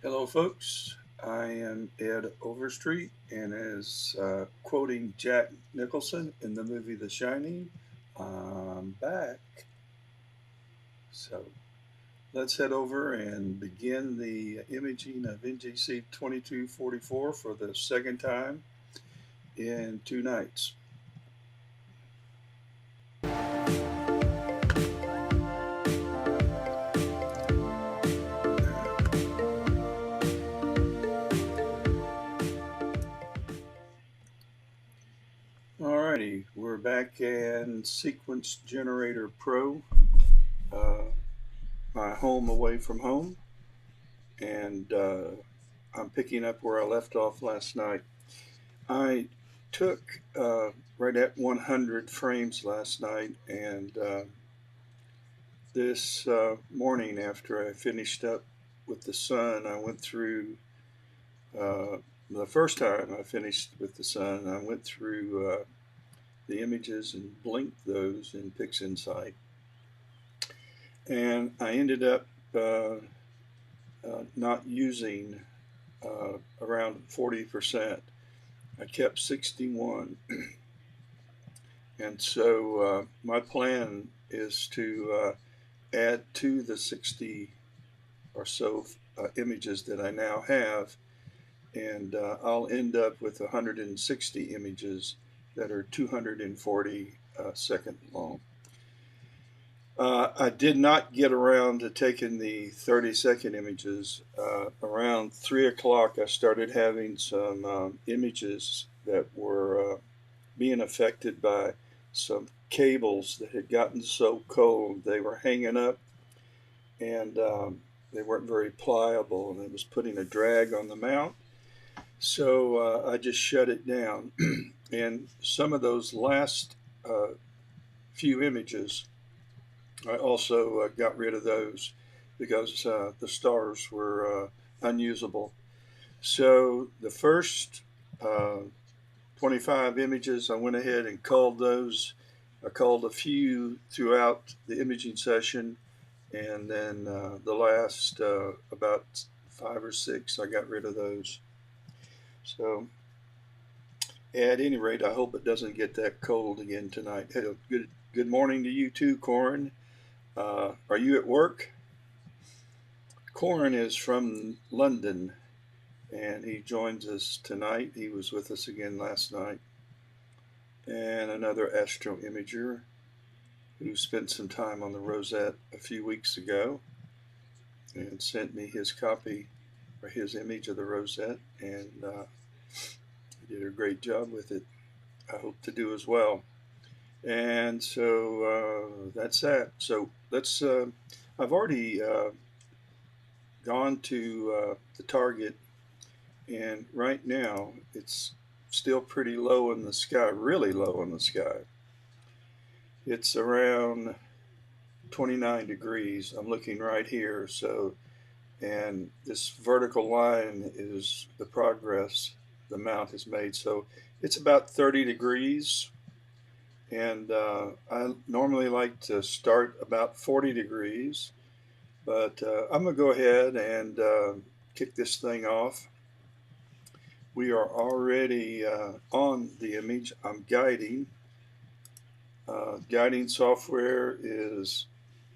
Hello, folks. I am Ed Overstreet, and as quoting Jack Nicholson in the movie The Shining, I'm back. So let's head over and begin the imaging of NGC 2244 for the second time in 2 nights. Alrighty, we're back in Sequence Generator Pro, uh, my home away from home, and I'm picking up where I left off last night. I took right at 100 frames last night, and this morning, after I finished up with the sun, I went through uh, the first time I finished with the sun, I went through the images and blinked those in PixInsight, and I ended up not using around 40%. I kept 61. And so my plan is to add to the 60 or so images that I now have, and I'll end up with 160 images that are 240 second long. I did not get around to taking the 30-second images. Around 3 o'clock, I started having some images that were being affected by some cables that had gotten so cold they were hanging up, and they weren't very pliable, and it was putting a drag on the mount. So I just shut it down. And some of those last few images, I also got rid of those because the stars were unusable. So the first 25 images, I went ahead and culled those. I culled a few throughout the imaging session, and then the last about 5 or 6, I got rid of those. So at any rate, I hope it doesn't get that cold again tonight. Hey, good morning to you too, Corin. Are you at work? Corin is from London, and he joins us tonight. He was with us again last night. And another astro imager who spent some time on the Rosette a few weeks ago and sent me his copy or his image of the Rosette, and he did a great job with it. I hope to do as well. And so that's that. So let's, I've already gone to the target, and right now it's still pretty low in the sky, really low in the sky. It's around 29 degrees. I'm looking right here. So, and this vertical line is the progress the mount has made. So it's about 30 degrees. And I normally like to start about 40 degrees, but I'm going to go ahead and kick this thing off. We are already on the image. I'm guiding. Guiding software is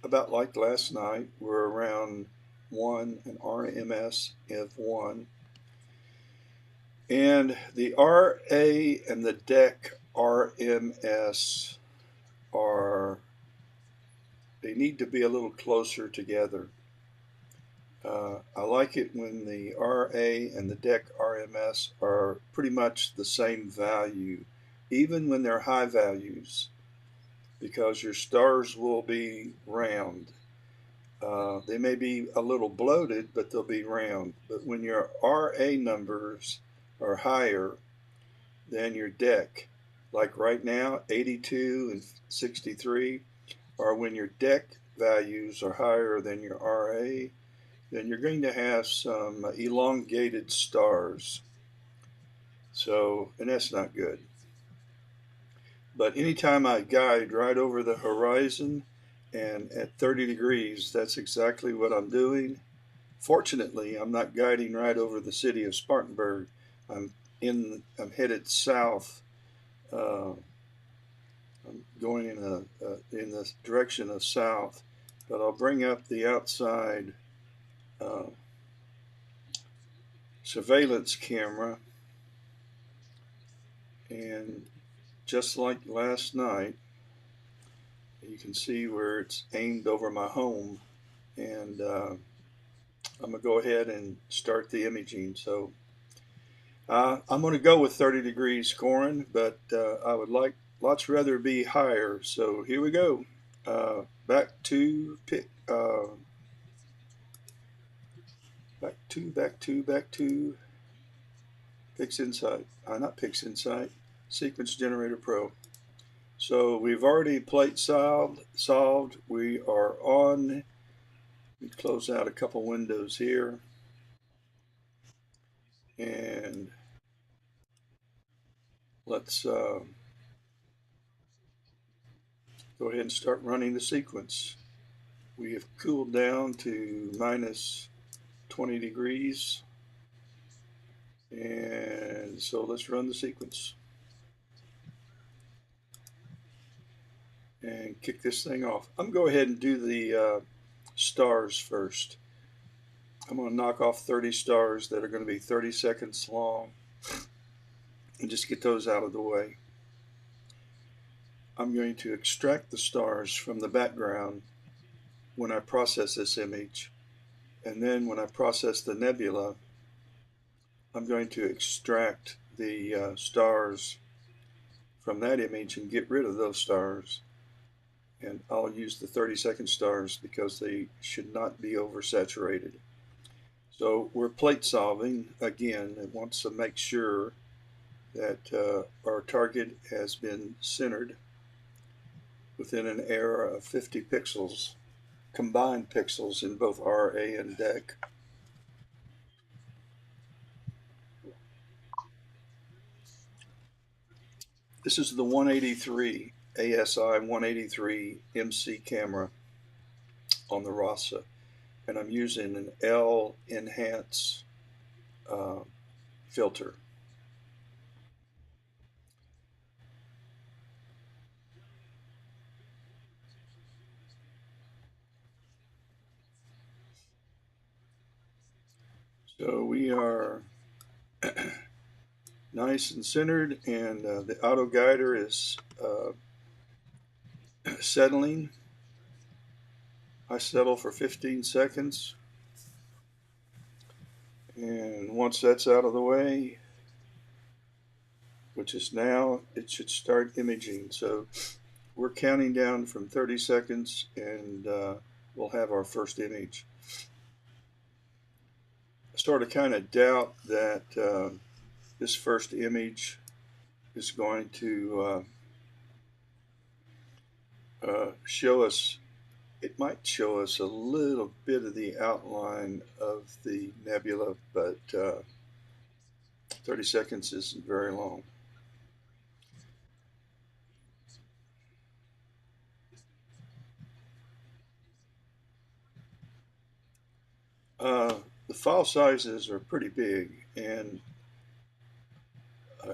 about like last night. We're around 1, an RMS of 1. And the RA and the DEC RMS they need to be a little closer together. I like it when the RA and the DEC RMS are pretty much the same value, even when they're high values, because your stars will be round. They may be a little bloated, but they'll be round. But when your RA numbers are higher than your DEC, like right now, 82 and 63, or when your DEC values are higher than your RA, then you're going to have some elongated stars. So, and that's not good. But anytime I guide right over the horizon and at 30 degrees, that's exactly what I'm doing. Fortunately, I'm not guiding right over the city of Spartanburg. I'm headed south. Uh, I'm going in the direction of south, but I'll bring up the outside uh, surveillance camera, and just like last night, you can see where it's aimed over my home, and I'm gonna go ahead and start the imaging. So I'm gonna go with 30 degrees, Corin, but I would like lots rather be higher. So here we go. Back to pick. Back to PixInsight. Not PixInsight. Sequence Generator Pro. So we've already plate solved. We are on. Let me close out a couple windows here, and let's go ahead and start running the sequence. We have cooled down to minus 20 degrees, and so let's run the sequence and kick this thing off. I'm going to go ahead and do the stars first. I'm going to knock off 30 stars that are going to be 30 seconds long and just get those out of the way. I'm going to extract the stars from the background when I process this image, and then when I process the nebula, I'm going to extract the stars from that image and get rid of those stars. And I'll use the 30-second stars because they should not be oversaturated. So we're plate solving again. It wants to make sure that our target has been centered within an error of 50 pixels, combined pixels in both RA and DEC. This is the 183 ASI 183 MC camera on the RASA, and I'm using an L enhance filter. So we are nice and centered, and the auto guider is settling. I settle for 15 seconds, and once that's out of the way, which is now, it should start imaging. So we're counting down from 30 seconds, and we'll have our first image. I sort of kind of doubt that this first image is going to show us, it might show us a little bit of the outline of the nebula, but 30 seconds isn't very long. The file sizes are pretty big, and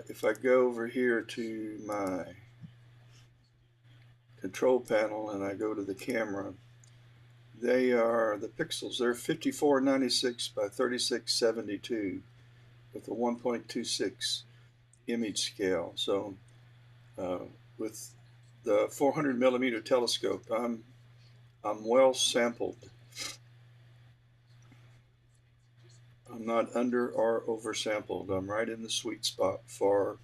if I go over here to my control panel and I go to the camera, they are the pixels. They're 5496 by 3672 with a 1.26 image scale. So with the 400 millimeter telescope, I'm well sampled. I'm not under or oversampled. I'm right in the sweet spot for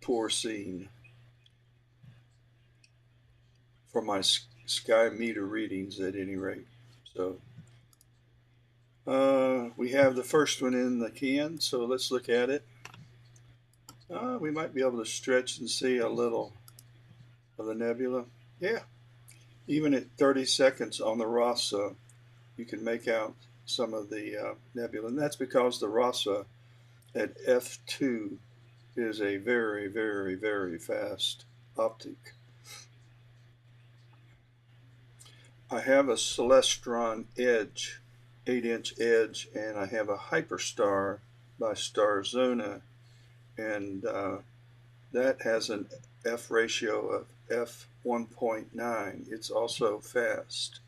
poor seeing for my sky meter readings at any rate. So we have the first one in the can, so let's look at it. We might be able to stretch and see a little of the nebula. Yeah, even at 30 seconds on the RASA, you can make out some of the nebula, and that's because the RASA at f2 is a very, very, very fast optic. I have a Celestron Edge 8-inch edge, and I have a Hyperstar by Starzona, and that has an f ratio of f1.9. It's also fast.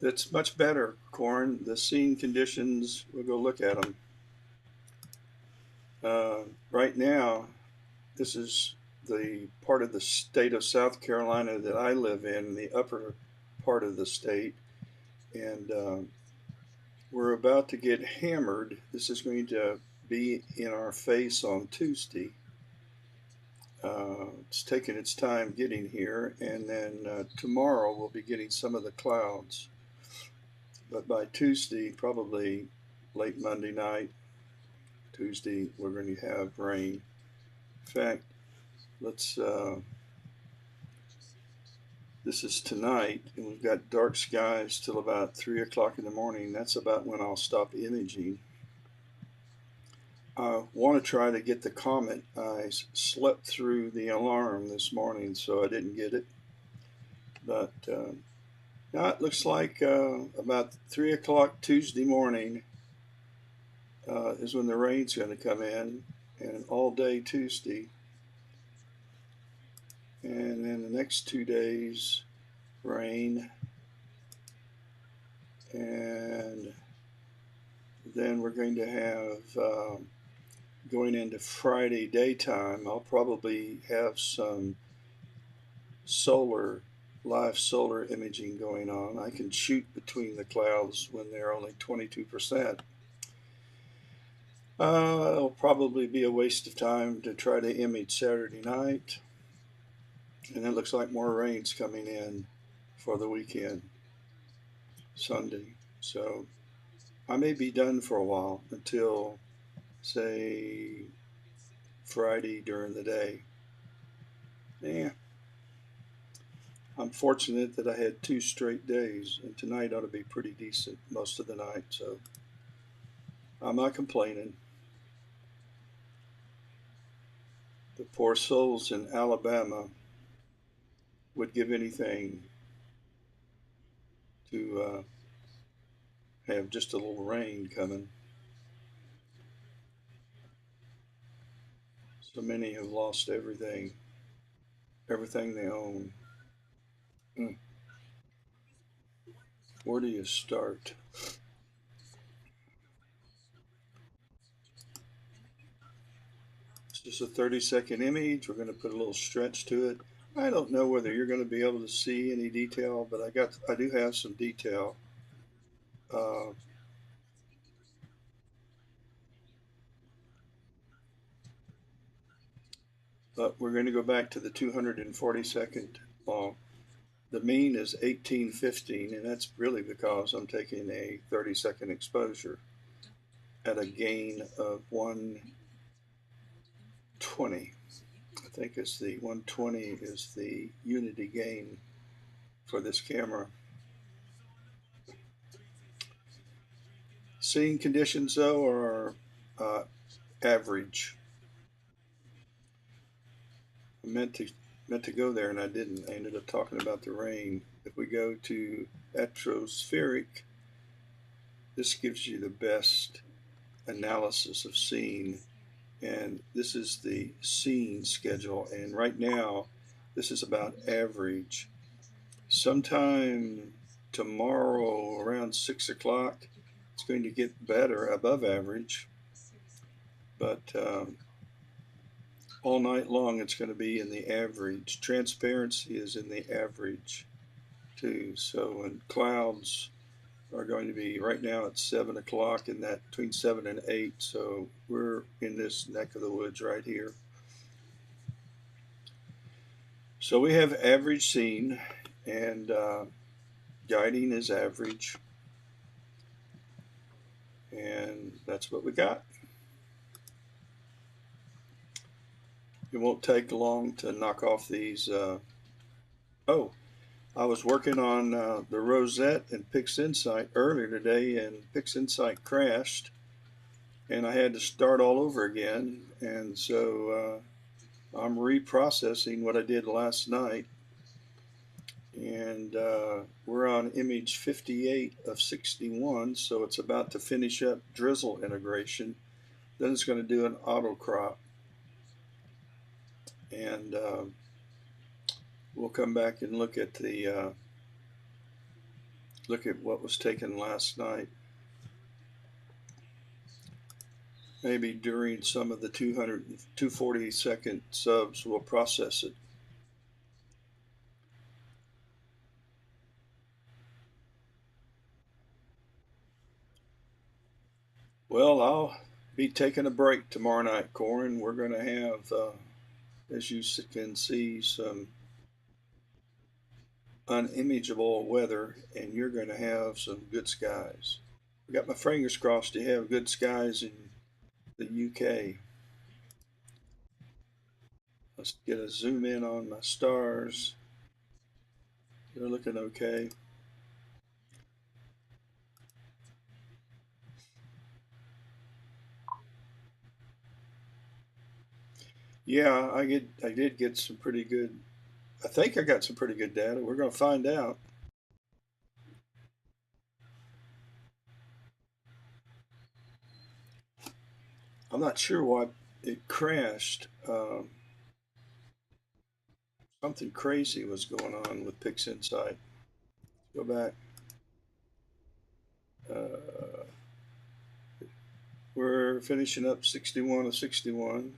That's much better, Corn. The scene conditions, we'll go look at them. Right now, this is the part of the state of South Carolina that I live in, the upper part of the state, and we're about to get hammered. This is going to be in our face on Tuesday. It's taken its time getting here, and then tomorrow we'll be getting some of the clouds. But by Tuesday, probably late Monday night, Tuesday, we're going to have rain. In fact, let's, this is tonight, and we've got dark skies till about 3 o'clock in the morning. That's about when I'll stop imaging. I want to try to get the comet. I slept through the alarm this morning, so I didn't get it. But now it looks like about 3 o'clock Tuesday morning is when the rain's going to come in, and all day Tuesday. And then the next 2 days, rain. And then we're going to have, going into Friday daytime, I'll probably have some live solar imaging going on. I can shoot between the clouds when they're only 22%. It'll probably be a waste of time to try to image Saturday night. And it looks like more rain's coming in for the weekend, Sunday. So I may be done for a while until, say, Friday during the day. Yeah. I'm fortunate that I had 2 straight days, and tonight ought to be pretty decent most of the night, so I'm not complaining. The poor souls in Alabama would give anything to have just a little rain coming. So many have lost everything they own. Where do you start? It's just a 30-second image. We're going to put a little stretch to it. I don't know whether you're going to be able to see any detail, but I do have some detail. But we're going to go back to the 240-second long. The mean is 1815, and that's really because I'm taking a 30-second exposure at a gain of 120. I think it's the 120 is the unity gain for this camera. Scene conditions, though, are average. I meant to go there and I didn't. I ended up talking about the rain. If we go to atmospheric, this gives you the best analysis of scene, and this is the scene schedule, and right now this is about average. Sometime tomorrow around 6 o'clock it's going to get better, above average, but all night long it's going to be in the average. Transparency is in the average too. So when clouds are going to be right now at 7 o'clock, and that between 7 and 8, so we're in this neck of the woods right here. So we have average scene, and guiding is average, and that's what we got. It won't take long to knock off these. Oh, I was working on the Rosette and PixInsight earlier today, and PixInsight crashed, and I had to start all over again. And so I'm reprocessing what I did last night, And we're on image 58 of 61, so it's about to finish up drizzle integration. Then it's going to do an auto crop, and we'll come back and look at the look at what was taken last night. Maybe during some of the 240-second subs, we'll process it. Well, I'll be taking a break tomorrow night, Corin. We're going to have, as you can see, some unimaginable weather, and you're going to have some good skies. I got my fingers crossed to have good skies in the UK. Let's get a zoom in on my stars. They're looking okay. Yeah, I did get some pretty good. I think I got some pretty good data. We're going to find out. I'm not sure why it crashed. Something crazy was going on with PixInsight. Go back. Uh, we're finishing up 61 of 61.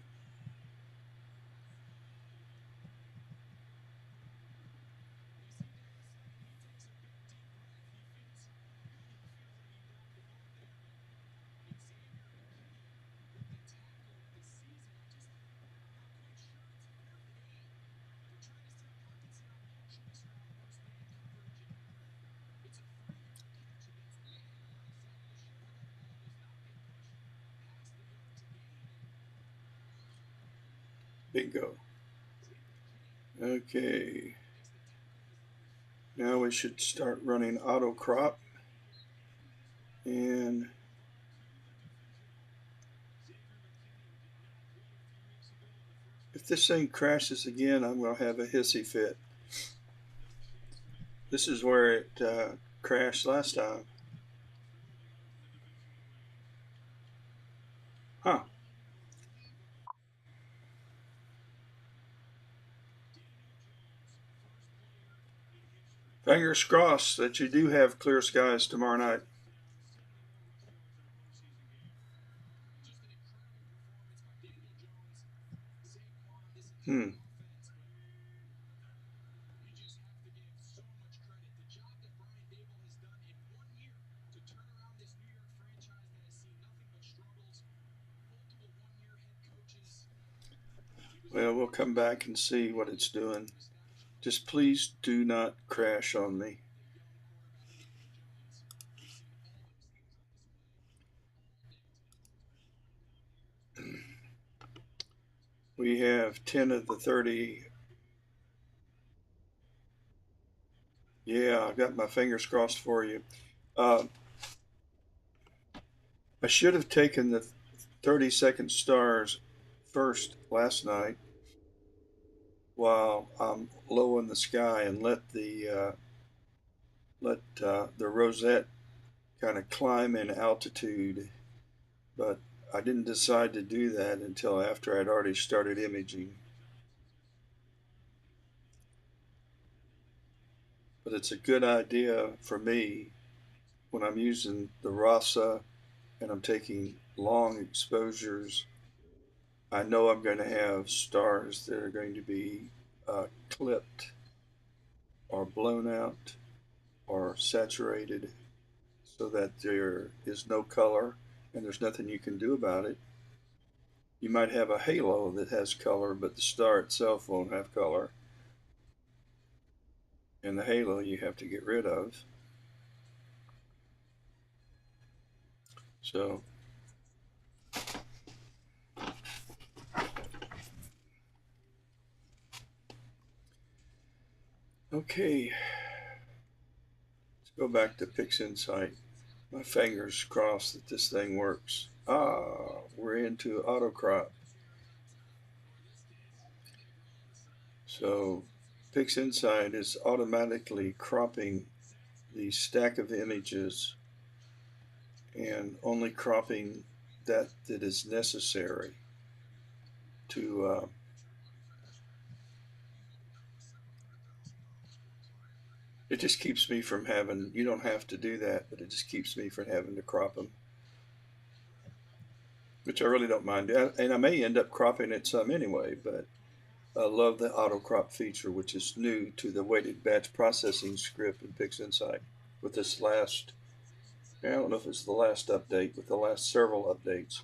Bingo. Okay. Now we should start running auto crop. And if this thing crashes again, I'm going to have a hissy fit. This is where it crashed last time. Huh. Fingers crossed that you do have clear skies tomorrow night. Hmm. Well, we'll come back and see what it's doing. Just please do not crash on me. We have 10 of the 30. Yeah, I got my fingers crossed for you. Uh, I should have taken the 30-second stars first last night while I'm low in the sky and let the rosette kind of climb in altitude, but I didn't decide to do that until after I'd already started imaging. But it's a good idea for me when I'm using the RASA and I'm taking long exposures. I know I'm going to have stars that are going to be clipped or blown out or saturated so that there is no color and there's nothing you can do about it. You might have a halo that has color, but the star itself won't have color. And the halo you have to get rid of. So, okay, let's go back to PixInsight. My fingers crossed that this thing works. Ah, we're into auto crop. So PixInsight is automatically cropping the stack of images and only cropping that is necessary to it just keeps me from having, you don't have to do that, but it just keeps me from having to crop them, which I really don't mind. And I may end up cropping it some anyway, but I love the auto crop feature, which is new to the weighted batch processing script in PixInsight with this last, I don't know if it's the last update, with the last several updates.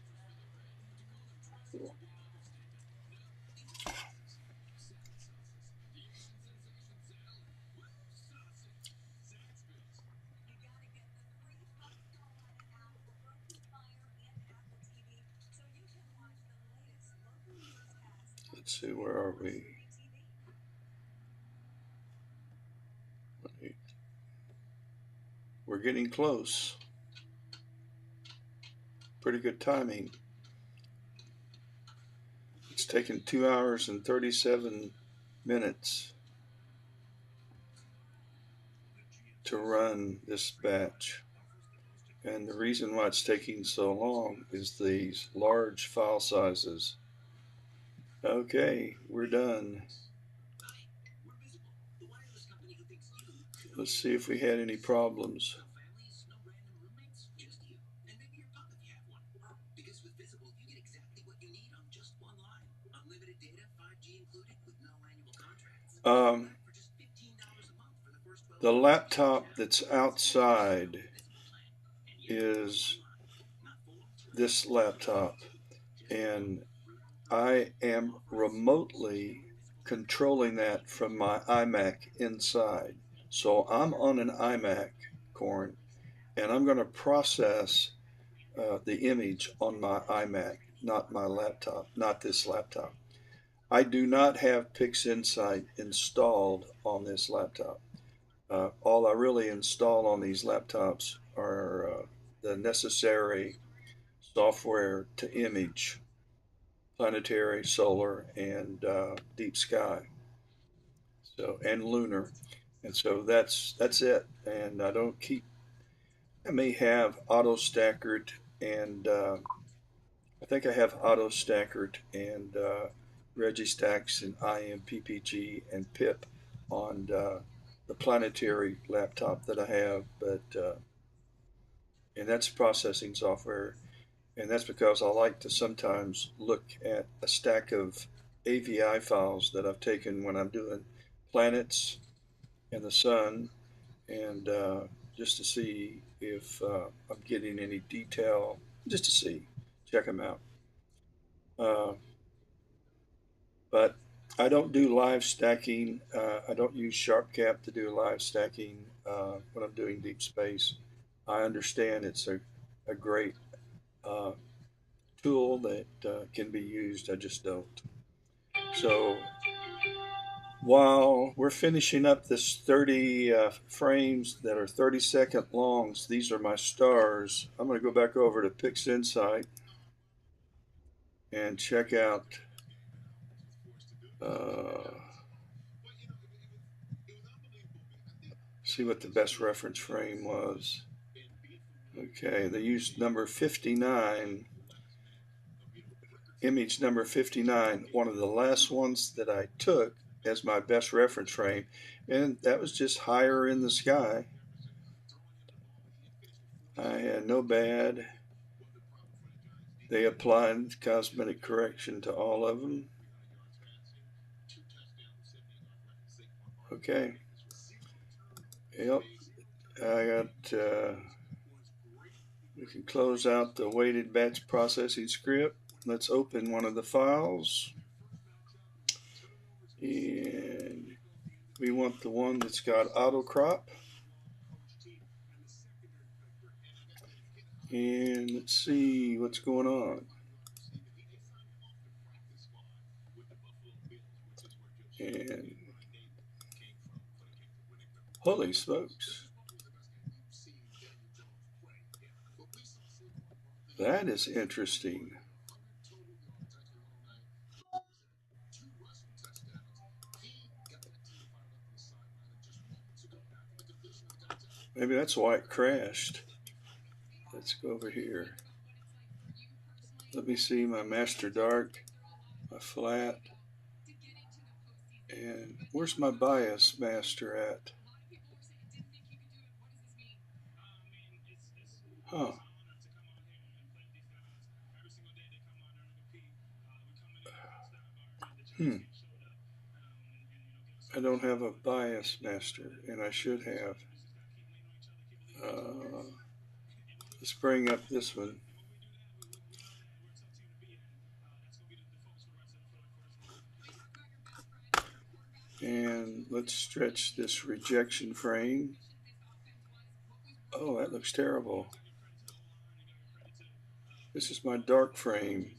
Let's see, where are we? We're getting close. Pretty good timing. It's taken 2 hours and 37 minutes to run this batch. And the reason why it's taking so long is these large file sizes. Okay, we're done. Let's see if we had any problems. The laptop that's outside is this laptop, and I am remotely controlling that from my iMac inside. So I'm on an iMac, Corn, and I'm going to process the image on my iMac, not my laptop, not this laptop. I do not have PixInsight installed on this laptop. All I really install on these laptops are the necessary software to image planetary, solar, and deep sky, so and lunar, and so that's it. And I don't keep. I may have auto stackered, and I think I have auto stackered and Registacks and IMPPG and PIP on the planetary laptop that I have, but and that's processing software, and that's because I like to sometimes look at a stack of AVI files that I've taken when I'm doing planets and the sun, and just to see if I'm getting any detail, just to see, check them out. Uh, but I don't do live stacking. I don't use SharpCap to do live stacking when I'm doing deep space. I understand it's a great uh, tool that can be used. I just don't. So while we're finishing up this 30 frames that are 30-second longs, these are my stars. I'm going to go back over to PixInsight and check out see what the best reference frame was. Okay, they used number 59, image number 59, one of the last ones that I took as my best reference frame, and that was just higher in the sky. I had no bad. They applied cosmetic correction to all of them. Okay. Yep. I got, we can close out the weighted batch processing script. Let's open one of the files. And we want the one that's got auto crop. And let's see what's going on. And holy smokes. That is interesting. Maybe that's why it crashed. Let's go over here. Let me see my master dark, my flat, and where's my bias master at? Huh. I don't have a bias master, and I should have. Uh, let's bring up this one. And let's stretch this rejection frame. Oh, that looks terrible. This is my dark frame.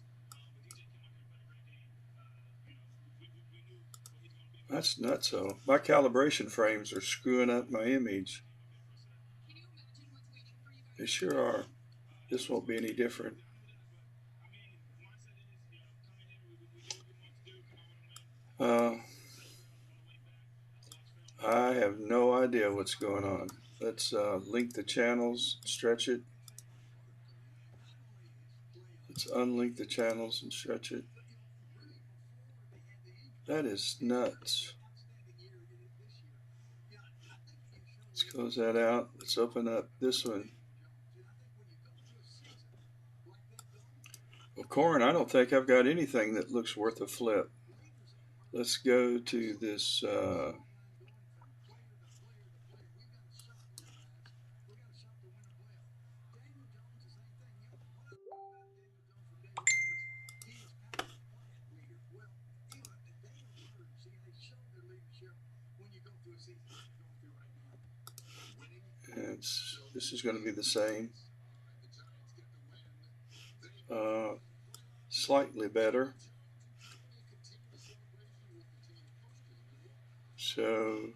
That's nutso. My calibration frames are screwing up my image. They sure are. This won't be any different. I have no idea what's going on. Let's link the channels, stretch it. Let's unlink the channels and stretch it. That is nuts. Let's close that out. Let's open up this one. Well, Corin, I don't think I've got anything that looks worth a flip. Let's go to this. This is going to be the same. Slightly better. So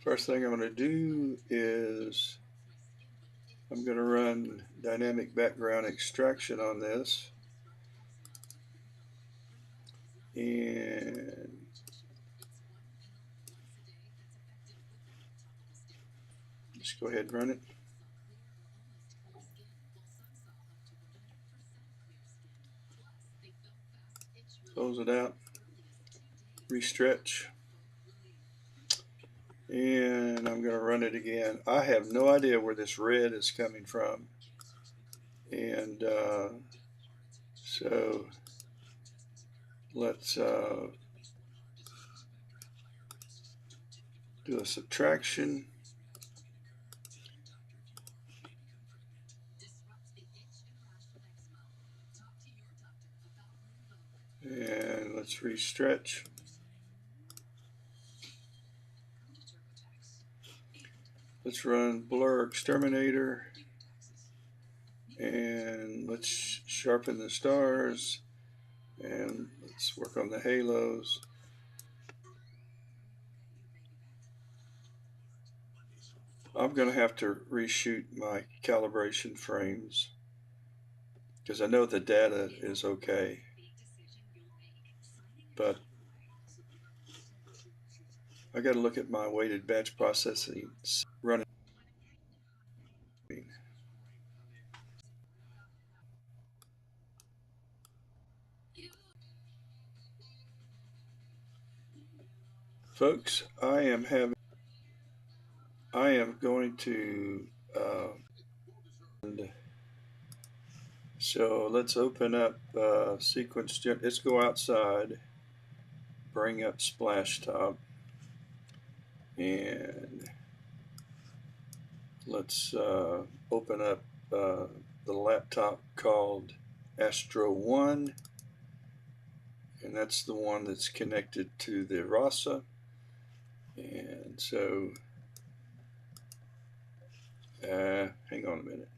first thing I'm going to do is I'm going to run dynamic background extraction on this. And just go ahead and run it. Close it out. Restretch. And I'm going to run it again. I have no idea where this red is coming from. And so let's do a subtraction. And let's restretch. Let's run blur exterminator. And let's sharpen the stars. And let's work on the halos. I'm going to have to reshoot my calibration frames because I know the data is okay. But I got to look at my weighted batch processing running. Folks, I am going to so let's open up sequence. Let's go outside, bring up splash top, and let's open up the laptop called Astro 1, and that's the one that's connected to the RASA. And so hang on a minute.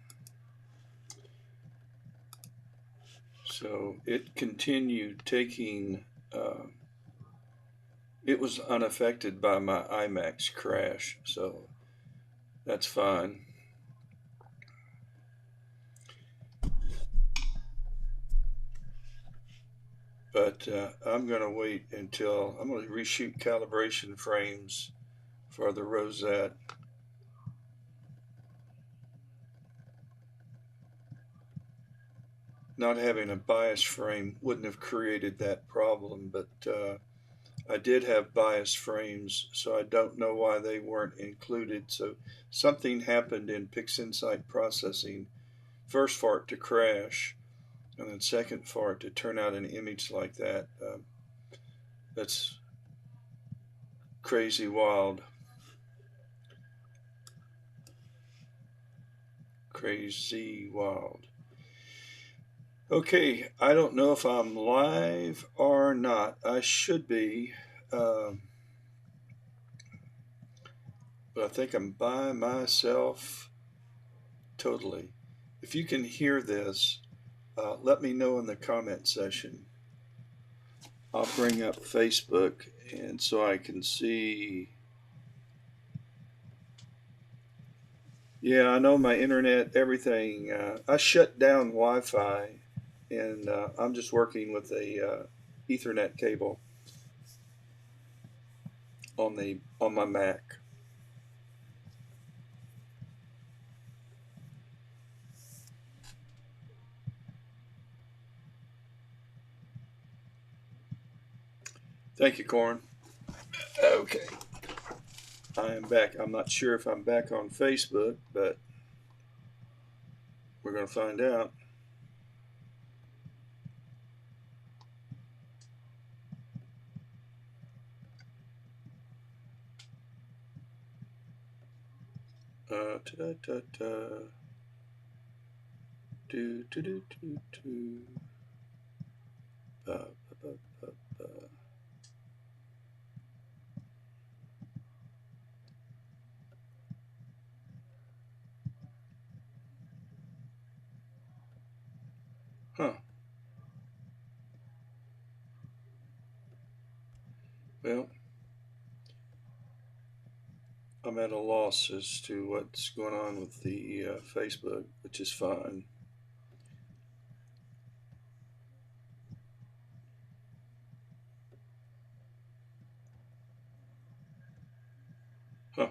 So it continued taking, it was unaffected by my IMAX crash, so that's fine. But I'm going to wait until I'm going to reshoot calibration frames for the rosette. Not having a bias frame wouldn't have created that problem, but I did have bias frames, so I don't know why they weren't included. So something happened in PixInsight processing, first for it to crash, and then second for it to turn out an image like that. That's crazy wild. Crazy wild. Okay, I don't know if I'm live or not. I should be, but I think I'm by myself totally. If you can hear this, let me know in the comment section. I'll bring up Facebook and so I can see. Yeah, I know my internet, everything. I shut down Wi-Fi, and I'm just working with a Ethernet cable on my Mac. Thank you, Corin. Okay, I am back. I'm not sure if I'm back on Facebook, but we're going to find out. Ta-da-ta-ta. Do do do do do. Ba, ba, ba, ba, ba. Huh. Well, I'm at a loss as to what's going on with the Facebook, which is fine. Huh.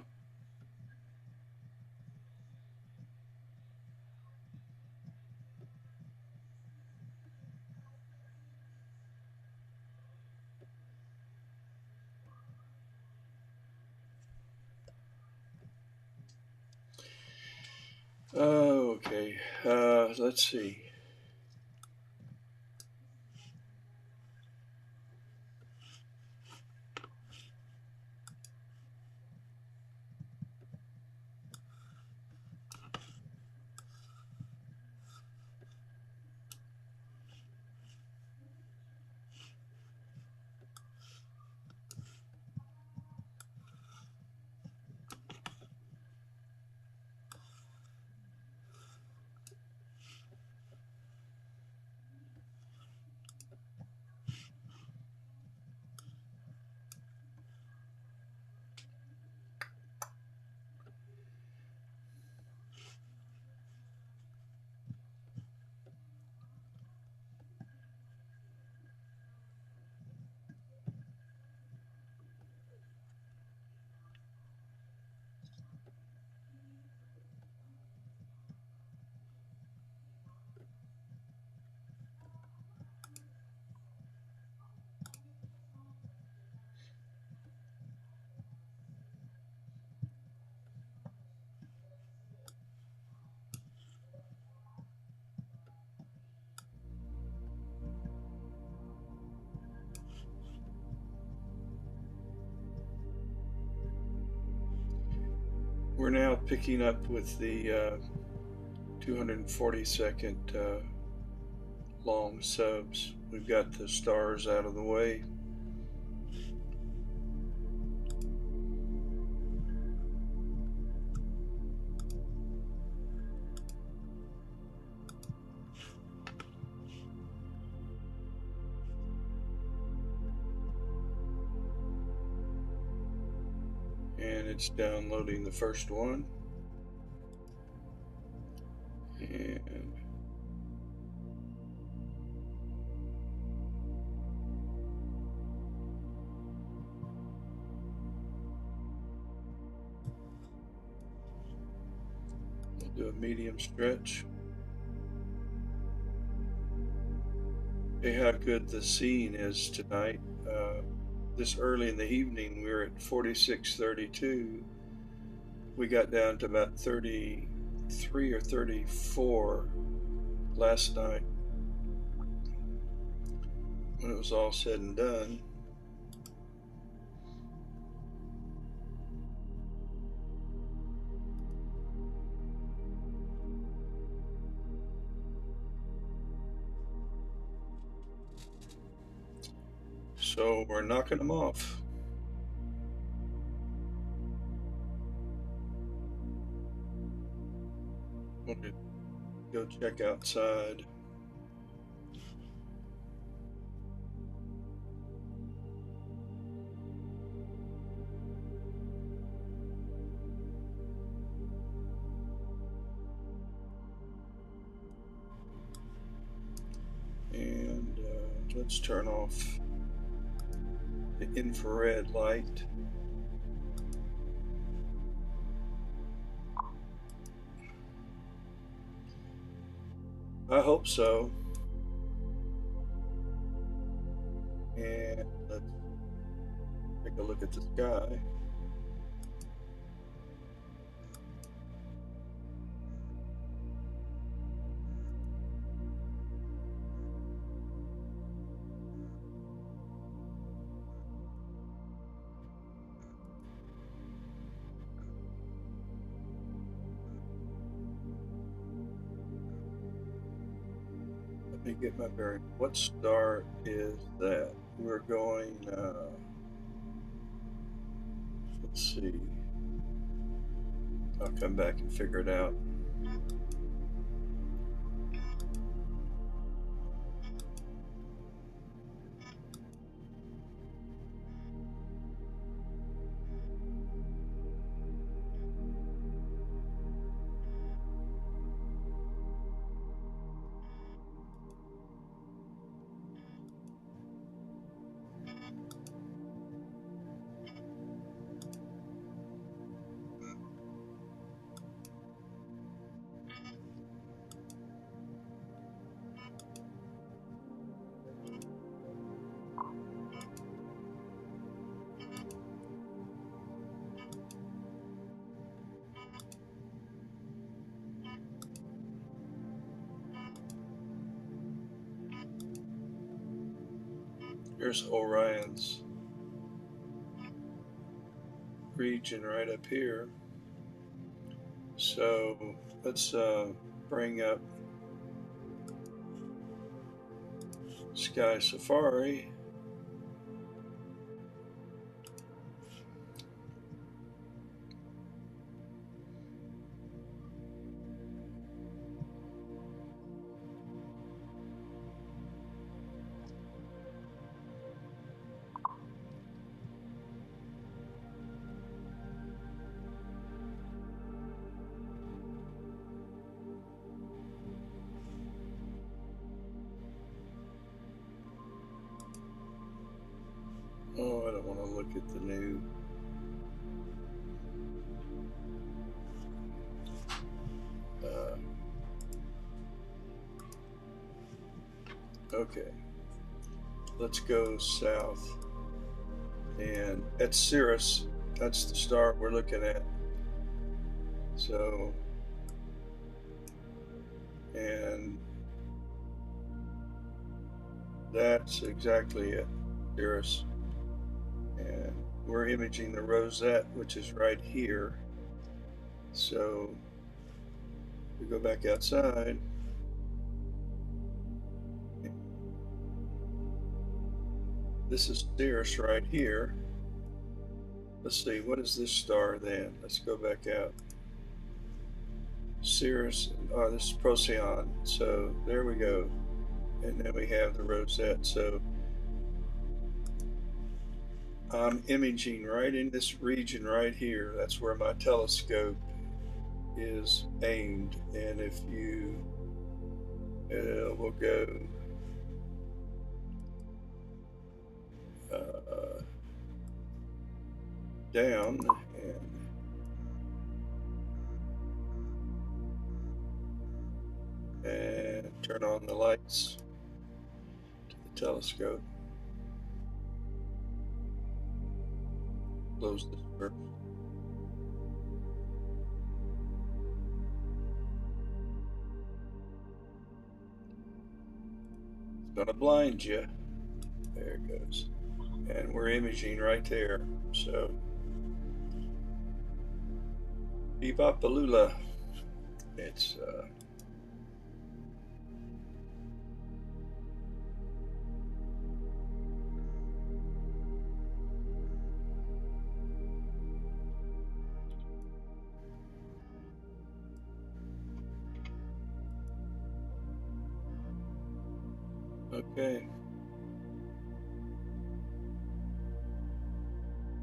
Okay. Let's see. We're now picking up with the 240-second long subs. We've got the stars out of the way. And it's downloading the first one. And a medium stretch. Hey, how good the scene is tonight. This early in the evening, we were at 4632. We got down to about 33 or 34 last night when it was all said and done. So we're knocking them off. I'm gonna go check outside. And let's turn off the infrared light. I hope so. And let's take a look at the sky. Let me get my bearing. What star is that? We're going, let's see. I'll come back and figure it out. Here's Orion's region right up here. So let's bring up Sky Safari. Oh, I don't want to look at the new. Okay, let's go south. And that's Cirrus. That's the star we're looking at. So, and that's exactly it, Cirrus. And we're imaging the rosette, which is right here. So we go back outside. This is Cirrus right here. Let's see, what is this star then? Let's go back out. Cirrus, oh, this is Procyon. So there we go. And then we have the rosette. So I'm imaging right in this region right here. That's where my telescope is aimed. And if you, we'll go down, and lights to the telescope. Close this first. It's going to blind you. There it goes. And we're imaging right there. So, Bebopalula. It's okay.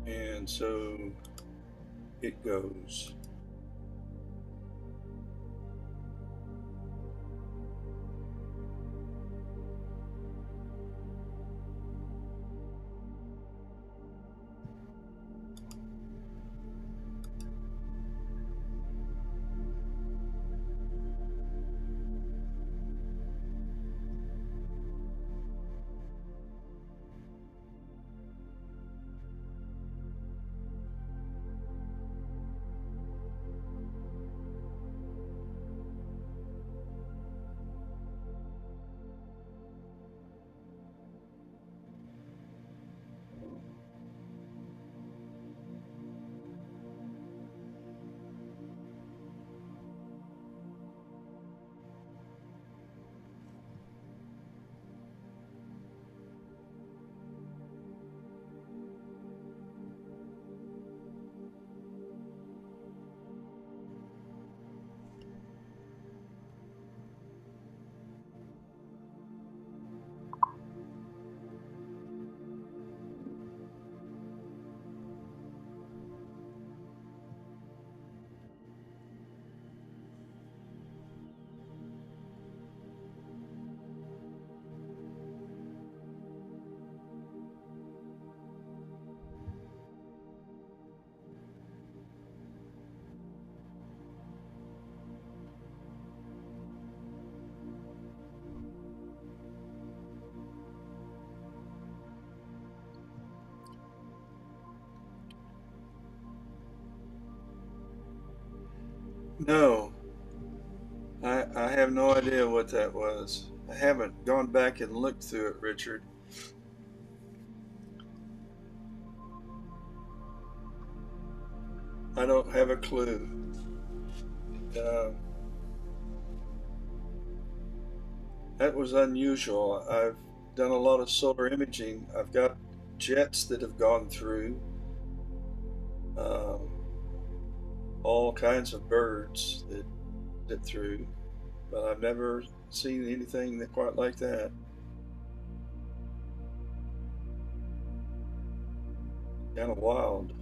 And so it goes. No, I have no idea what that was. I haven't gone back and looked through it, Richard. I don't have a clue. Uh, that was unusual. I've done a lot of solar imaging. I've got jets that have gone through, um, all kinds of birds that did through, but I've never seen anything that quite like that. Kind of wild.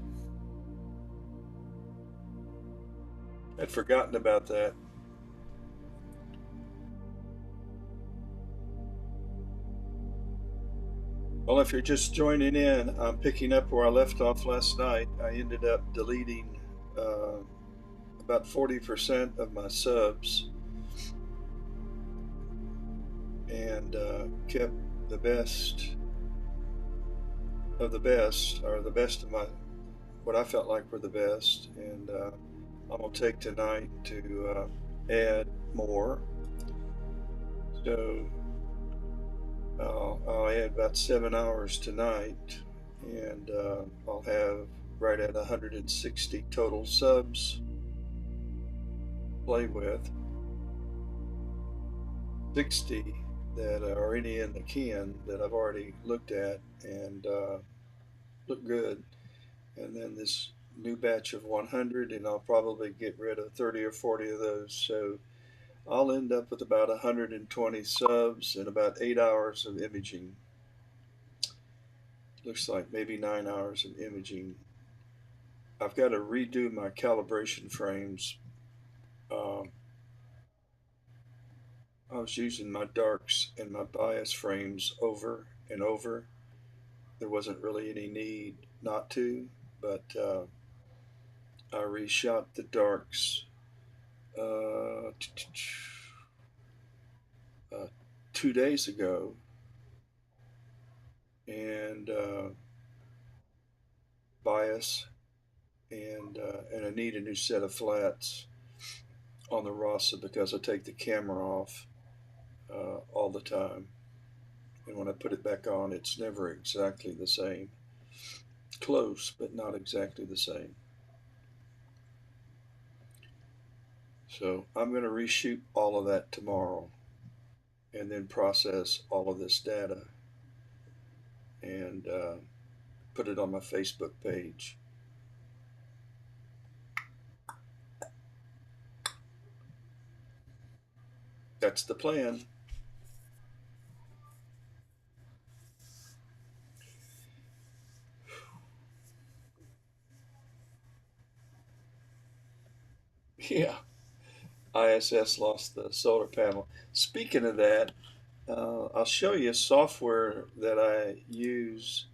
I'd forgotten about that. Well, if you're just joining in, I'm picking up where I left off last night. I ended up deleting uh, about 40% of my subs and kept the best of the best, or the best of my what I felt like were the best. And I'm gonna take tonight to add more. So I'll add about 7 hours tonight, and I'll have right at 160 total subs to play with. 60 that are already in the can that I've already looked at and look good. And then this new batch of 100, and I'll probably get rid of 30 or 40 of those. So I'll end up with about 120 subs and about 8 hours of imaging. Looks like maybe 9 hours of imaging. I've got to redo my calibration frames. Um, I was using my darks and my bias frames over and over. There wasn't really any need not to, but I reshot the darks uh, 2 days ago, and bias, and I need a new set of flats on the Rasa because I take the camera off all the time, and when I put it back on, it's never exactly the same. Close, but not exactly the same. So I'm going to reshoot all of that tomorrow and then process all of this data and put it on my Facebook page. That's the plan. Yeah, ISS lost the solar panel. Speaking of that, I'll show you software that I use.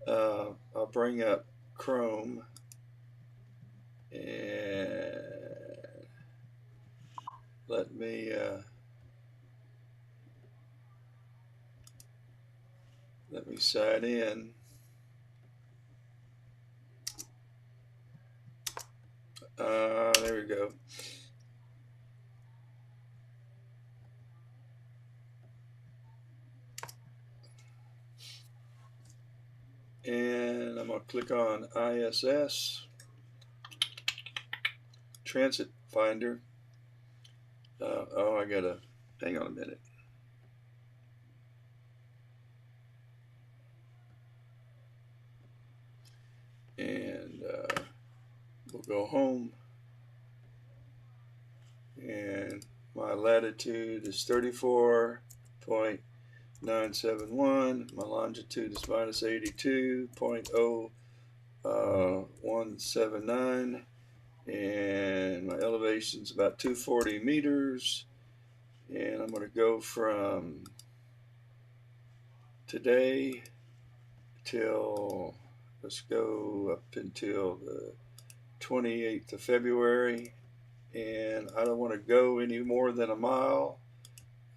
I'll bring up Chrome and let me sign in. There we go. And I'm going to click on ISS Transit Finder. I gotta hang on a minute. And we'll go home. And my latitude is 34.971. My longitude is minus 82.0179. And my elevation is about 240 meters. And I'm going to go from today till, let's go up until the 28th of February. And I don't want to go any more than a mile.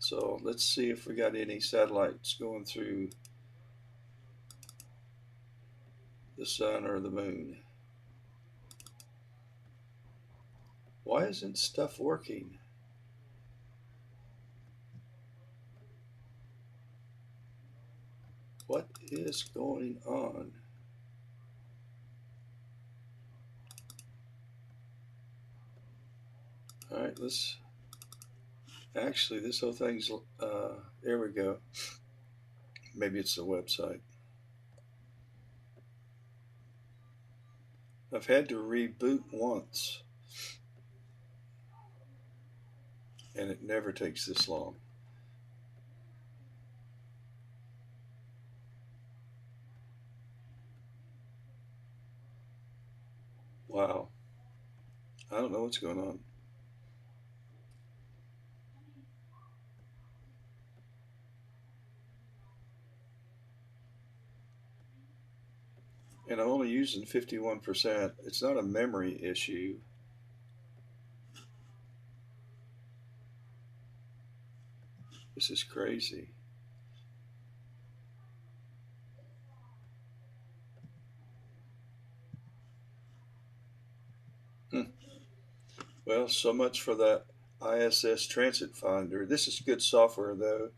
So let's see if we got any satellites going through the sun or the moon. Why isn't stuff working? What is going on? All right, let's, actually this whole thing's, there we go. Maybe it's the website. I've had to reboot once, and it never takes this long. Wow. I don't know what's going on. And I'm only using 51%. It's not a memory issue. This is crazy. Well, so much for that ISS Transit Finder. This is good software, though.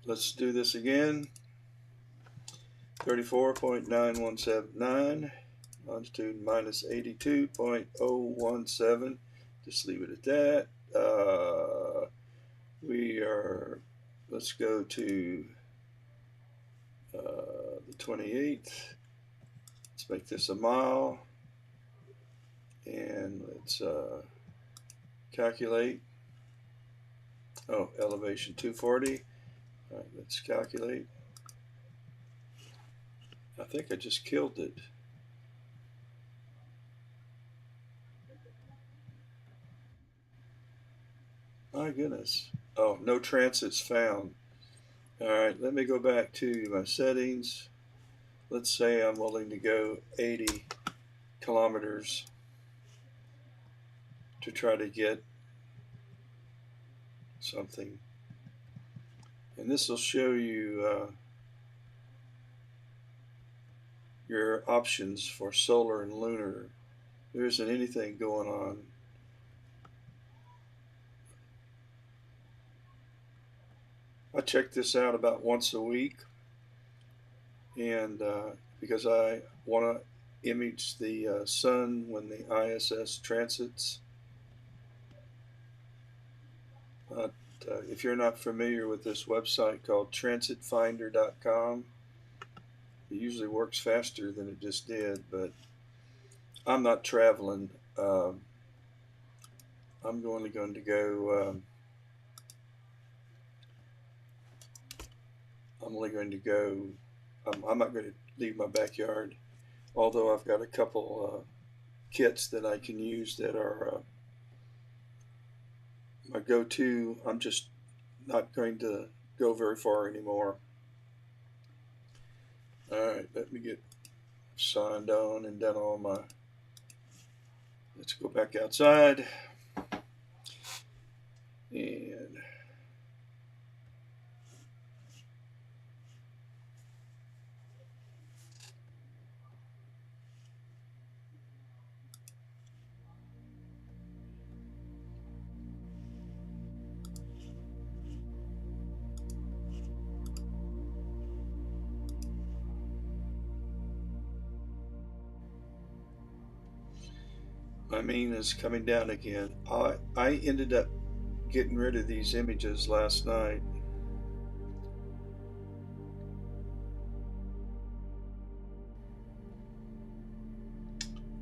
Let's do this again. 34.9179, longitude minus 82.017. Just leave it at that. Let's go to the 28th. Let's make this a mile. And let's calculate. Oh, elevation 240. All right, let's calculate. I think I just killed it. My goodness. Oh, no transits found. All right, let me go back to my settings. Let's say I'm willing to go 80 kilometers. to try to get something. And this will show you your options for solar and lunar. There isn't anything going on. I check this out about once a week, and because I want to image the sun when the ISS transits. But if you're not familiar with this website called transitfinder.com, it usually works faster than it just did, but I'm not traveling. I'm only going to go. I'm only going to go. I'm not going to leave my backyard, although I've got a couple kits that I can use that are my go-to. I'm just not going to go very far anymore. All right, let me get signed on and done all my. Let's go back outside and my mean is coming down again. I ended up getting rid of these images last night.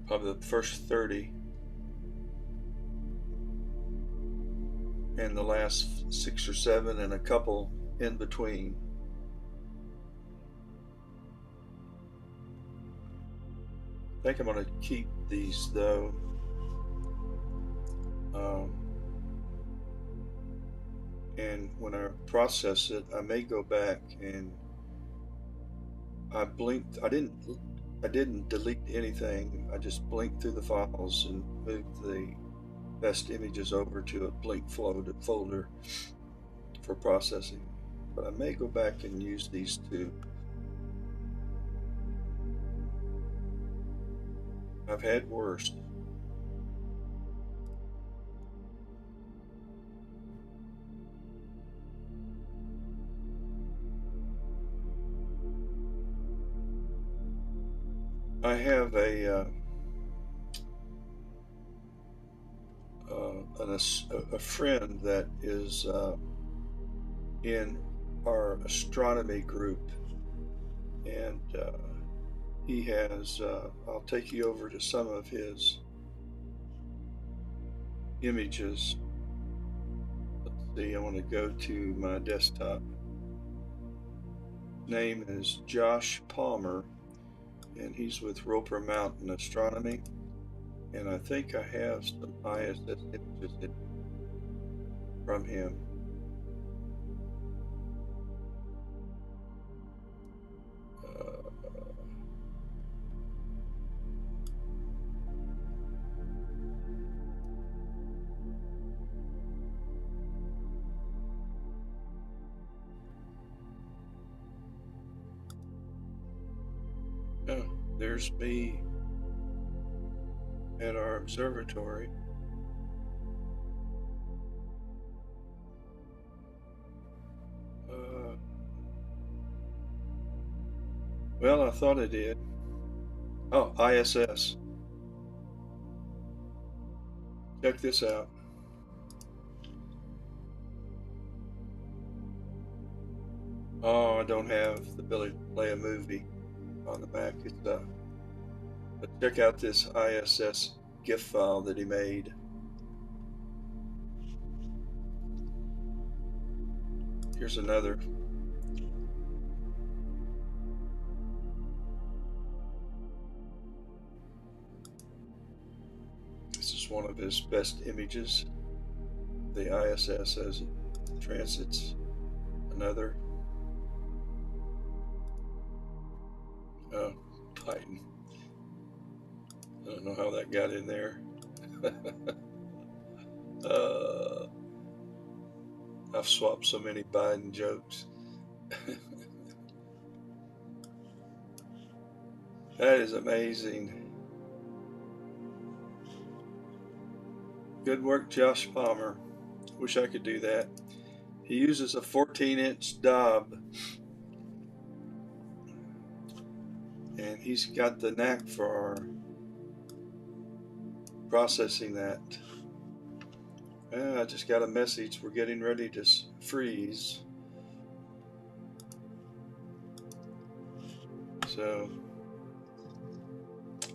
Probably the first 30 and the last 6 or 7 and a couple in between. I think I'm going to keep these though. And when I process it, I may go back and I blinked. I didn't delete anything. I just blinked through the files and moved the best images over to a blink folder for processing. But I may go back and use these two. I've had worse. I have a friend that is in our astronomy group, and he has. I'll take you over to some of his images. Let's see. I want to go to my desktop. Name is Josh Palmer, and he's with Roper Mountain Astronomy. And I think I have some ISS images from him. Oh, there's me at our observatory. Well, I thought I did. Oh, ISS. Check this out. Oh, I don't have the ability to play a movie on the Mac. But check out this ISS GIF file that he made. Here's another. This is one of his best images. The ISS as it transits. Another. Oh, Titan. I don't know how that got in there. I've swapped so many Biden jokes. That is amazing. Good work, Josh Palmer. Wish I could do that. He uses a 14-inch Dob, and he's got the knack for processing that. I just got a message. We're getting ready to freeze. So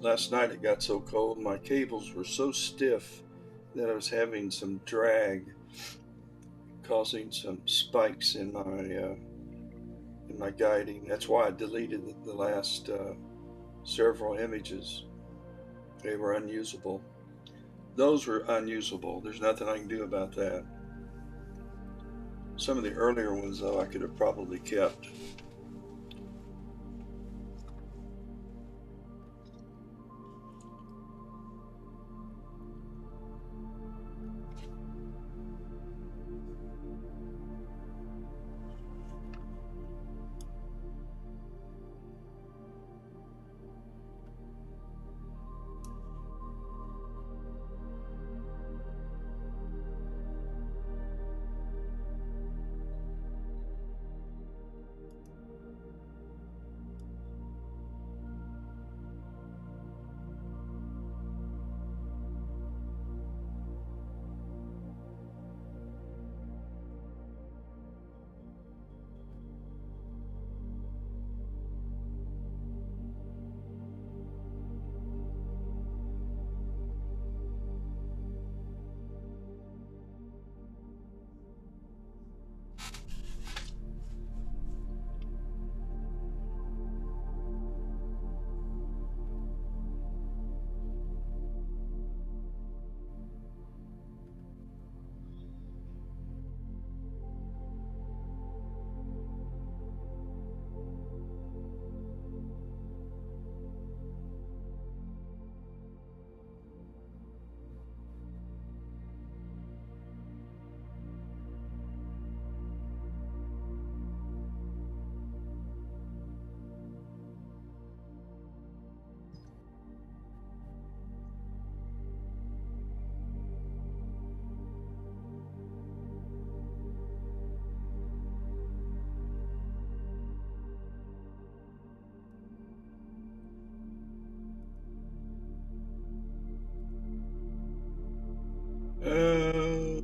last night it got so cold, my cables were so stiff that I was having some drag, causing some spikes in my guiding. That's why I deleted the last several images. They were unusable. Those were unusable. There's nothing I can do about that. Some of the earlier ones, though, I could have probably kept.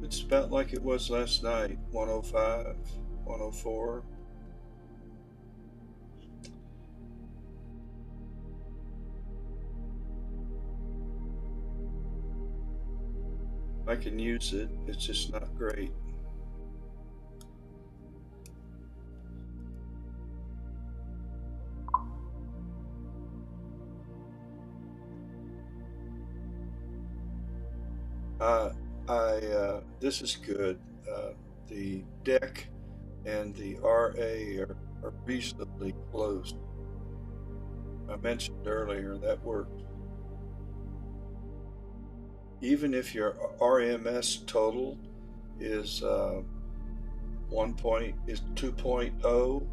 It's about like it was last night, 105, 104. I can use it, it's just not great. This is good. The deck and the RA are reasonably close. I mentioned earlier that works. Even if your RMS total is 2.0,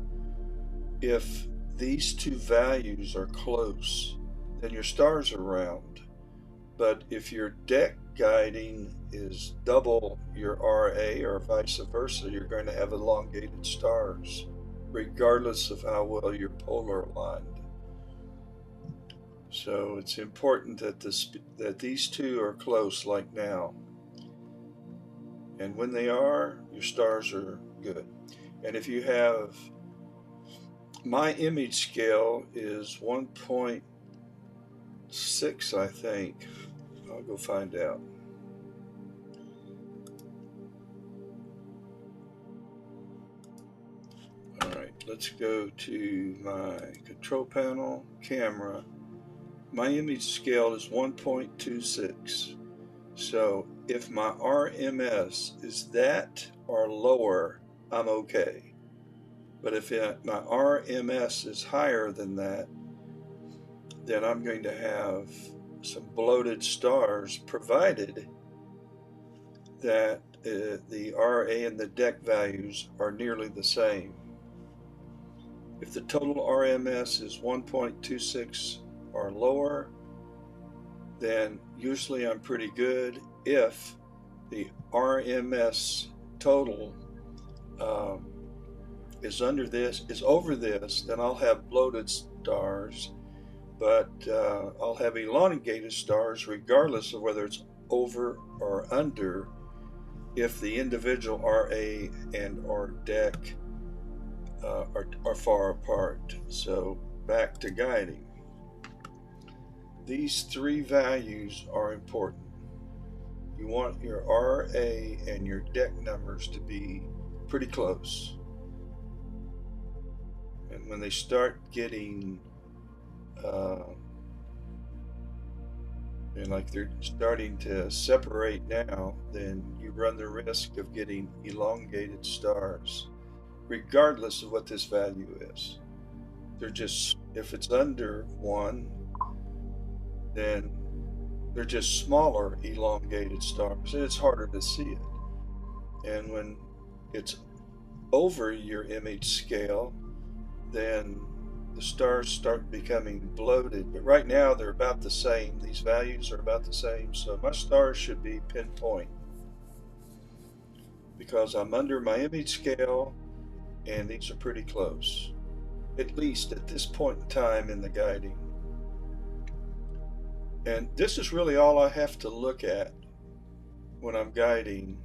if these two values are close, then your stars are round. But if your deck guiding is double your RA or vice versa, you're going to have elongated stars, regardless of how well you're polar aligned. So it's important that these two are close, like now. And when they are, your stars are good. And if you have, my image scale is 1.6, I think. I'll go find out. All right, let's go to my control panel, camera. My image scale is 1.26. So if my RMS is that or lower, I'm okay. But if my RMS is higher than that, then I'm going to have some bloated stars, provided that the RA and the DEC values are nearly the same. If the total RMS is 1.26 or lower, then usually I'm pretty good. If the RMS total is over this, then I'll have bloated stars, but I'll have elongated stars regardless of whether it's over or under if the individual RA and or DEC are far apart. So back to guiding. These three values are important. You want your RA and your DEC numbers to be pretty close. And when they start getting and like they're starting to separate now, then you run the risk of getting elongated stars, regardless of what this value is. They're just, if it's under 1, then they're just smaller elongated stars, and it's harder to see it. And when it's over your image scale, then the stars start becoming bloated. But right now they're about the same. These values are about the same, so my stars should be pinpoint because I'm under my image scale and these are pretty close, at least at this point in time in the guiding. And this is really all I have to look at when I'm guiding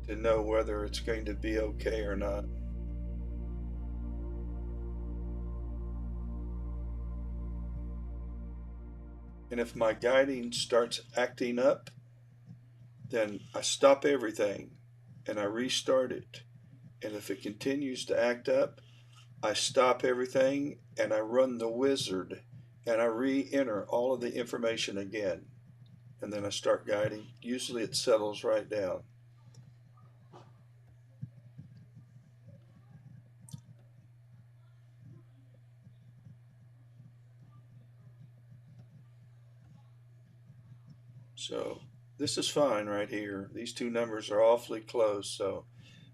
to know whether it's going to be okay or not. And if my guiding starts acting up, then I stop everything and I restart it. And if it continues to act up, I stop everything and I run the wizard and I re-enter all of the information again. And then I start guiding. Usually it settles right down. So this is fine right here. These two numbers are awfully close, so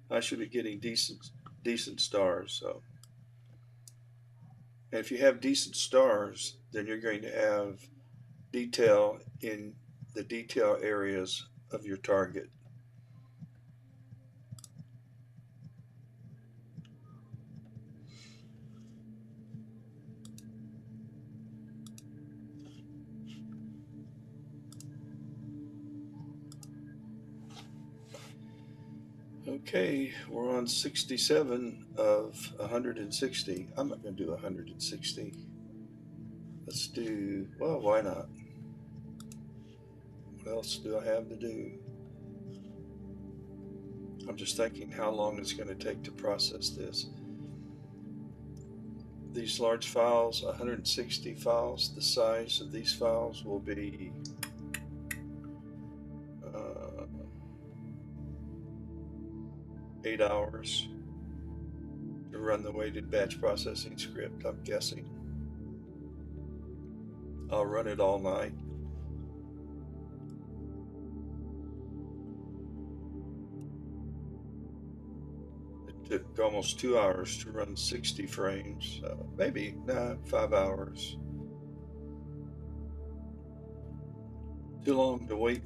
I should be getting decent stars. So, and if you have decent stars, then you're going to have detail in the detail areas of your target. Okay, we're on 67 of 160. I'm not going to do 160. Let's do, well, why not? What else do I have to do? I'm just thinking how long it's going to take to process this. These large files, 160 files, the size of these files will be 8 hours to run the weighted batch processing script, I'm guessing. I'll run it all night. It took almost 2 hours to run 60 frames, maybe 5 hours. Too long to wait,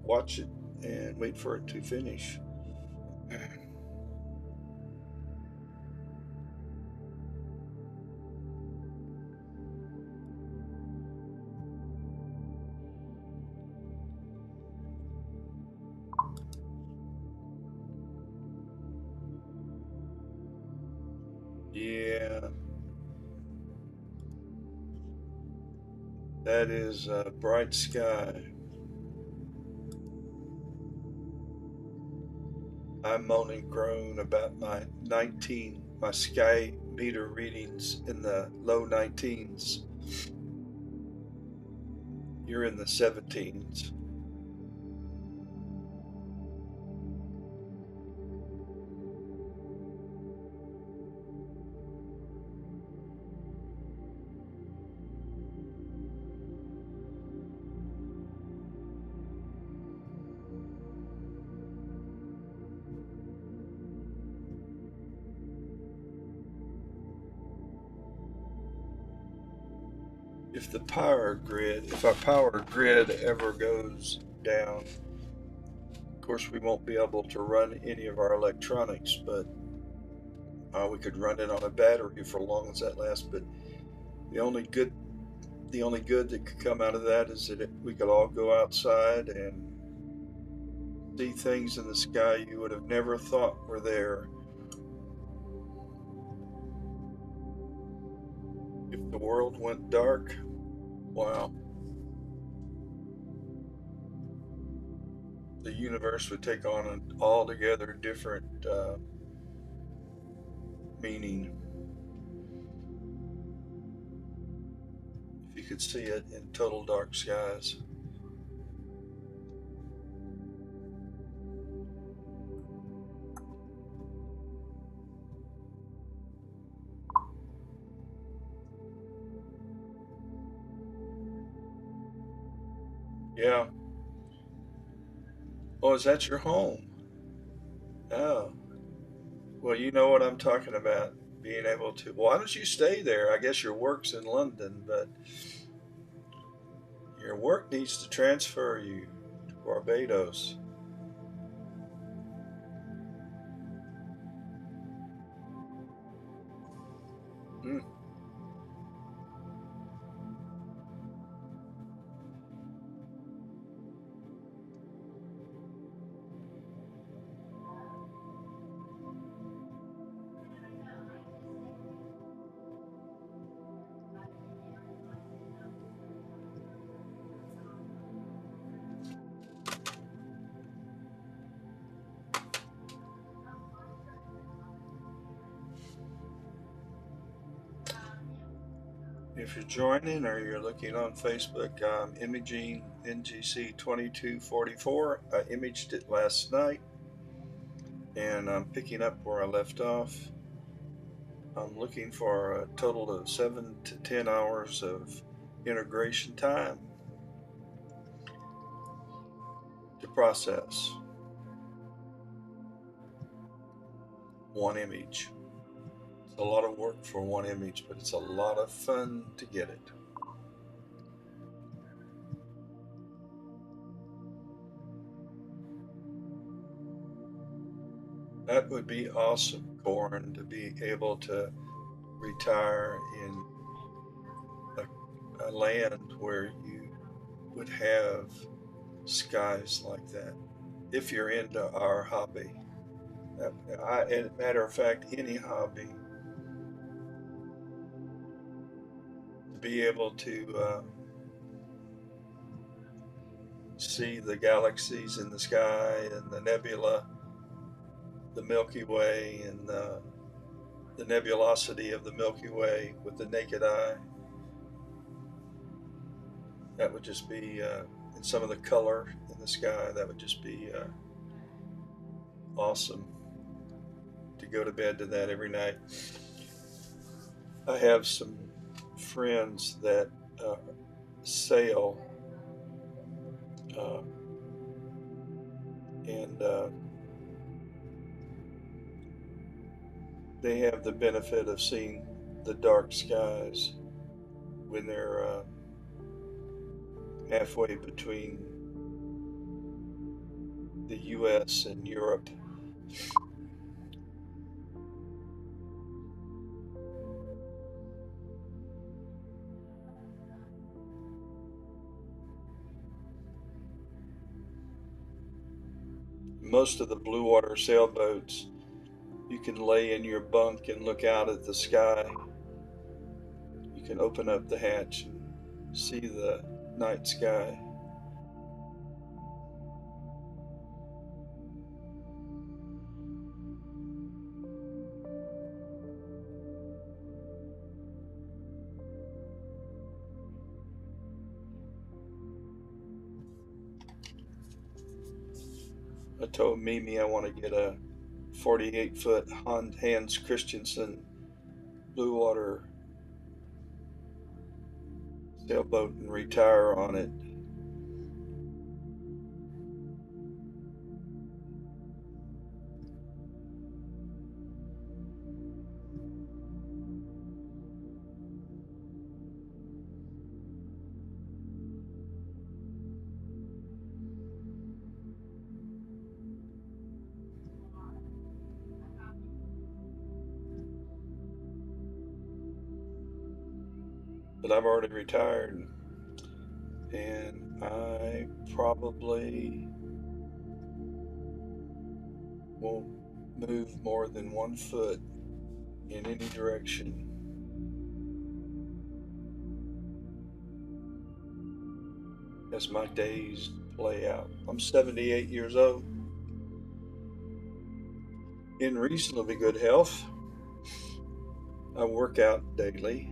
watch it, and wait for it to finish. Yeah, that is a bright sky. I moan and groan about my sky meter readings in the low 19s. You're in the 17s. if our power grid ever goes down, of course we won't be able to run any of our electronics, but we could run it on a battery for as long as that lasts. But the only good the only good that could come out of that is that we could all go outside and see things in the sky you would have never thought were there. If the world went dark, wow, the universe would take on an altogether different meaning if you could see it in total dark skies. Yeah. Oh, is that your home? Oh, well, you know what I'm talking about. Being able to. Why don't you stay there? I guess your work's in London, but your work needs to transfer you to Barbados. Mm. If you're joining or you're looking on Facebook, I'm imaging NGC2244. I imaged it last night and I'm picking up where I left off. I'm looking for a total of 7 to 10 hours of integration time to process one image. It's a lot of work for one image, but it's a lot of fun to get it. That would be awesome, Corin, to be able to retire in a land where you would have skies like that. If you're into our hobby, matter of fact, any hobby, to be able to see the galaxies in the sky and the nebula, the Milky Way, and the nebulosity of the Milky Way with the naked eye, that would just be, and some of the color in the sky, that would just be awesome to go to bed to that every night. I have some friends that uh, sail, uh, and they have the benefit of seeing the dark skies when they're halfway between the US and Europe. Most of the blue water sailboats, you can lay in your bunk and look out at the sky. You can open up the hatch and see the night sky. I told Mimi I want to get a 48-foot Hans Christensen blue water sailboat and retire on it. but I've already retired, and I probably won't move more than 1 foot in any direction as my days play out. I'm 78 years old, in reasonably good health. I work out daily,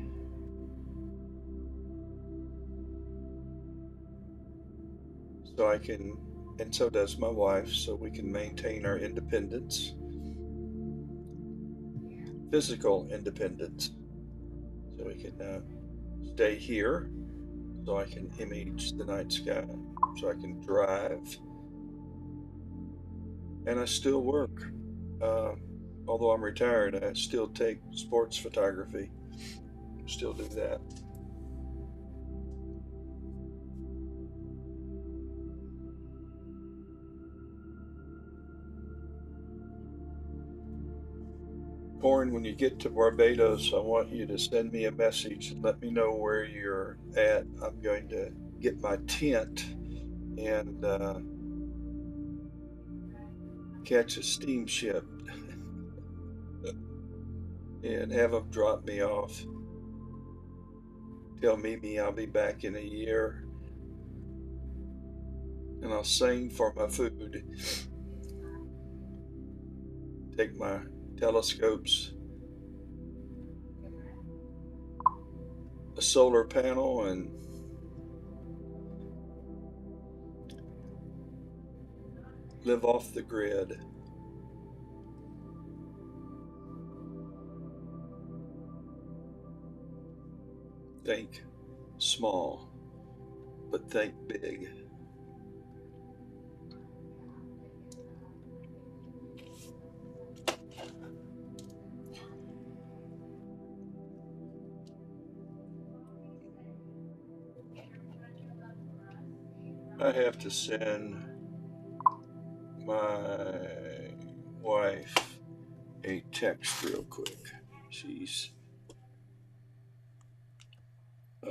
so I can, and so does my wife, so we can maintain our independence, physical independence, so we can stay here, so I can image the night sky, so I can drive, and I still work. Uh, Although I'm retired, I still take sports photography, still do that. Corin, when you get to Barbados, I want you to send me a message and let me know where you're at. I'm going to get my tent and catch a steamship and have them drop me off. Tell Mimi I'll be back in a year, and I'll sing for my food. Take my telescopes, a solar panel, and live off the grid. Think small, but think big. I have to send my wife a text real quick. She's uh,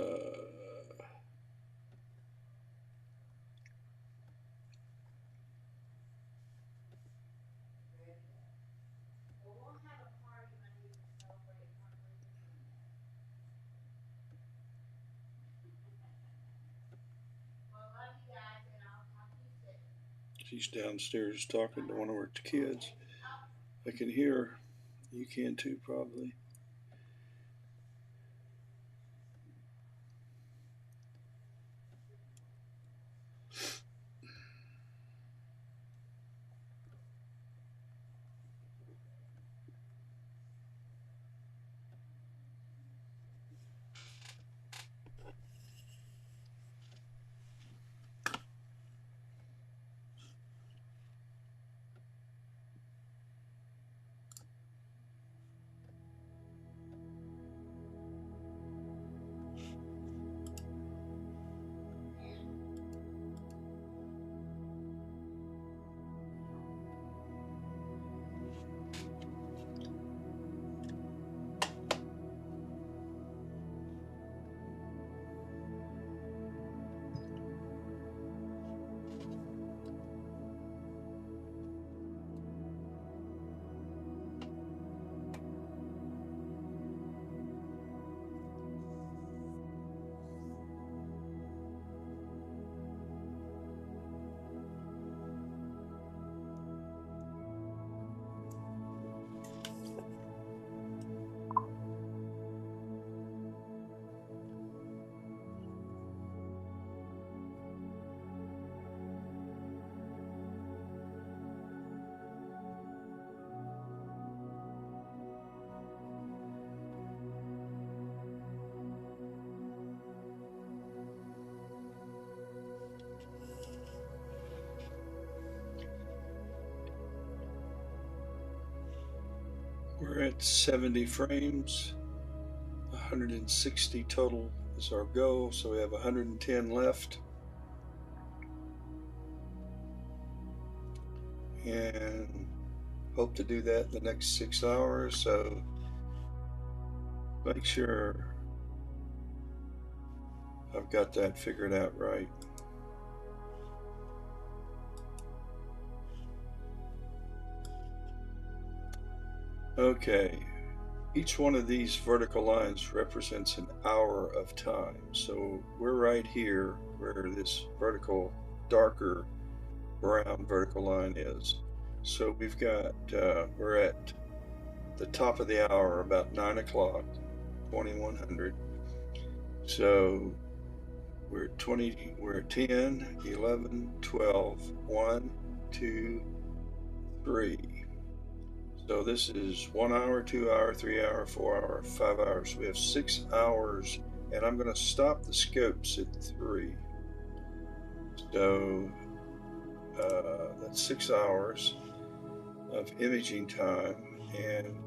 she's downstairs talking to one of her kids. I can hear her. You can too, probably. We're at 70 frames, 160 total is our goal, so we have 110 left. And hope to do that in the next 6 hours. So make sure I've got that figured out right. Okay, each one of these vertical lines represents an hour of time. So we're right here where this vertical, darker brown vertical line is. So we've got, we're at the top of the hour, about 9 o'clock, 2100. So we're at 20, we're at 10, 11, 12, 1, 2, 3. So this is 1 hour, 2 hour, 3 hour, 4 hour, 5 hours. We have 6 hours, and I'm going to stop the scopes at 3. So that's 6 hours of imaging time, and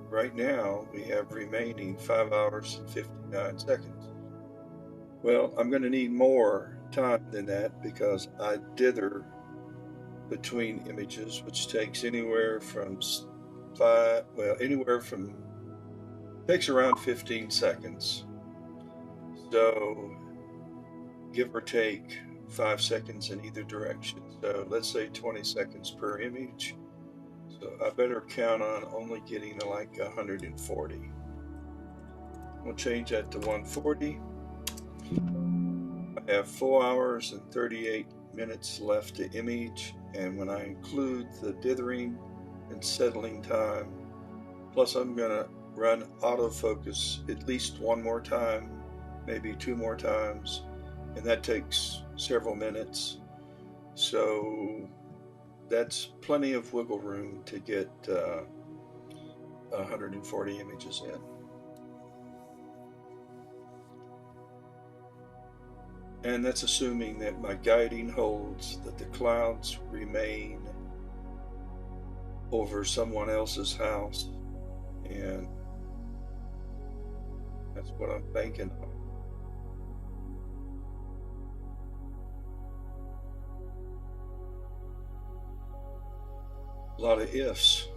right now we have remaining 5 hours and 59 seconds. Well, I'm going to need more time than that because I dither between images, which takes anywhere from takes around 15 seconds. So give or take 5 seconds in either direction. So let's say 20 seconds per image. So I better count on only getting like 140. We'll change that to 140. I have 4 hours and 38 minutes left to image, and when I include the dithering and settling time, plus I'm going to run autofocus at least one more time, maybe 2 more times, and that takes several minutes. So that's plenty of wiggle room to get 140 images in. And that's assuming that my guiding holds, that the clouds remain over someone else's house, and that's what I'm banking on. A lot of ifs.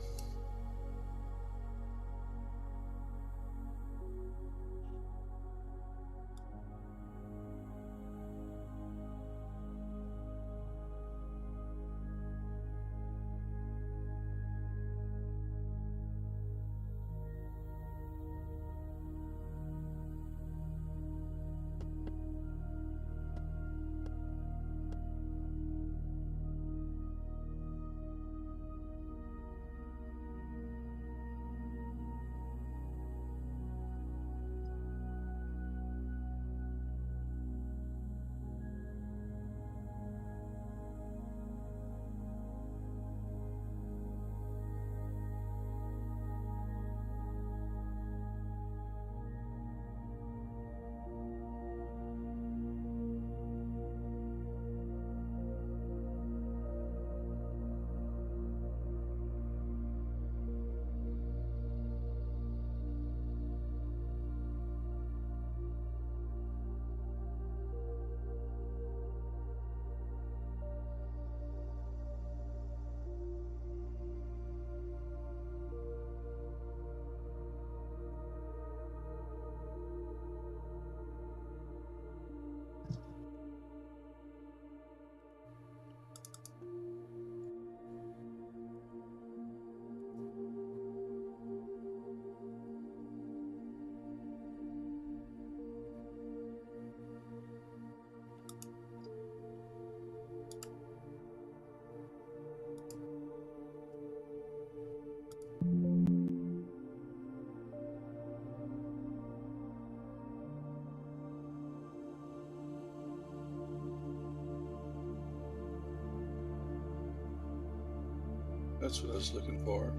That's what I was looking for.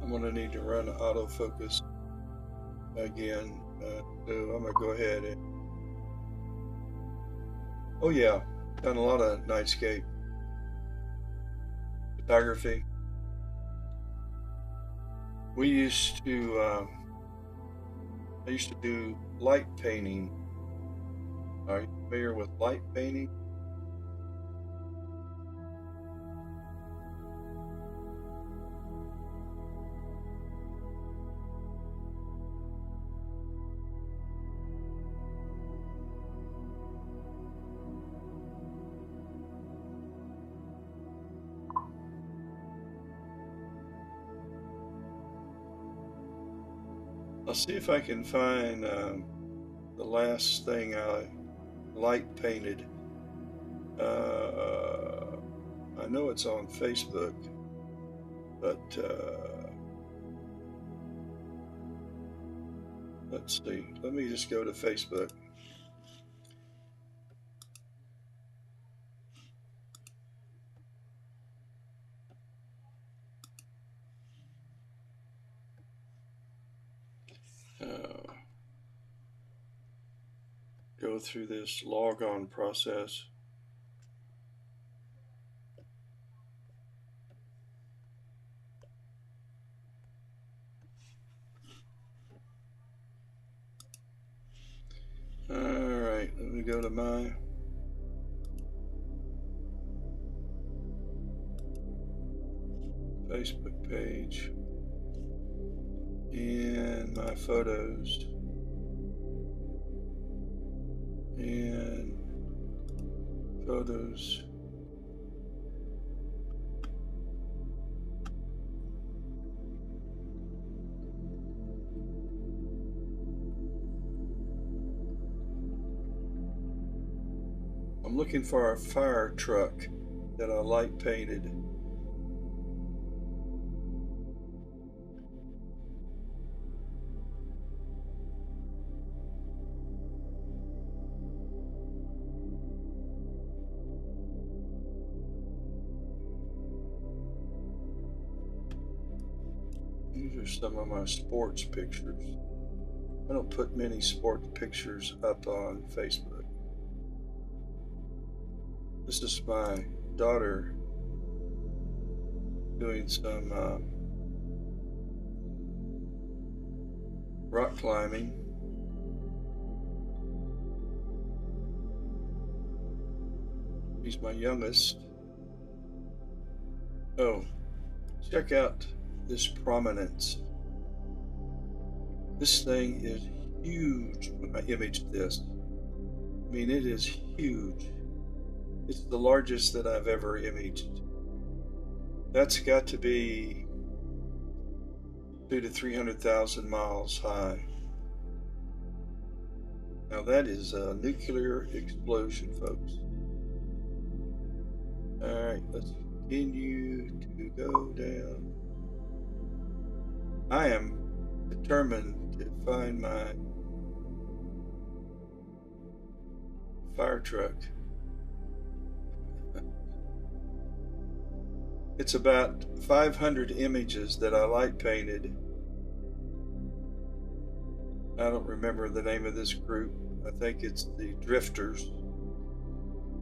I'm going to need to run autofocus again. So I'm going to go ahead and... Oh yeah, done a lot of nightscape. photography. We used to, I used to do light painting. Are you familiar with light painting? I'll see if I can find the last thing I light painted. I know it's on Facebook, but let's see. Let me just go to Facebook. Go through this log on process. All right, let me go to my Facebook page and my photos and photos. I'm looking for a fire truck that I light painted. These are some of my sports pictures. I don't put many sports pictures up on Facebook. This is my daughter doing some rock climbing. He's my youngest. Oh, check out this prominence. This thing is huge when I imaged this. I mean, it is huge. It's the largest that I've ever imaged. That's got to be 200,000 to 300,000 miles high. Now that is a nuclear explosion, folks. All right, let's continue to go down. I am determined to find my fire truck. It's about 500 images that I light painted. I don't remember the name of this group. I think it's the Drifters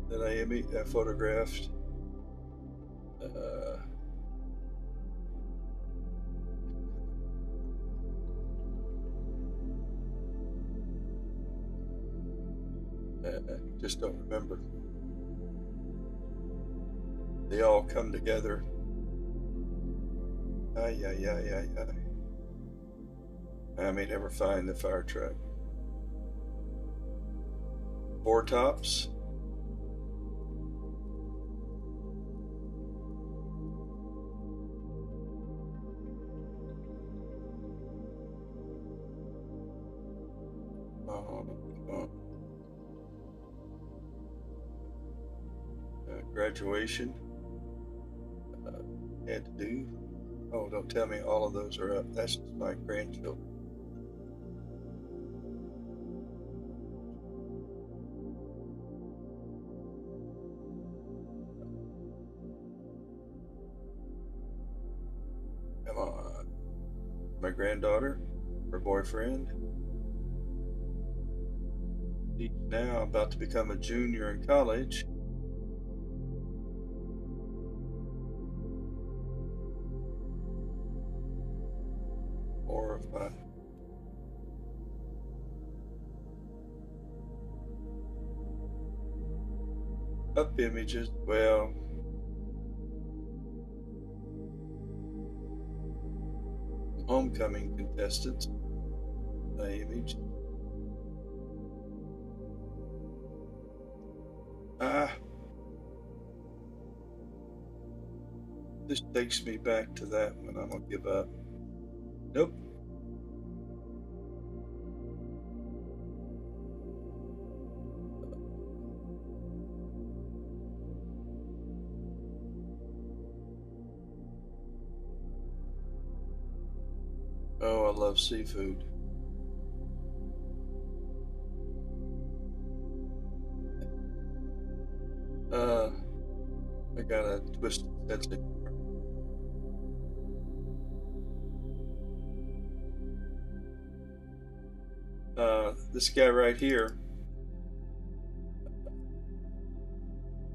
that I photographed. Just don't remember. They all come together. Ay. I may never find the fire truck. Four tops. Graduation. Had to do. Oh, don't tell me all of those are up. That's just my grandchildren. Come on. My granddaughter, her boyfriend. She's now about to become a junior in college. profile. Up images, well, homecoming contestants, image. This takes me back to that one. I'm gonna give up. Nope. Oh, I love seafood. I got a twisted sense of this guy right here,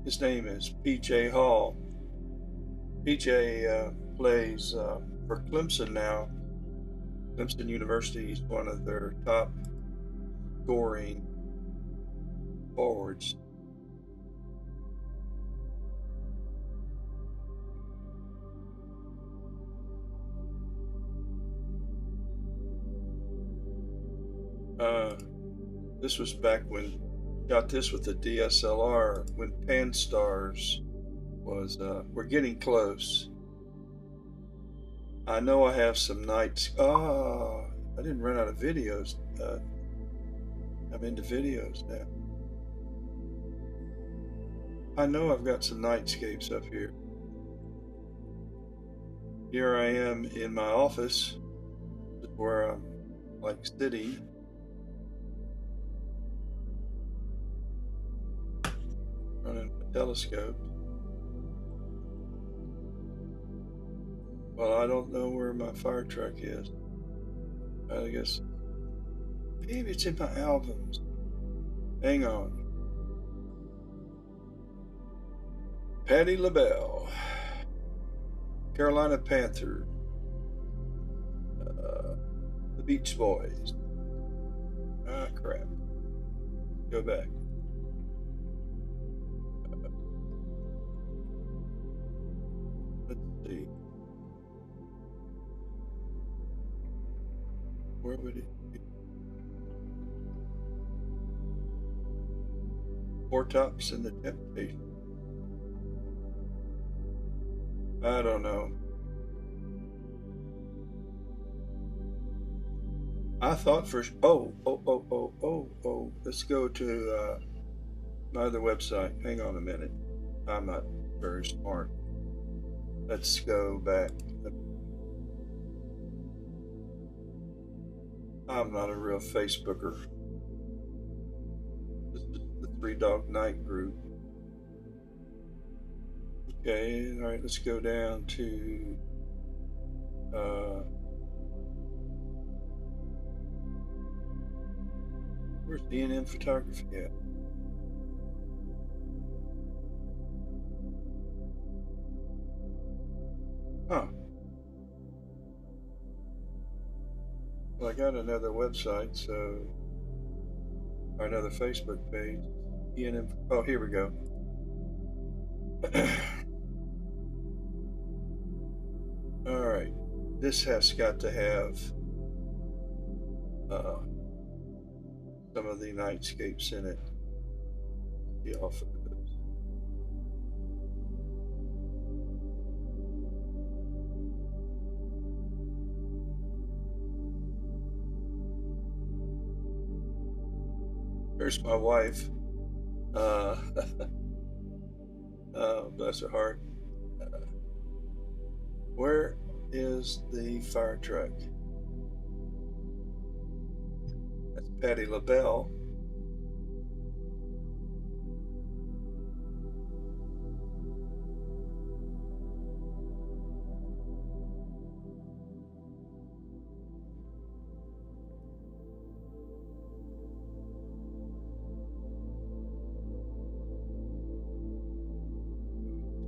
his name is PJ Hall. PJ plays for Clemson now. Clemson University is one of their top scoring forwards. This was back when shot this with the DSLR when Pan Stars was we're getting close. I know I have some nights. I didn't run out of videos. I'm into videos now. I know I've got some nightscapes up here. Here I am in my office where I'm like sitting. Running a telescope. Well, I don't know where my fire truck is. I guess maybe it's in my albums. Hang on. Patti LaBelle, Carolina Panthers, the Beach Boys. Ah, crap. Go back. Let's see. Where would it be? Four Tops and the Temptation. I don't know. I thought for let's go to my other website. Hang on a minute. I'm not very smart. Let's go back. I'm not a real Facebooker. This is the Three Dog Night group. Okay, all right, let's go down to where's DNM photography at? Huh. Well, I got another website, so or another Facebook page. DNM. Oh, here we go. All right, this has got to have some of the nightscapes in it. The off of those. There's my wife. Oh, bless her heart. Where is the fire truck? That's Patti LaBelle.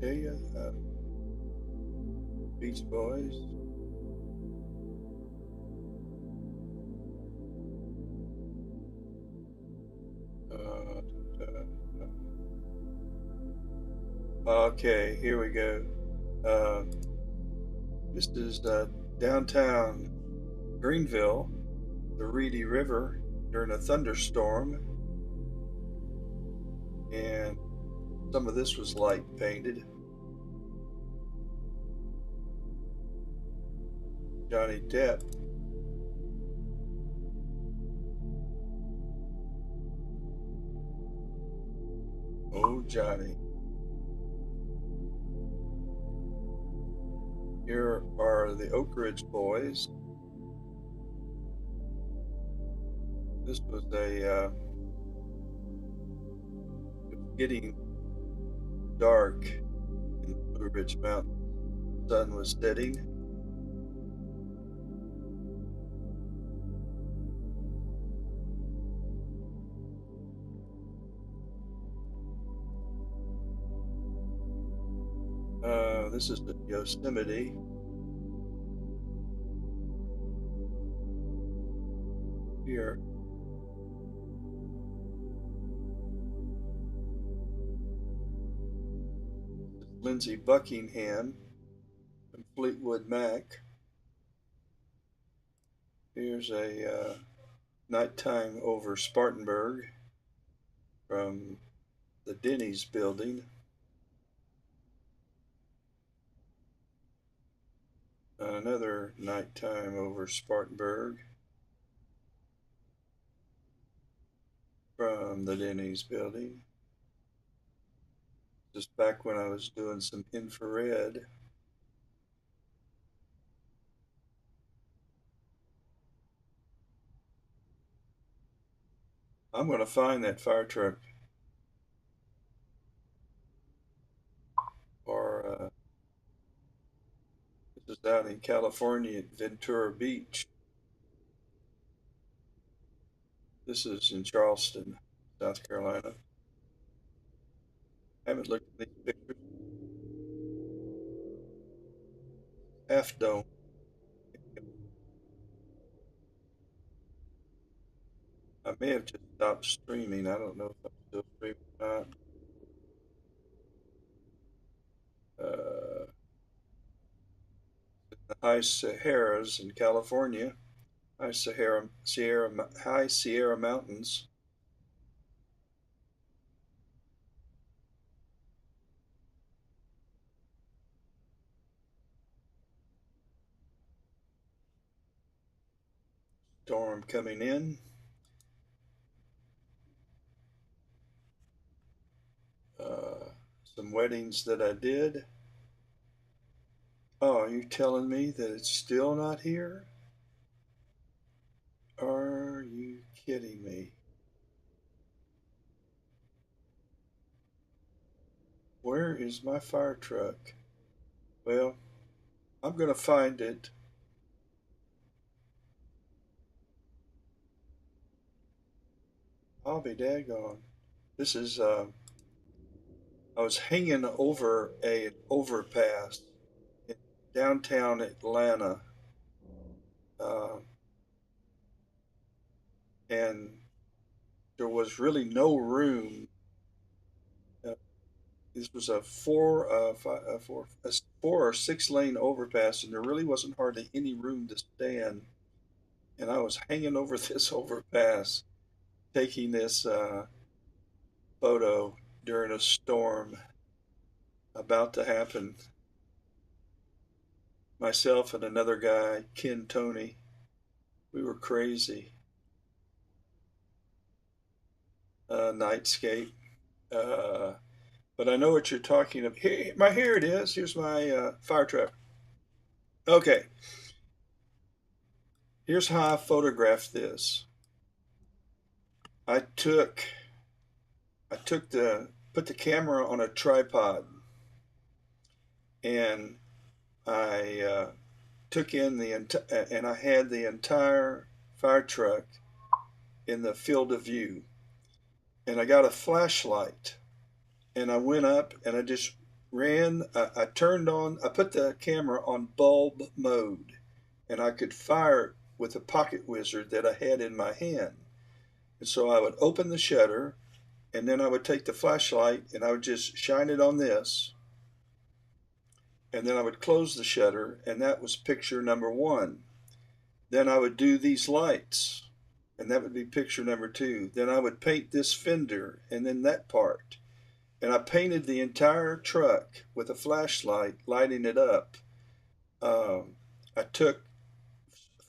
Tell you, Beach Boys. Okay, here we go. Uh, this is downtown Greenville, the Reedy River during a thunderstorm, and some of this was light painted. Johnny Depp. Oh, Johnny. Here are the Oak Ridge Boys. This was it was getting dark in the Blue Ridge Mountains. The sun was setting. This is the Yosemite. Here, Lindsey Buckingham and Fleetwood Mac. Here's a nighttime over Spartanburg from the Denny's building. Another nighttime over Spartanburg from the Denny's building. Just back when I was doing some infrared. I'm going to find that fire truck. Or this is out in California at Ventura Beach. This is in Charleston, South Carolina. I haven't looked at these pictures. Half Dome. I may have just stopped streaming. I don't know if I'm still streaming or not. The High Saharas in California, High Sierra Mountains. Storm coming in. Some weddings that I did. Oh, are you telling me that it's still not here? Are you kidding me? Where is my fire truck? Well, I'm going to find it. I'll be daggone. This is, I was hanging over an overpass in downtown Atlanta. Uh, and there was really no room. Uh, this was a four or six lane overpass, and there really wasn't hardly any room to stand. And I was hanging over this overpass, taking this photo during a storm about to happen. Myself and another guy, Ken Tony, we were crazy. Nightscape. Uh, but I know what you're talking about. Here it is. Here's my fire truck. Okay, here's how I photographed this. I took put the camera on a tripod, and I took in and I had the entire fire truck in the field of view, and I got a flashlight, and I went up and I just ran. I turned on. I put the camera on bulb mode, and I could fire with a pocket wizard that I had in my hand. And so I would open the shutter, and then I would take the flashlight and I would just shine it on this, and then I would close the shutter, and that was picture number one. Then I would do these lights, and that would be picture number two. Then I would paint this fender and then that part. And I painted the entire truck with a flashlight, lighting it up. I took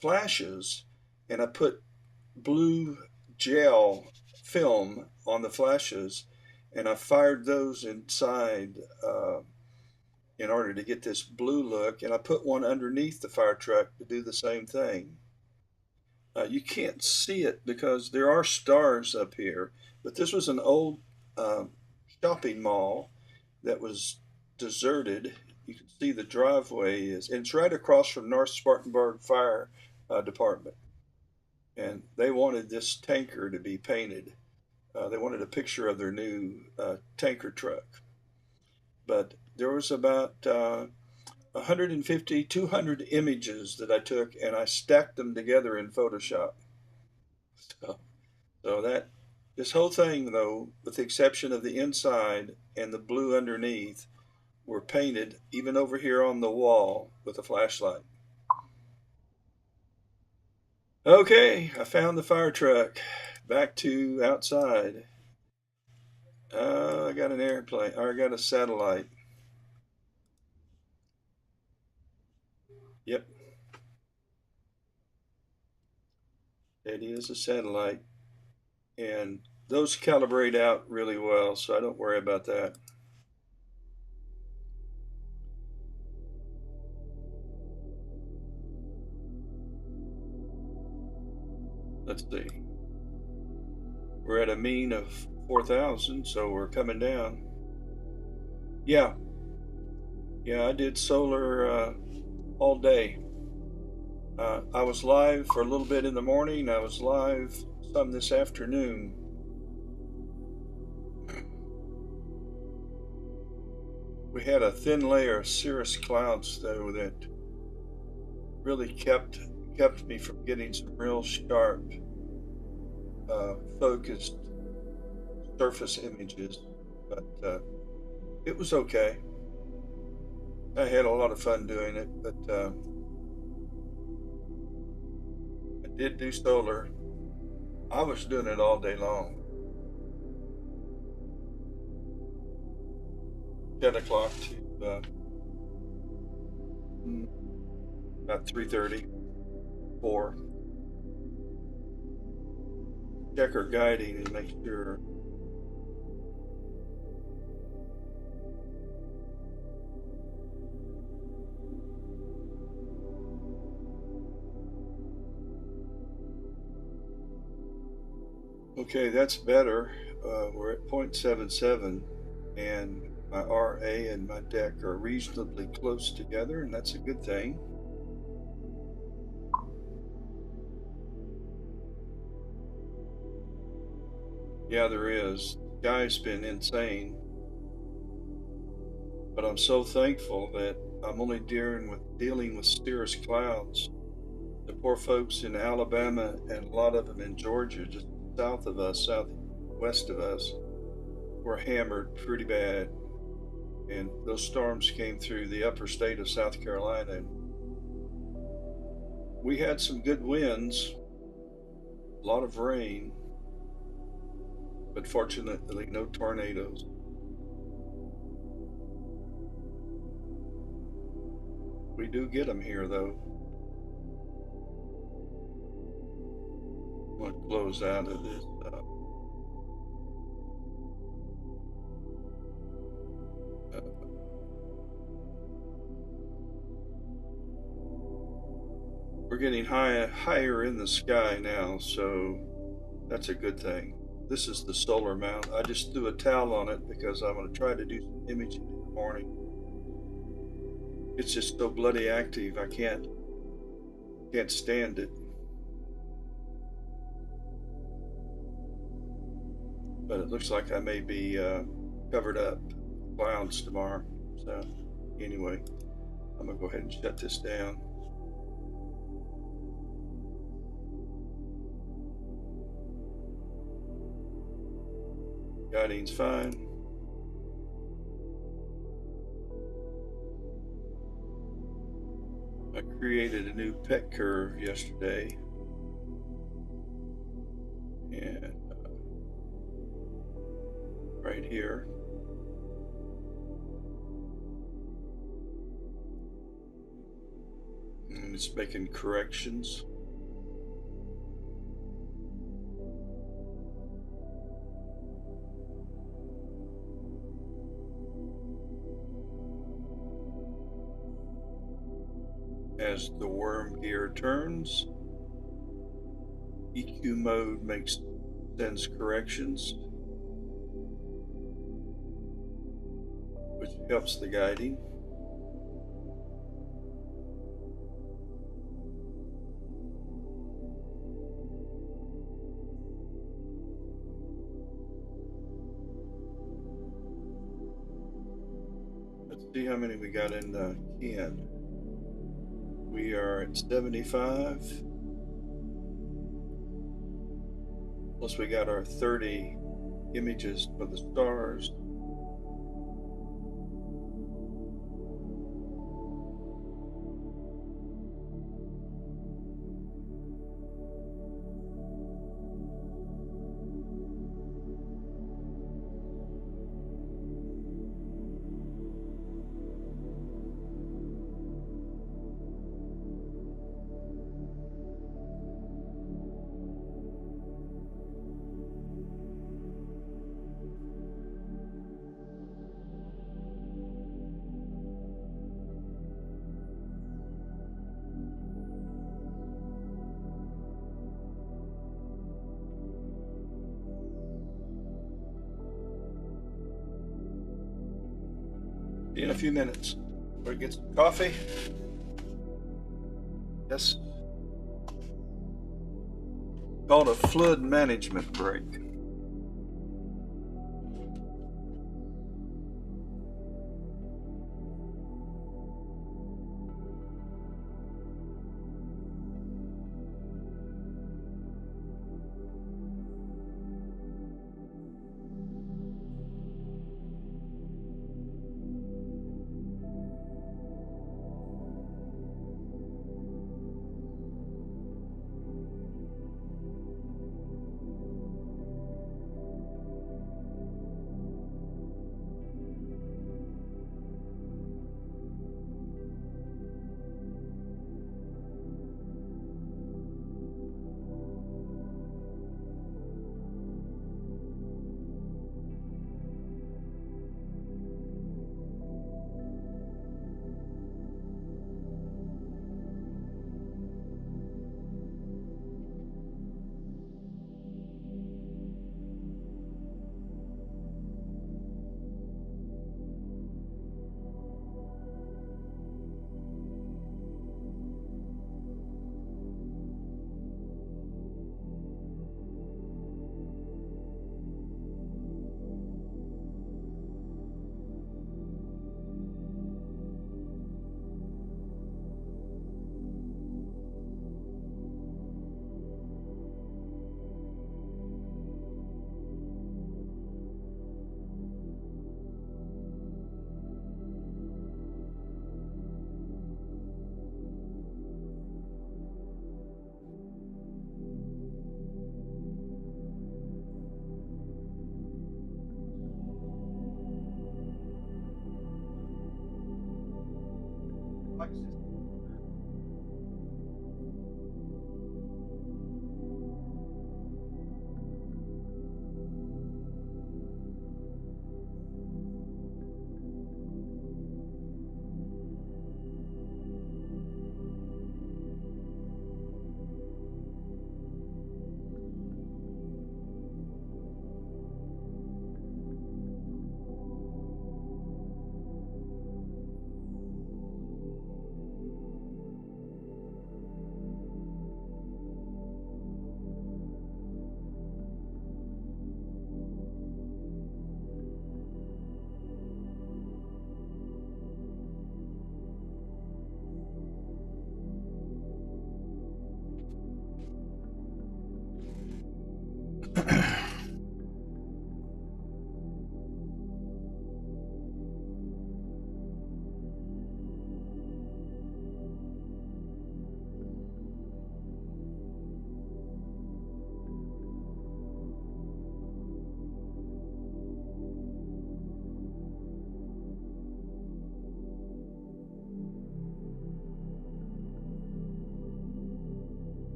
flashes and I put blue gel film on the flashes, and I fired those inside in order to get this blue look, and I put one underneath the fire truck to do the same thing. You can't see it because there are stars up here, but this was an old shopping mall that was deserted. You can see the driveway is, and it's right across from North Spartanburg Fire Department. And they wanted this tanker to be painted. They wanted a picture of their new tanker truck. But there was about 150, 200 images that I took, and I stacked them together in Photoshop. So that this whole thing, though, with the exception of the inside and the blue underneath, were painted even over here on the wall with a flashlight. Okay, I found the fire truck. Back to outside. I got an airplane, or I got a satellite. Yep, it is a satellite. And those calibrate out really well, so I don't worry about that. Let's see. We're at a mean of 4,000, so we're coming down. Yeah, I did solar all day. I was live for a little bit in the morning. I was live some this afternoon. We had a thin layer of cirrus clouds, though, that really kept me from getting some real sharp, focused surface images. But it was okay. I had a lot of fun doing it, but I did do solar. I was doing it all day long. 10 o'clock to about 3:30, 4. Check our guiding and make sure. Okay, that's better. We're at 0.77, and my RA and my deck are reasonably close together, and that's a good thing. Yeah, there is. The sky's been insane, but I'm so thankful that I'm only dealing with cirrus clouds. The poor folks in Alabama and a lot of them in Georgia, just south of us, southwest of us, were hammered pretty bad. And those storms came through the upper state of South Carolina. We had some good winds, a lot of rain, but fortunately no tornadoes. We do get them here, though. I'm going to close out of this. We're getting higher in the sky now, so that's a good thing. This is the solar mount. I just threw a towel on it because I'm going to try to do some imaging in the morning. It's just so bloody active, I can't stand it. But it looks like I may be covered up with clouds tomorrow. So anyway, I'm gonna go ahead and shut this down. Guiding's fine. I created a new pet curve yesterday, and right here. And it's making corrections. As the worm gear turns, EQ mode sends corrections, which helps the guiding. Let's see how many we got in the can. We are at 75. Plus we got our 30 images for the stars. See you in a few minutes. Better get some coffee. Yes. Called a flood management break.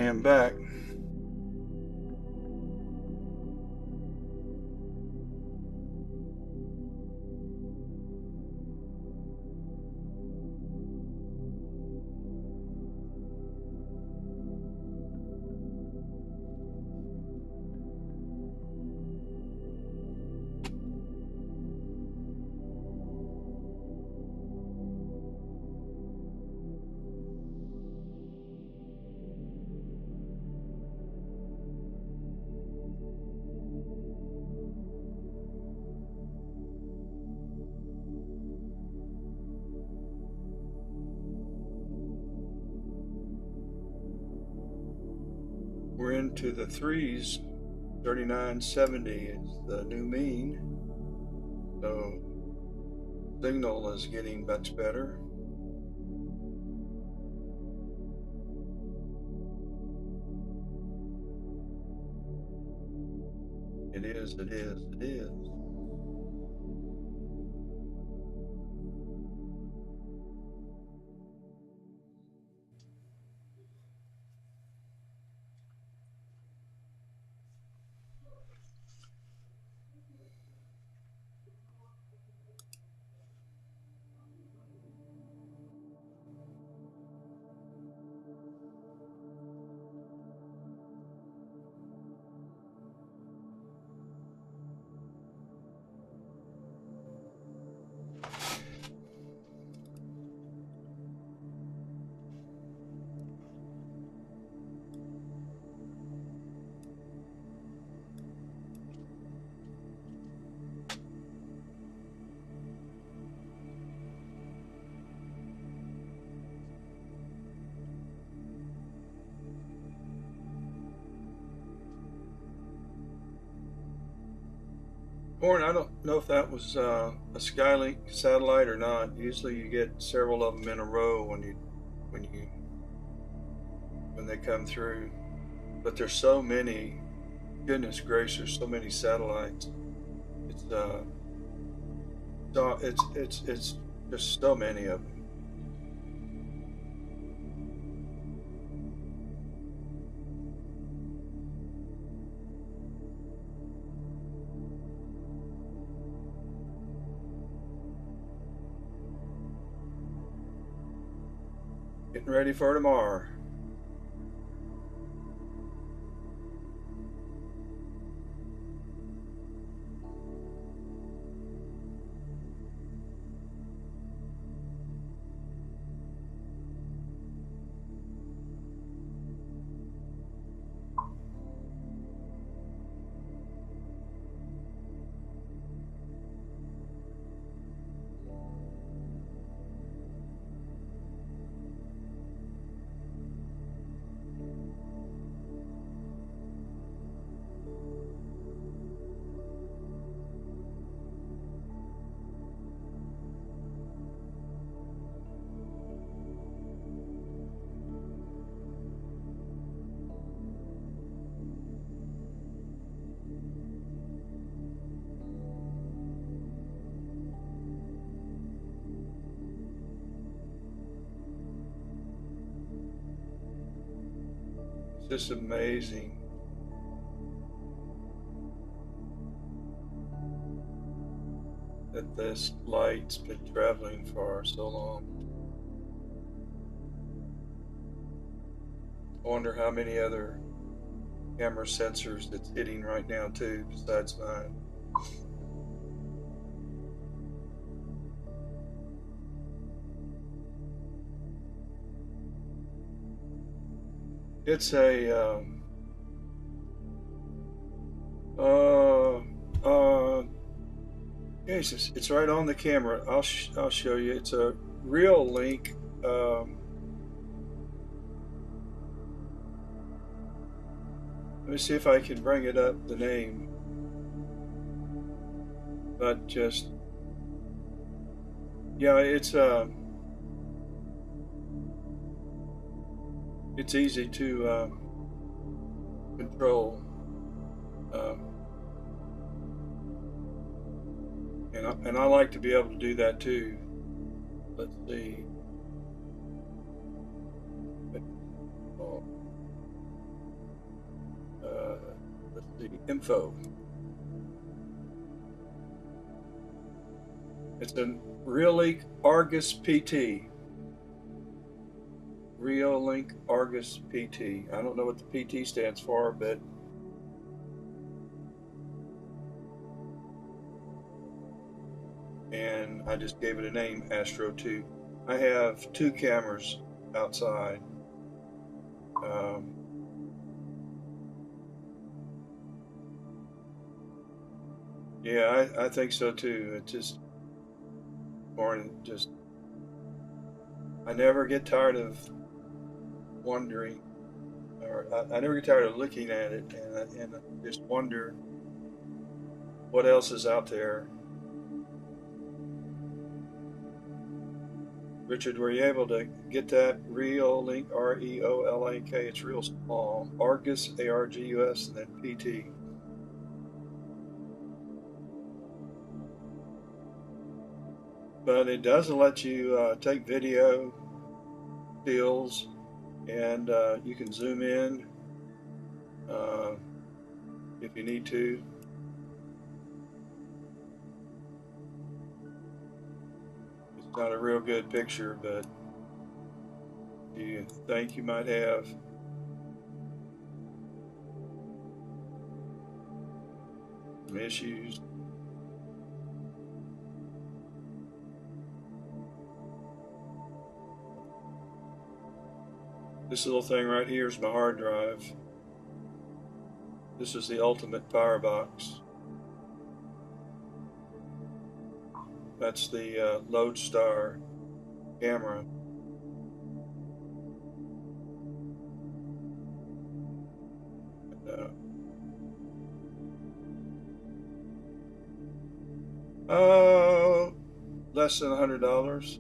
am back. We're into the threes. 3970 is the new mean. So signal is getting much better. It is. Horn, I don't know if that was a Skylink satellite or not. Usually you get several of them in a row when they come through. But there's so many, goodness gracious, there's so many satellites. It's just so many of them. Getting ready for tomorrow. Just amazing. That this light's been traveling for so long. I wonder how many other camera sensors it's hitting right now too, besides mine. It's a Jesus, it's right on the camera. I'll show you. It's a real link. Let me see if I can bring it up, the name. But just, yeah, it's easy to control. And I like to be able to do that too. Let's see. info. It's a Reolink Argus PT. Reolink Argus PT. I don't know what the PT stands for, but and I just gave it a name, Astro 2. I have 2 cameras outside. Yeah, I think so too. It just I never get tired of wondering, or I never get tired of looking at it, and I just wonder what else is out there. Richard, were you able to get that? Reolink, Reolink. It's real small. Argus, Argus, and then PT. But it doesn't let you take video stills, and you can zoom in if you need to. It's not a real good picture, but you think you might have some issues. This little thing right here is my hard drive. This is the ultimate firebox. That's the Lodestar camera. Less than $100.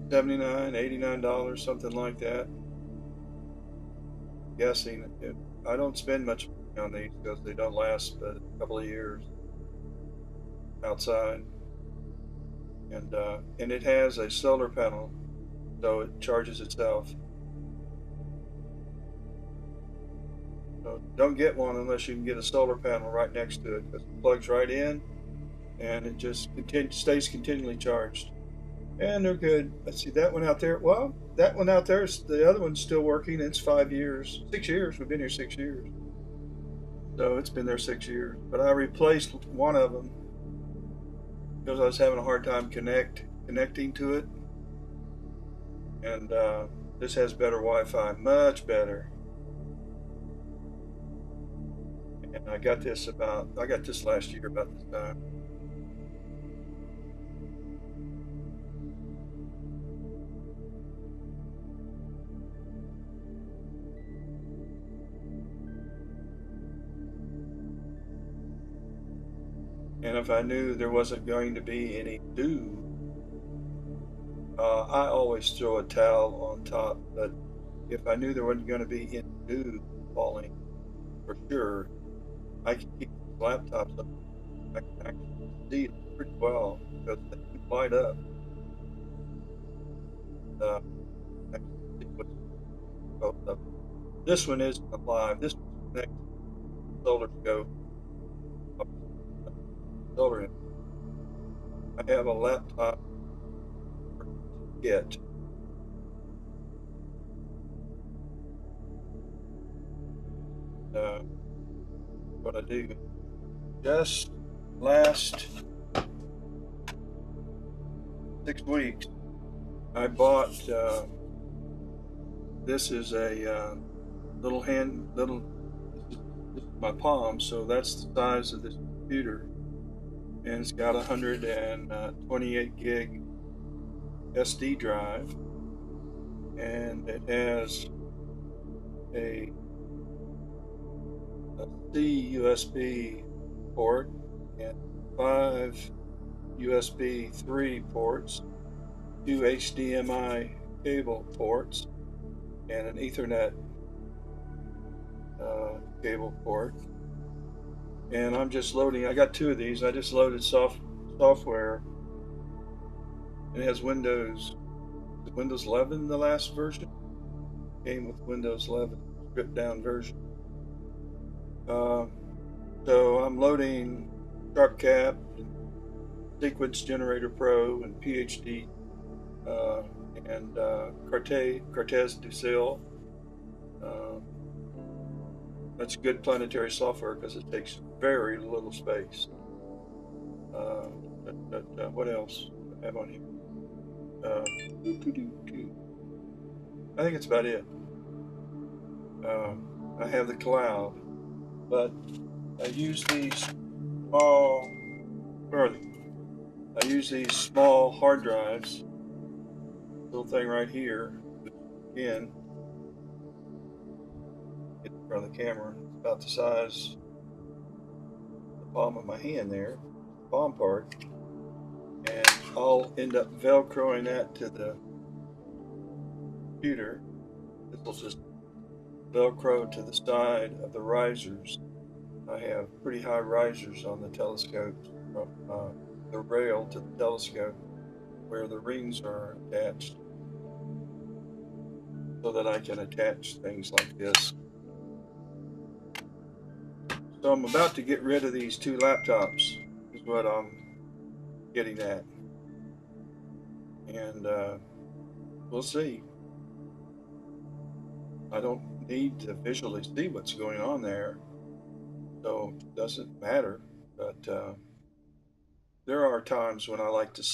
$79, $89, something like that. Guessing. I don't spend much money on these because they don't last but a couple of years outside. And it has a solar panel, so it charges itself. So don't get one unless you can get a solar panel right next to it, because it plugs right in and it just stays continually charged. And they're good. Let's see, that one out there. Well, that one out there, the other one's still working. It's 5 years, 6 years. We've been here 6 years. So it's been there 6 years. But I replaced one of them because I was having a hard time connecting to it. And this has better Wi-Fi, much better. And I got this last year about this time. And if I knew there wasn't going to be any dew, I always throw a towel on top. But if I knew there wasn't going to be any dew falling, for sure, I can keep the laptops up. I can actually see it pretty well because they can light up. I can see what's up. This one isn't alive. This one's connected to the solar scope. Solar. I have a laptop kit. What I do, just last 6 weeks, I bought. This is a little. This is my palm, so that's the size of this computer. And it's got 128 gig SD drive, and it has a C USB port and 5 USB 3 ports, 2 HDMI cable ports, and an Ethernet cable port. And I'm just loading. I got 2 of these. I just loaded software. It has Windows 11, the last version. Came with Windows 11. stripped down version. So I'm loading SharpCap, Sequence Generator Pro, and PhD, and Cortez du Ciel. That's good planetary software because it takes very little space. What else do I have on here? I think it's about it. I have the cloud, but I use these small, where are they? I use these small hard drives. Little thing right here, again, get in front of the camera. It's about the size of the palm of my hand there, palm part, and I'll end up velcroing that to the computer. This will just velcro to the side of the risers. I have pretty high risers on the telescope from the rail to the telescope where the rings are attached, so that I can attach things like this. So I'm about to get rid of these two laptops, is what I'm getting at. And we'll see. I don't need to visually see what's going on there, so it doesn't matter. But there are times when I like to,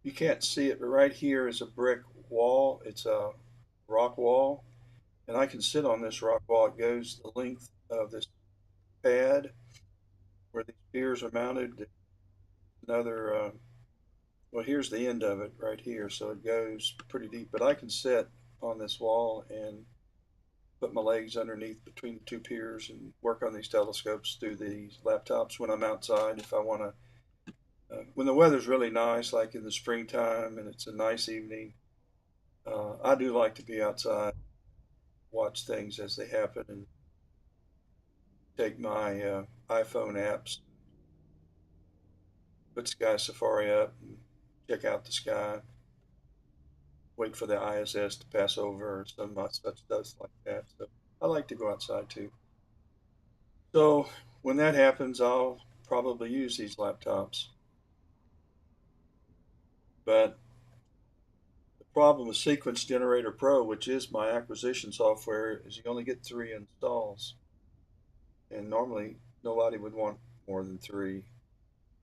you can't see it, but right here is a brick wall. It's a rock wall. And I can sit on this rock wall. It goes the length of this pad where these spears are mounted. Another, well, here's the end of it right here. So it goes pretty deep. But I can sit on this wall and put my legs underneath between the two piers and work on these telescopes through these laptops when I'm outside. If I want to, when the weather's really nice, like in the springtime and it's a nice evening, I do like to be outside, watch things as they happen, and take my iPhone apps, put Sky Safari up, and check out the sky, wait for the ISS to pass over, or some such stuff like that. So I like to go outside too. So when that happens, I'll probably use these laptops. But the problem with Sequence Generator Pro, which is my acquisition software, is you only get 3 installs. And normally nobody would want more than 3.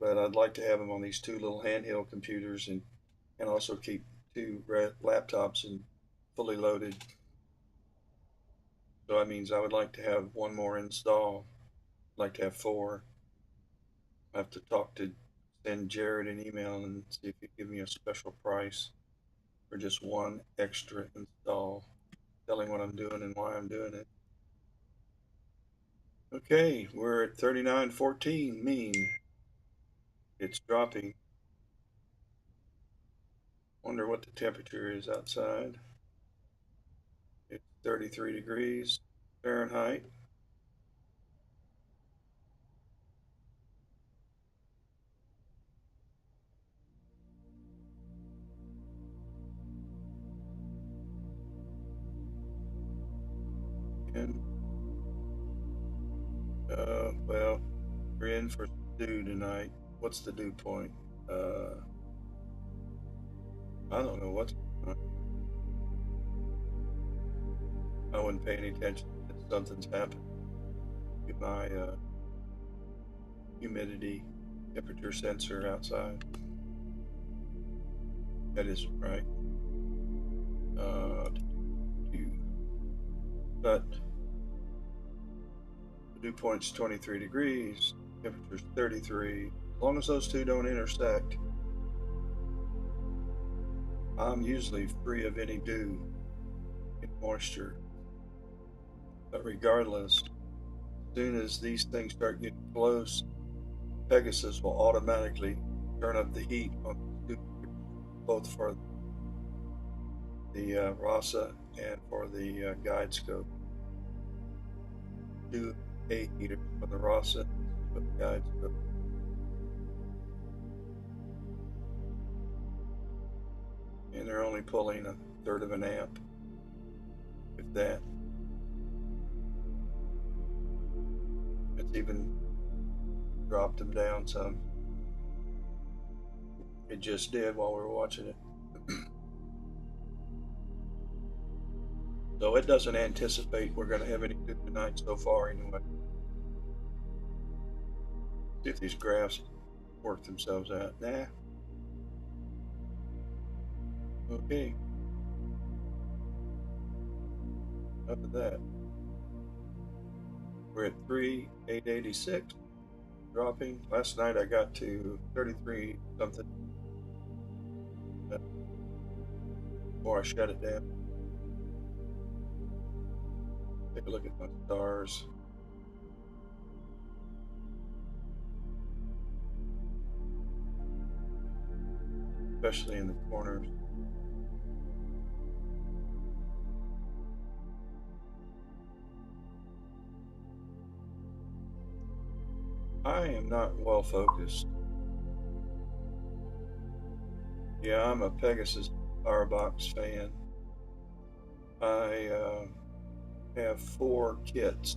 But I'd like to have them on these 2 little handheld computers, and also keep 2 laptops and fully loaded. So that means I would like to have 1 more install. I'd like to have 4. I have to send Jared an email and see if he'd give me a special price for just 1 extra install, telling what I'm doing and why I'm doing it. Okay, we're at 3914 mean. It's dropping. Wonder what the temperature is outside. It's 33 degrees Fahrenheit. And well, we're in for dew tonight. What's the dew point? I don't know what's going on. I wouldn't pay any attention if something's happened. Get my humidity temperature sensor outside. That is right. But the dew point's 23 degrees, temperature's 33. As long as those two don't intersect, I'm usually free of any dew, any moisture. But regardless, as soon as these things start getting close, Pegasus will automatically turn up the heat on the both for the RASA and for the guide scope. Do a heater for the RASA for the guide scope. And they're only pulling 1/3 of an amp, if that. even dropped them down some. It just did while we were watching it. So it doesn't anticipate we're going to have any good tonight so far anyway. See if these graphs work themselves out. Nah. Okay. Enough of that. We're at 3,886, dropping. Last night I got to 33 something before I shut it down. Take a look at my stars. Especially in the corners. I am not well focused. Yeah, I'm a Pegasus Firebox fan. I have 4 kits.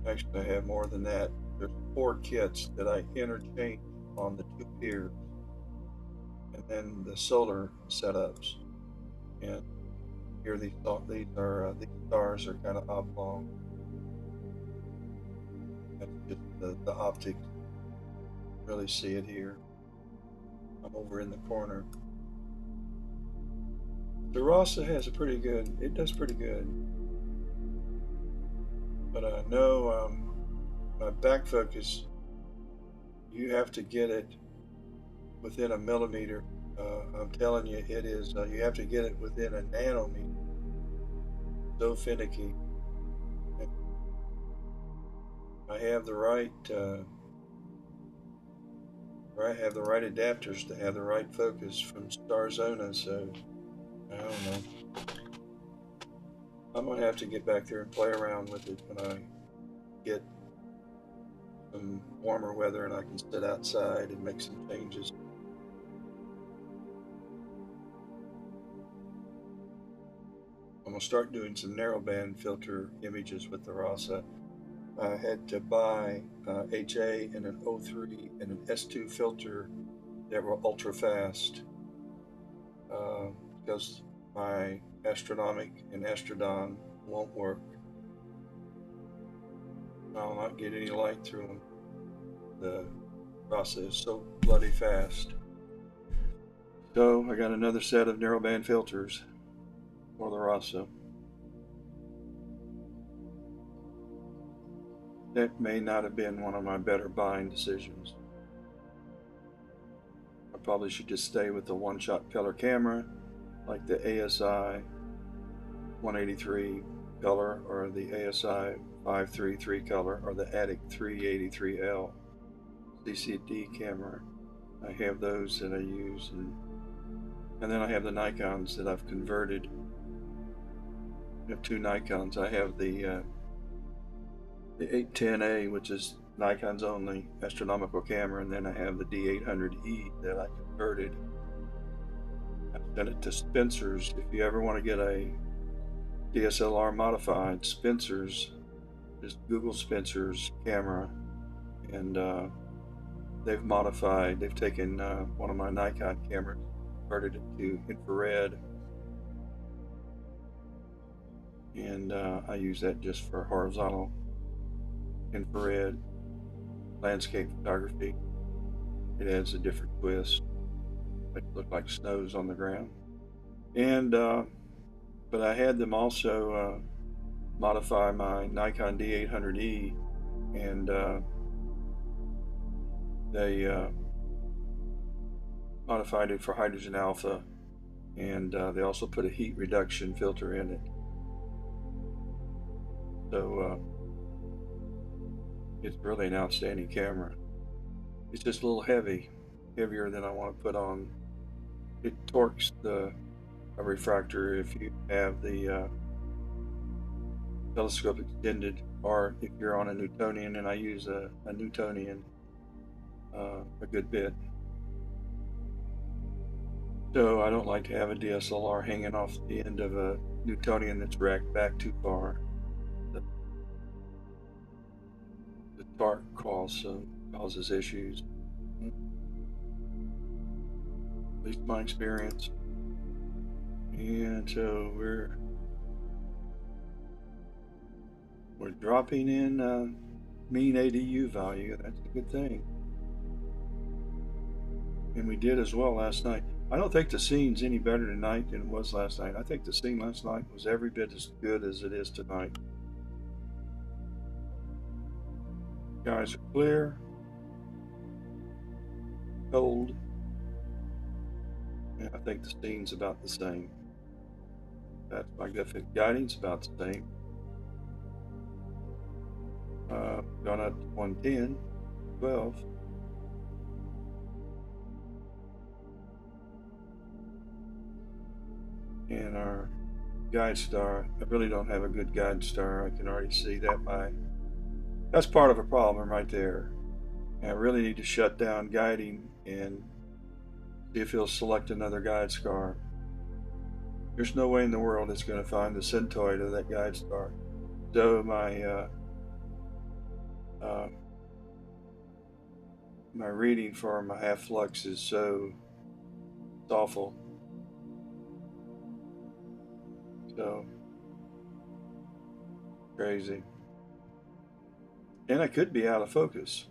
Actually, I have more than that. There's 4 kits that I interchange on the 2 piers, and then the solar setups. And here these stars are kind of oblong. That's just the optics. Really see it here. I'm over in the corner. The Rasa has a pretty good. It does pretty good. But I know my back focus, you have to get it within a millimeter. I'm telling you, it is. You have to get it within a nanometer. So finicky. I have the right. I have the right adapters to have the right focus from Starzona. So I don't know. I'm gonna have to get back there and play around with it when I get some warmer weather and I can sit outside and make some changes. I'm gonna start doing some narrowband filter images with the Rasa. I had to buy HA and an O3 and an S2 filter that were ultra fast because my Astronomic and Astrodon won't work. I'll not get any light through them. The Rasa is so bloody fast. So I got another set of narrowband filters for the Rasa. That may not have been one of my better buying decisions. I probably should just stay with the one-shot color camera like the ASI 183 color or the ASI 533 color or the Attic 383L CCD camera. I have those that I use, and then I have the Nikons that I've converted. I have 2 Nikons. I have the 810A, which is Nikon's only astronomical camera, and then I have the D800E that I converted. I sent it to Spencer's. If you ever want to get a DSLR modified, Spencer's, just Google Spencer's camera, and they've taken one of my Nikon cameras, converted it to infrared, and I use that just for horizontal infrared landscape photography. It adds a different twist. It look like snows on the ground. And but I had them also modify my Nikon D800E, and they modified it for hydrogen alpha, and they also put a heat reduction filter in it. So it's really an outstanding camera. It's just a little heavier than I want to put on. It torques a refractor if you have the telescope extended, or if you're on a Newtonian, and I use a Newtonian a good bit. So I don't like to have a DSLR hanging off the end of a Newtonian that's racked back too far. causes issues. At least my experience. And so we're dropping in mean ADU value. That's a good thing. And we did as well last night. I don't think the scene's any better tonight than it was last night. I think the scene last night was every bit as good as it is tonight. Skies are clear, cold, and I think the scene's about the same. That's my gut guiding's about the same. Gone up to 110, 12. And our guide star, I really don't have a good guide star. I can already see that that's part of a problem right there. And I really need to shut down guiding and see if he'll select another guide star. There's no way in the world it's going to find the centroid of that guide star. So my reading for my half flux is so it's awful. So crazy. And I could be out of focus.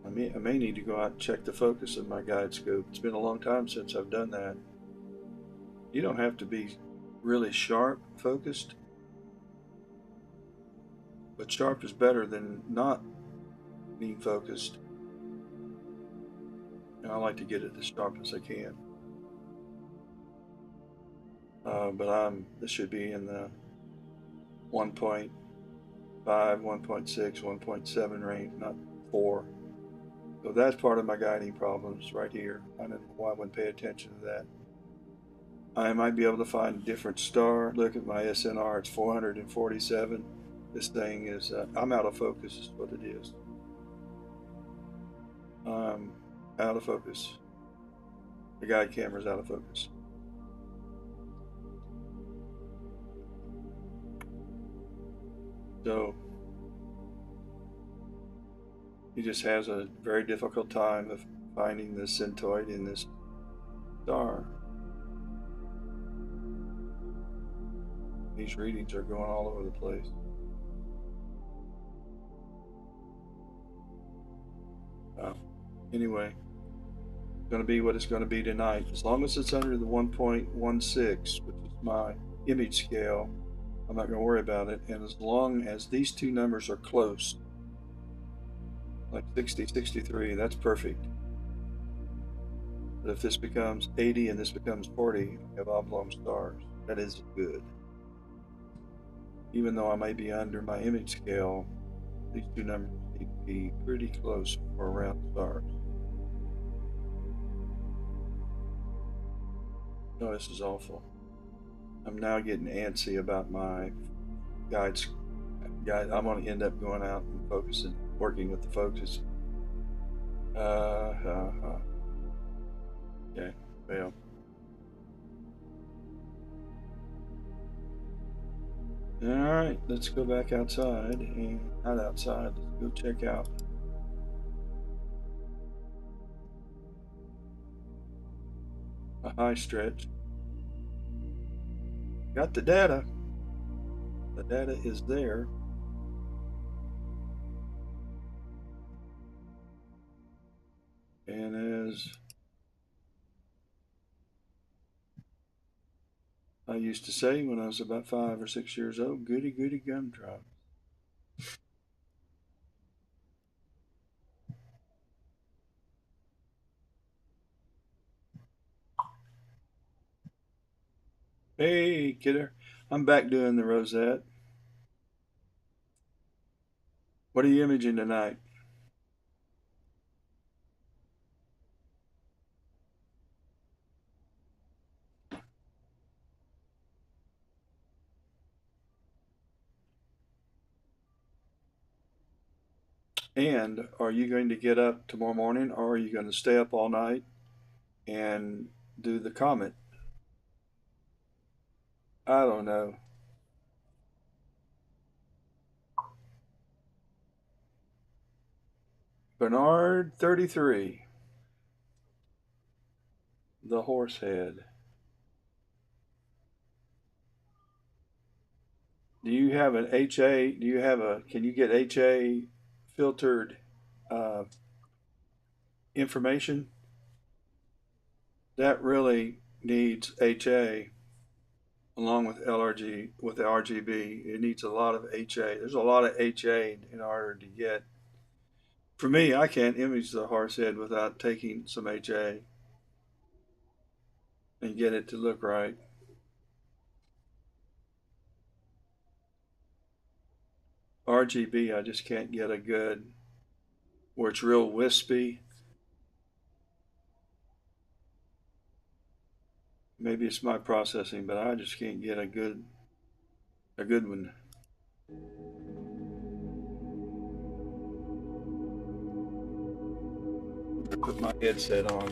I may need to go out and check the focus of my guide scope. It's been a long time since I've done that. You don't have to be really sharp focused, but sharp is better than not being focused. And I like to get it as sharp as I can. But this should be in the 1.5, 1.6, 1.7 range, not 4. So that's part of my guiding problems right here. I don't know why I wouldn't pay attention to that. I might be able to find a different star. Look at my SNR, it's 447. This thing is, I'm out of focus is what it is. I'm out of focus. The guide camera's out of focus. So he just has a very difficult time of finding the centroid in this star. These readings are going all over the place. Anyway, it's going to be what it's going to be tonight. As long as it's under the 1.16, which is my image scale, I'm not going to worry about it. And as long as these two numbers are close, like 60, 63, that's perfect. But if this becomes 80 and this becomes 40, I have oblong stars. That is good. Even though I may be under my image scale, these two numbers need to be pretty close for round stars. Oh, this is awful. I'm now getting antsy about my guides. I'm going to end up going out and focusing, working with the focus. Okay, well. Alright, let's go back outside, and not outside, let's go check out. A high stretch. Got the data. The data is there. And as I used to say when I was about 5 or 6 years old, goody goody gumdrop. Hey, kidder. I'm back doing the rosette. What are you imaging tonight? And are you going to get up tomorrow morning, or are you going to stay up all night and do the comet? I don't know. Bernard 33, the horse head. Do you have an HA? Do you have a? Can you get HA filtered uh, information? That really needs HA along with LRG with the RGB. It needs a lot of HA. There's a lot of HA in order to get. For me, I can't image the horse head without taking some HA and get it to look right. RGB, I just can't get a good where it's real wispy. Maybe it's my processing, but I just can't get a good one. Put my headset on.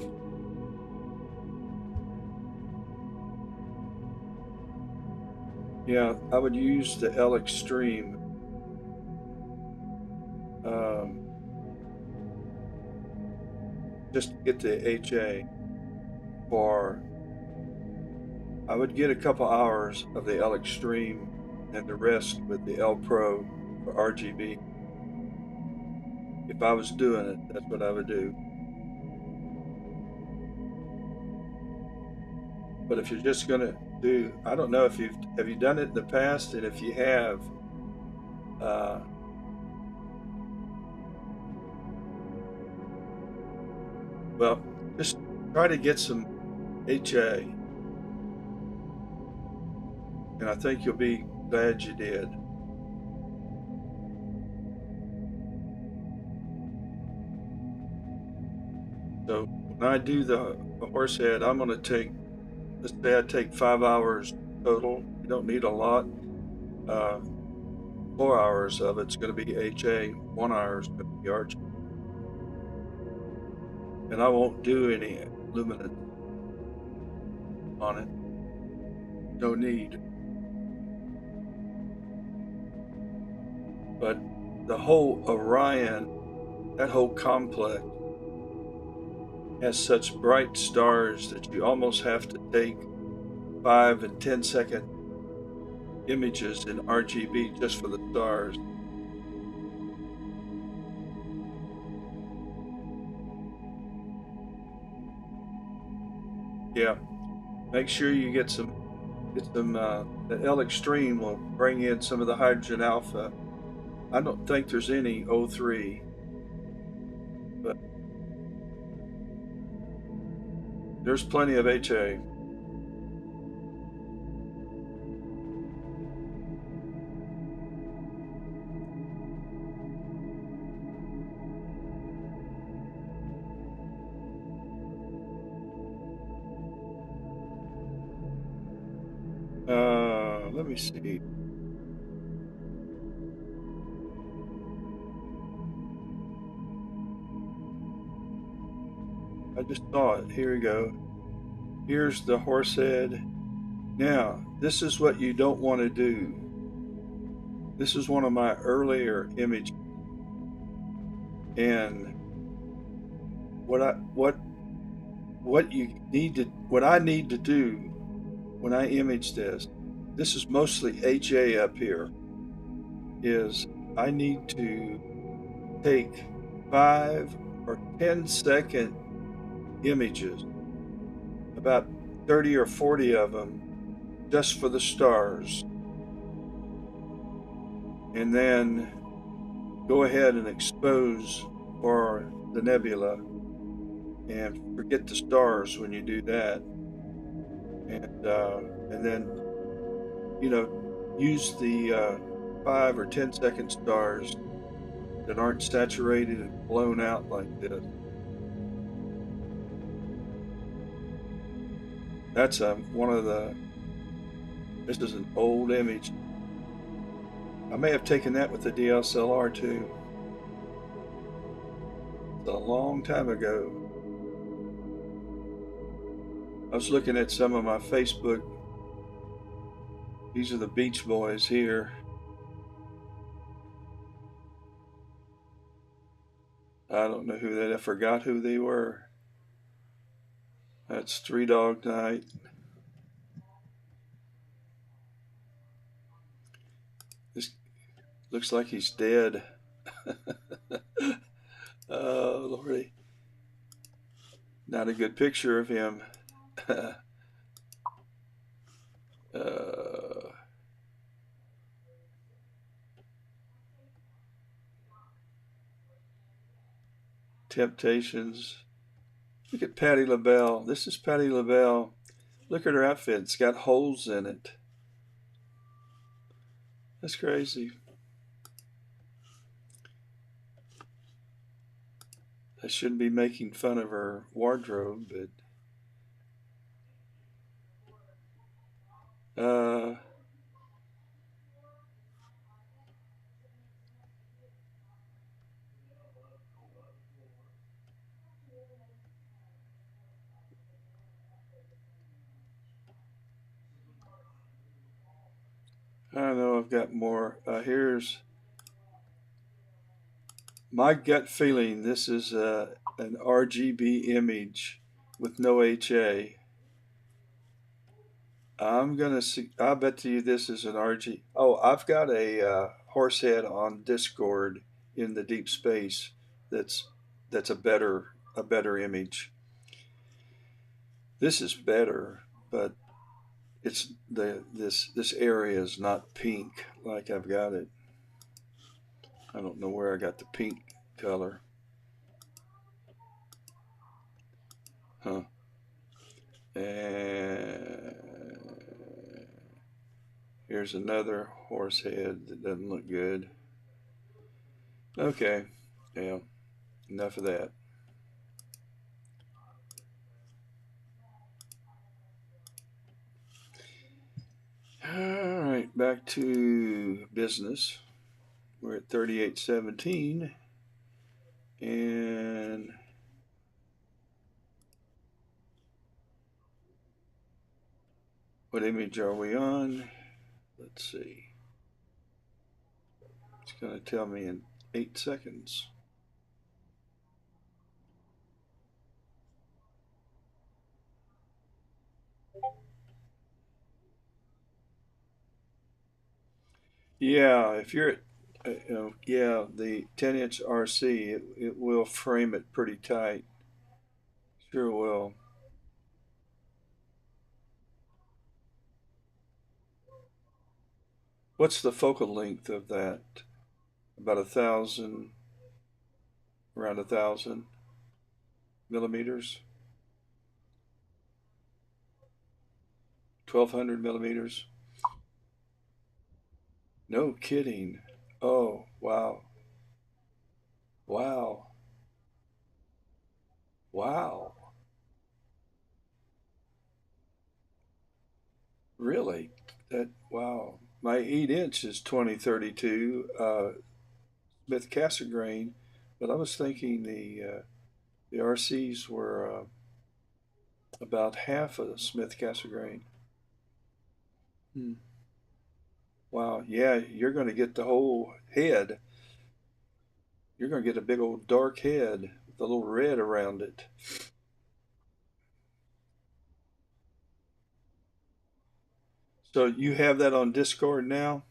Yeah, I would use the L Extreme. Just to get the HA for, I would get a couple hours of the L Extreme and the rest with the L Pro for RGB. If I was doing it, that's what I would do. But if you're just gonna do, I don't know if have you done it in the past, and if you have, uh, well, just try to get some HA, and I think you'll be glad you did. So when I do the horse head, I'm going to take, let's say I take 5 hours total. You don't need a lot. 4 hours of it's going to be HA, 1 hour is going to be RGB. And I won't do any luminance on it. No need. But the whole Orion, that whole complex, has such bright stars that you almost have to take 5 and 10 second images in RGB just for the stars. Yeah, make sure you get some. The L Extreme will bring in some of the hydrogen alpha. I don't think there's any O3, but there's plenty of HA. Let me see. I just saw it. Here we go. Here's the horse head. Now, this is what you don't want to do. This is one of my earlier images. And what I need to do when I image this is mostly HA up here, is I need to take 5 or 10 second images, about 30 or 40 of them, just for the stars, and then go ahead and expose for the nebula, and forget the stars when you do that, and then use the 5 or 10 second stars that aren't saturated and blown out like this. That's one of the. This is an old image. I may have taken that with the DSLR too. It's a long time ago. I was looking at some of my Facebook. These are the Beach Boys here. I don't know who that. I forgot who they were. That's Three Dog Night. This looks like he's dead. Oh, Lordy. Not a good picture of him. uh, Temptations. Look at Patti LaBelle. This is Patti LaBelle. Look at her outfit. It's got holes in it. That's crazy. I shouldn't be making fun of her wardrobe, but I don't know. I've got more. Here's my gut feeling. This is an RGB image with no HA. I'm gonna see. I bet you this is an RG. Oh, I've got a horse head on Discord in the deep space. That's that's a better image. This is better, but it's this area is not pink like I've got it. I don't know where I got the pink color. Huh. And here's another horse head that doesn't look good. Okay. Yeah. Enough of that. All right, back to business. We're at 3817. And what image are we on? Let's see. It's going to tell me in 8 seconds. Yeah, if you're at, yeah, the 10-inch RC, it will frame it pretty tight. Sure will. What's the focal length of that? About 1,000, around 1,000 millimeters, 1,200 millimeters. No kidding. Oh, wow. Wow. Wow. Really? That, wow. My 8-inch is 2032 Smith Cassegrain, but I was thinking the RCs were about half of the Smith Cassegrain. Hmm. Wow. Yeah, you're going to get the whole head. You're going to get a big old dark head with a little red around it. So you have that on Discord now?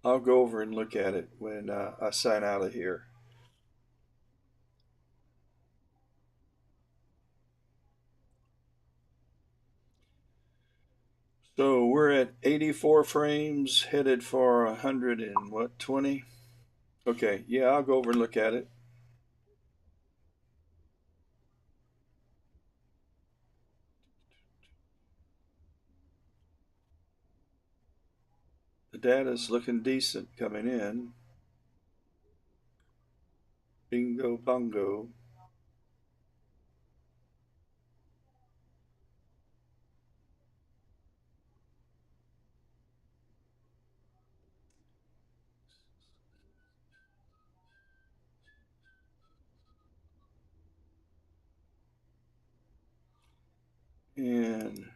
I'll go over and look at it when I sign out of here. So we're at 84 frames, headed for 100 and what, 20? Okay, yeah, I'll go over and look at it. The data's looking decent coming in. Bingo bongo. And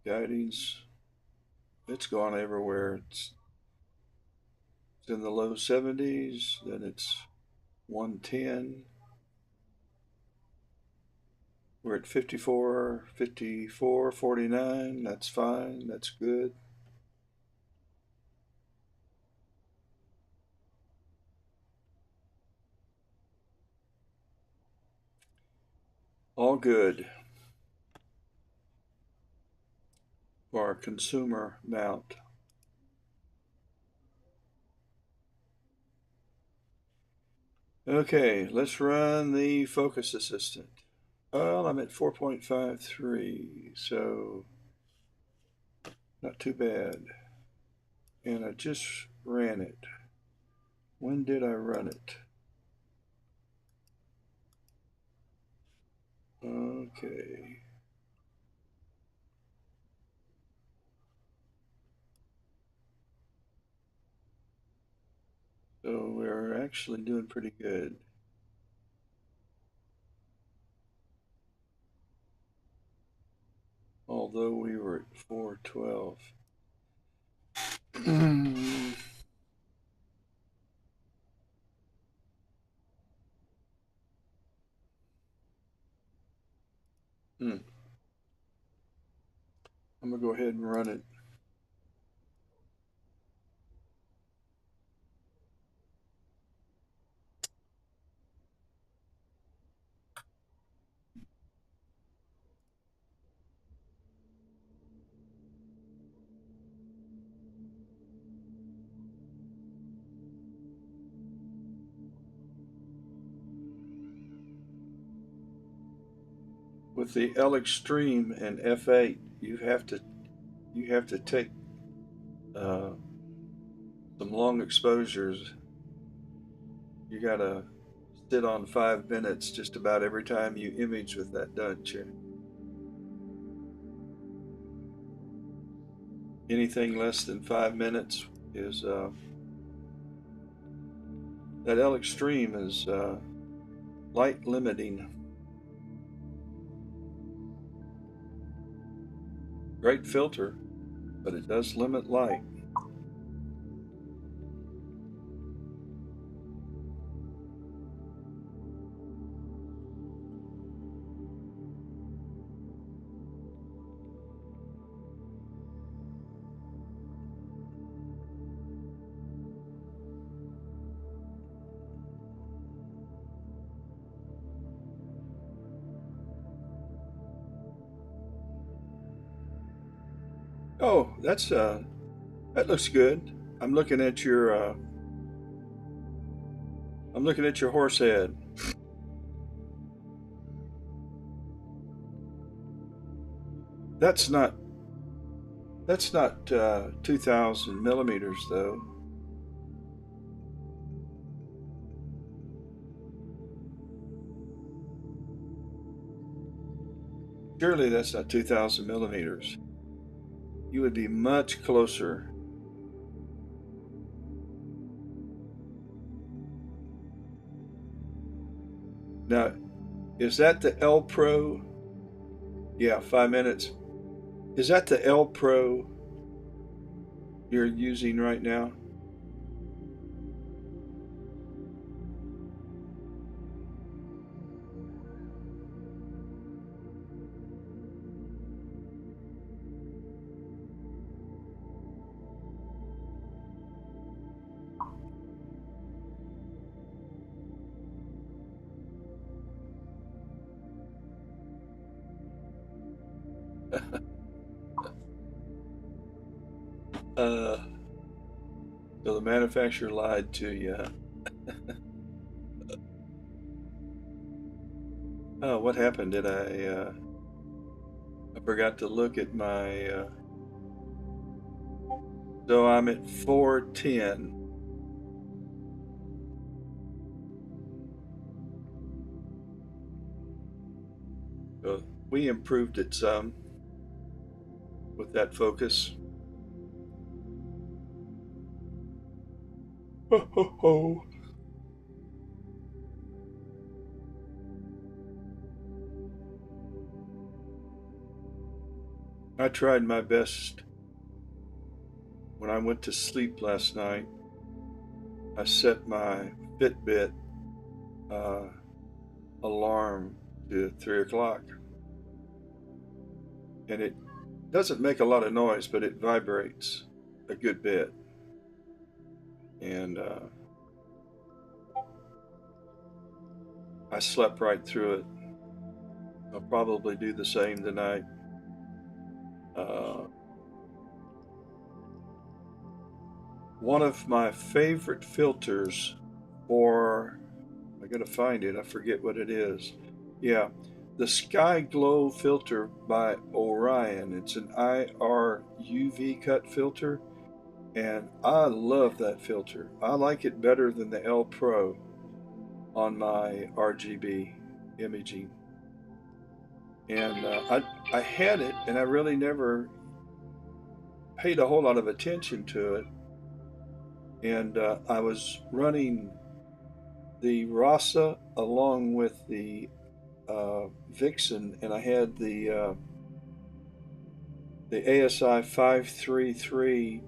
guidings, it's gone everywhere. It's in the low 70s, then it's 110. We're at 54, 54, 49. That's fine. That's good. All good for our consumer mount. Okay, let's run the focus assistant. Well, I'm at 4.53, so not too bad. And I just ran it. When did I run it? Okay. So we're actually doing pretty good. Although we were at 412. Hmm. I'm gonna go ahead and run it. With the L Extreme and F8, you have to take uh, some long exposures. You gotta sit on 5 minutes just about every time you image with that, don't you? Anything less than 5 minutes is that L Extreme is light limiting. Great filter, but it does limit light. Oh, that looks good. I'm looking at your horse head. That's not 2,000 millimeters though. Surely that's not 2,000 millimeters. You would be much closer. Now, is that the L Pro? Yeah, 5 minutes. Is that the L Pro you're using right now? uh, so the manufacturer lied to you. Oh, what happened? Did I forgot to look at my. So I'm at 410. So we improved it some with that focus. Ho, ho, ho. I tried my best when I went to sleep last night I set my Fitbit alarm to 3 o'clock, and it doesn't make a lot of noise, but it vibrates a good bit. And I slept right through it. I'll probably do the same tonight. Uh, One of my favorite filters for, I gotta find it, I forget what it is. Yeah, the Sky Glow filter by Orion. It's an IR UV cut filter, and I love that filter. I like it better than the L Pro on my RGB imaging. And I had it, and I really never paid a whole lot of attention to it. And I was running the Rasa along with the Vixen, and I had the ASI 533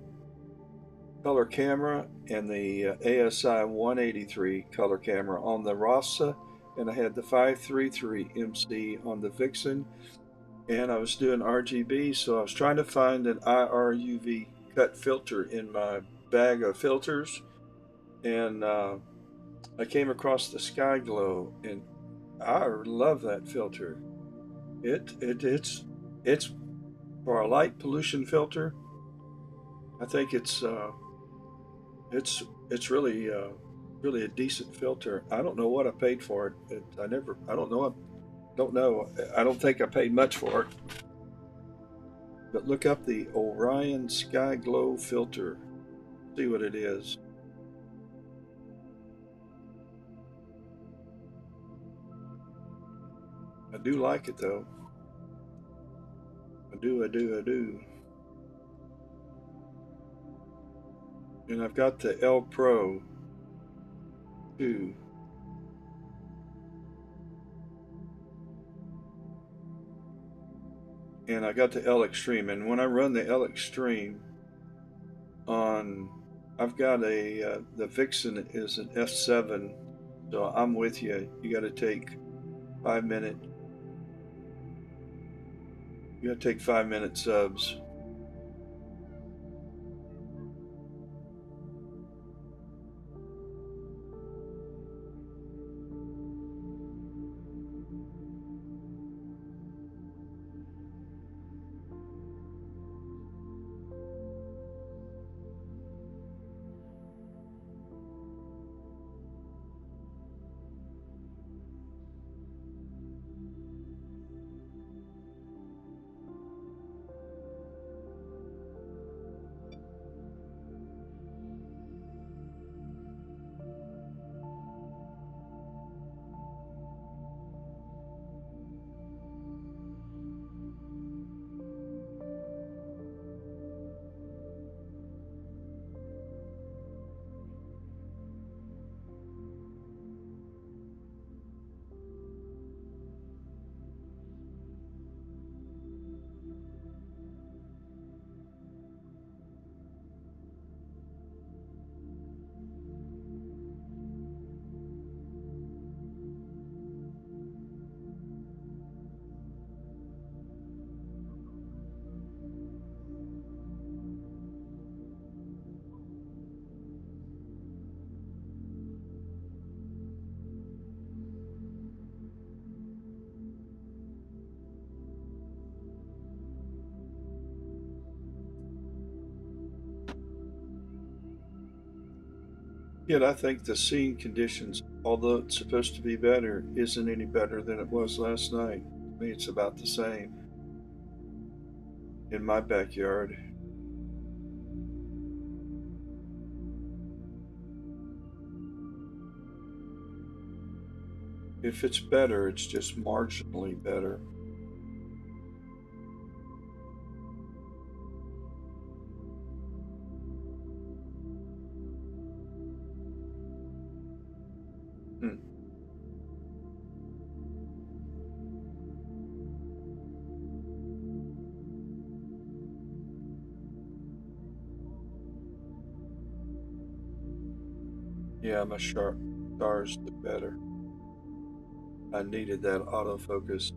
color camera and the ASI 183 color camera on the Rasa, and I had the 533 MC on the Vixen, and I was doing RGB, so I was trying to find an IRUV cut filter in my bag of filters, and I came across the Sky Glow, and I love that filter. It's for a light pollution filter. I think it's it's really a decent filter. I don't know what I paid for it. I don't know. I don't think I paid much for it. But look up the Orion Sky Glow filter. See what it is. I do like it though. I do. And I've got the L Pro too. And I got the L Extreme. And when I run the L Extreme on, I've got the Vixen is an F7, so I'm with you. You got to take 5 minute. You got to take 5 minute subs. Yet I think the scene conditions, although it's supposed to be better, isn't any better than it was last night. To me, it's about the same in my backyard. If it's better, it's just marginally better. Hmm. Yeah, my stars look better. I needed that autofocus.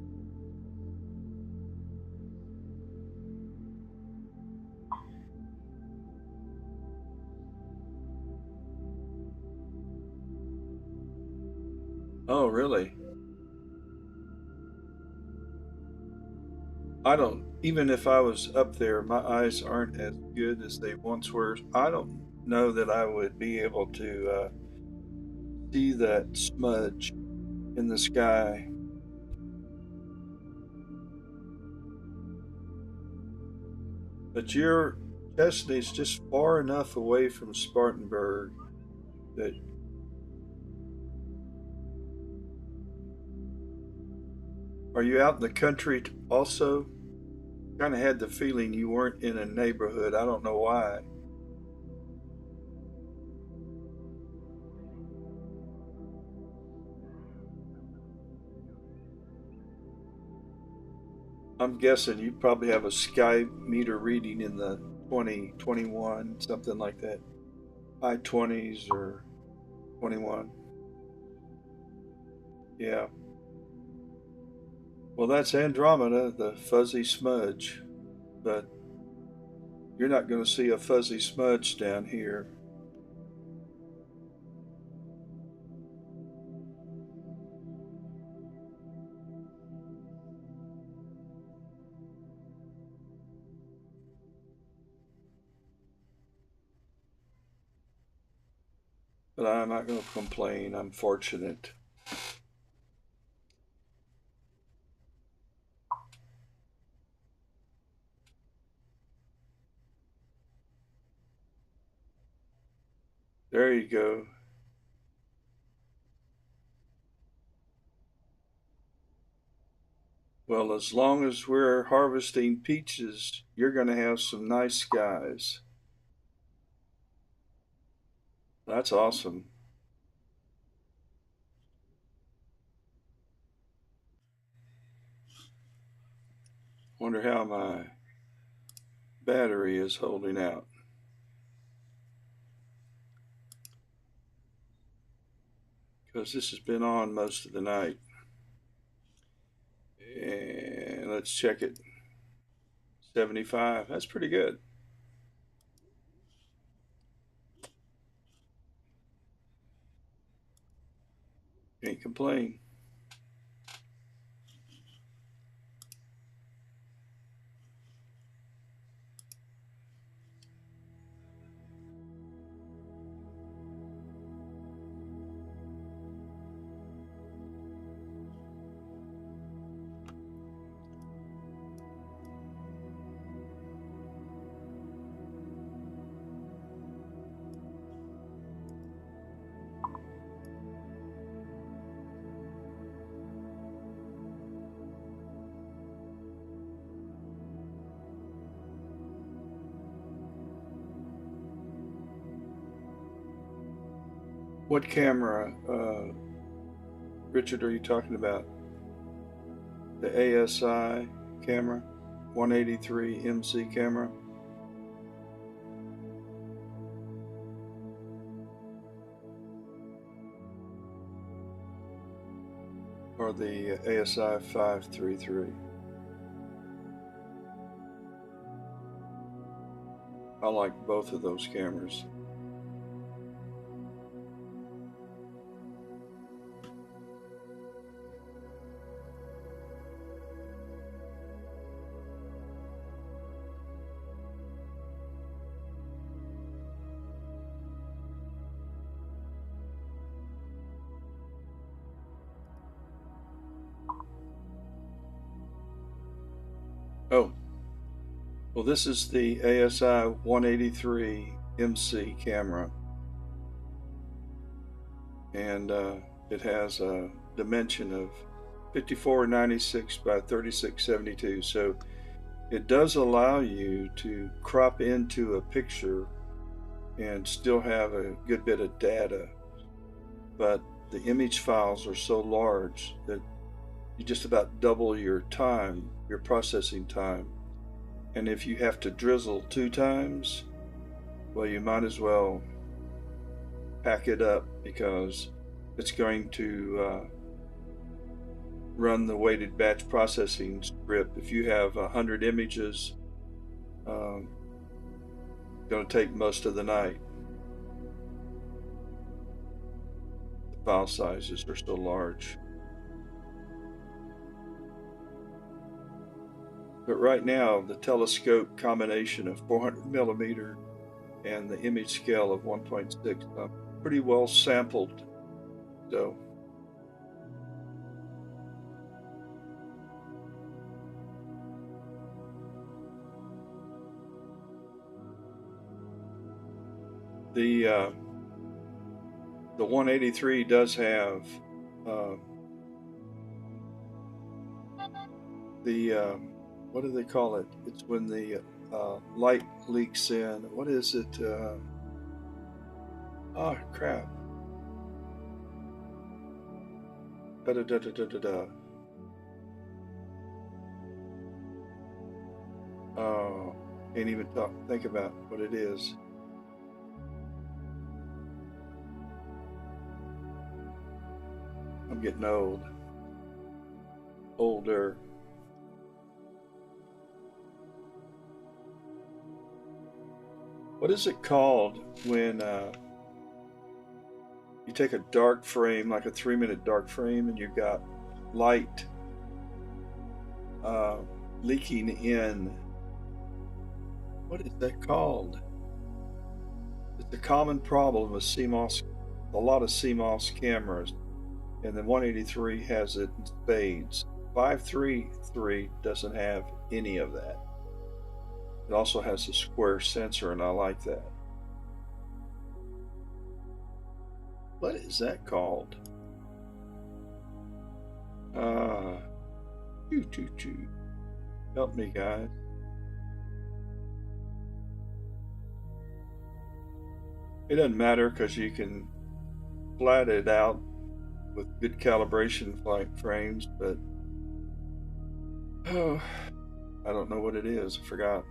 Oh, really? I don't, even if I was up there, my eyes aren't as good as they once were. I don't know that I would be able to see that smudge in the sky. But your Chesapeake's just far enough away from Spartanburg that, are you out in the country also? Kind of had the feeling you weren't in a neighborhood. I don't know why. I'm guessing you probably have a sky meter reading in the 20, 21, something like that. High 20s or 21. Yeah. Well, that's Andromeda, the fuzzy smudge. But you're not going to see a fuzzy smudge down here. But I'm not going to complain. I'm fortunate. There you go. Well, as long as we're harvesting peaches, you're going to have some nice skies. That's awesome. Wonder how my battery is holding out. Because this has been on most of the night. And let's check it. 75. That's pretty good. Can't complain. What camera, Richard, are you talking about? The ASI camera? 183 MC camera? Or the ASI 533? I like both of those cameras. Oh, well, this is the ASI 183 MC camera, and it has a dimension of 5496 by 3672. So it does allow you to crop into a picture and still have a good bit of data, but the image files are so large that you just about double your time, your processing time. And if you have to drizzle 2 times, well, you might as well pack it up because it's going to run the weighted batch processing script. If you have 100 images, it's going to take most of the night. The file sizes are so large. But right now, the telescope combination of 400 millimeter and the image scale of 1.6, pretty well sampled. So the 183 does have what do they call it? It's when the light leaks in. What is it? Oh crap! Da da da da da da da. Oh, can't even think about what it is. I'm getting older. What is it called when you take a dark frame, like a 3-minute dark frame, and you've got light leaking in? What is that called? It's a common problem with CMOS, a lot of CMOS cameras, and the 183 has it in spades. 533 doesn't have any of that. It also has a square sensor, and I like that. What is that called? Help me, guys. It doesn't matter because you can flat it out with good calibration frames, but oh, I don't know what it is. I forgot.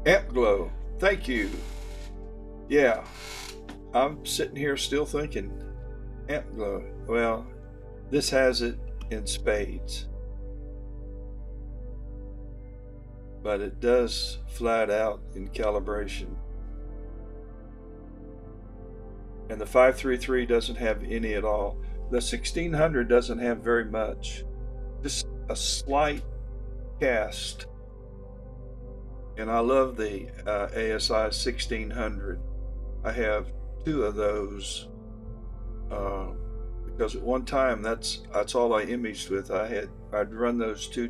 Amp glow. Thank you. Yeah, I'm sitting here still thinking amp glow. Well, this has it in spades, but it does flat out in calibration. And the 533 doesn't have any at all. The 1600 doesn't have very much, just a slight cast. And I love the ASI 1600. I have 2 of those because at one time that's all I imaged with. I'd run those 2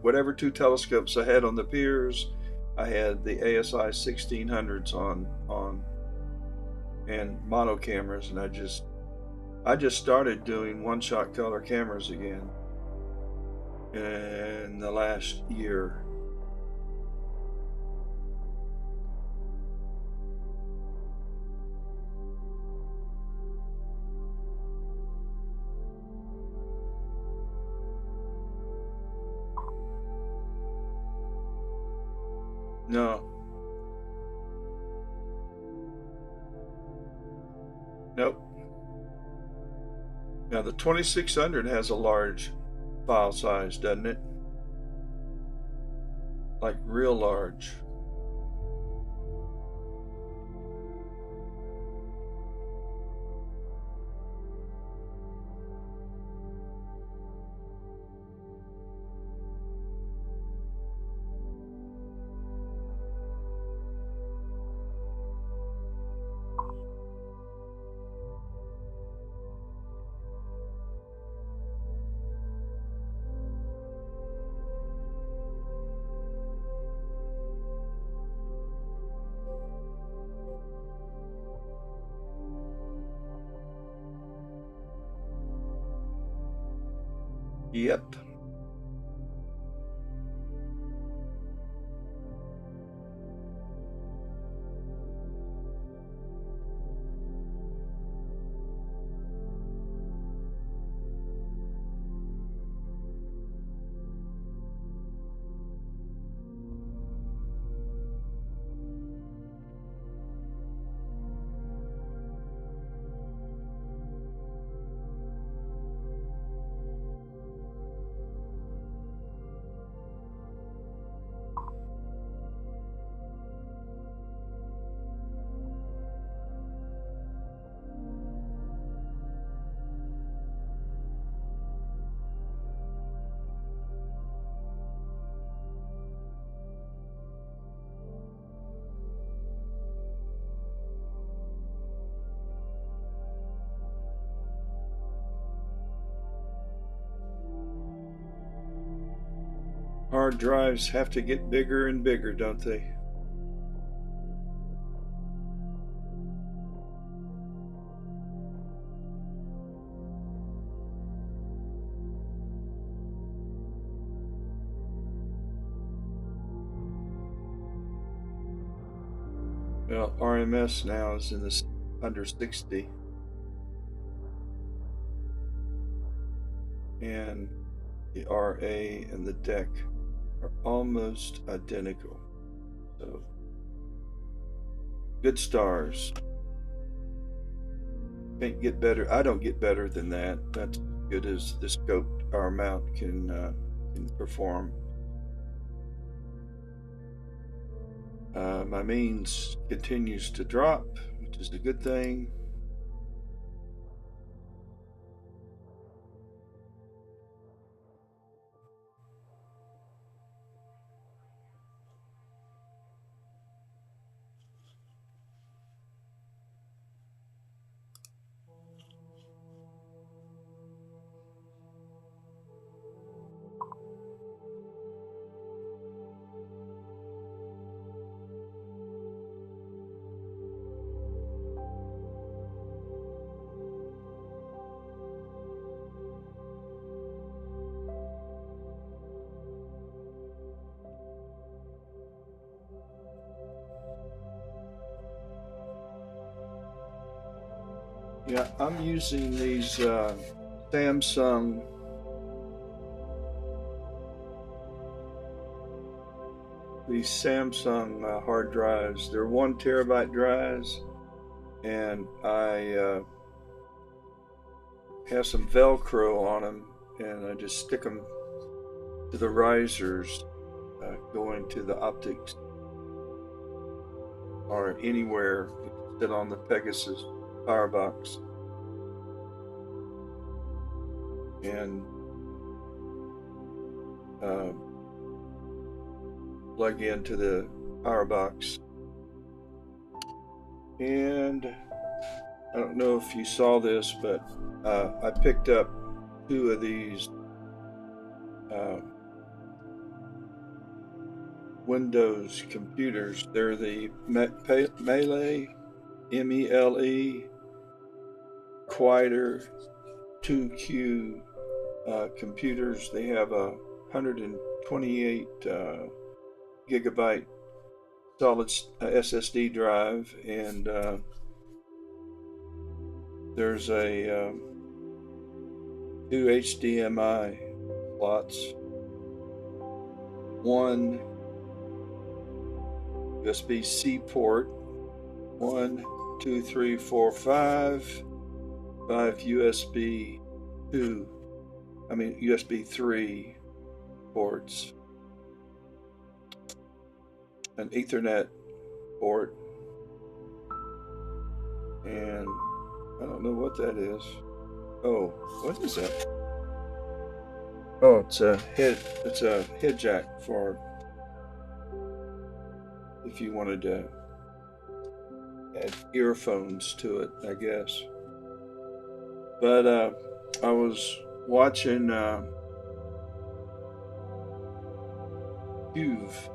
whatever 2 telescopes I had on the piers. I had the ASI 1600s on and mono cameras, and I just started doing one-shot color cameras again in the last year. No. Nope. Now the 2600 has a large file size, doesn't it? Like real large. Yep. Hard drives have to get bigger and bigger, don't they? Well, RMS now is in this under 60. And the RA and the deck are almost identical. So, good stars. Can't get better. I don't get better than that. That's good as the scope our mount can perform. My means continues to drop, which is a good thing. Yeah, I'm using these Samsung hard drives. They're 1 terabyte drives, and I have some Velcro on them, and I just stick them to the risers going to the optics or anywhere. You can sit on the Pegasus Firebox and plug into the Firebox. And I don't know if you saw this, but I picked up 2 of these Windows computers. They're the Melee, MELE, Quieter 2Q computers. They have a 128 gigabyte solid SSD drive, and there's a 2 HDMI slots, 1 USB-C port, 1, 2, 3, 4, 5 USB 3 ports, an Ethernet port, and I don't know what that is. Oh, what is that? Oh, it's a head jack for if you wanted to add earphones to it, I guess. But I was watching Huve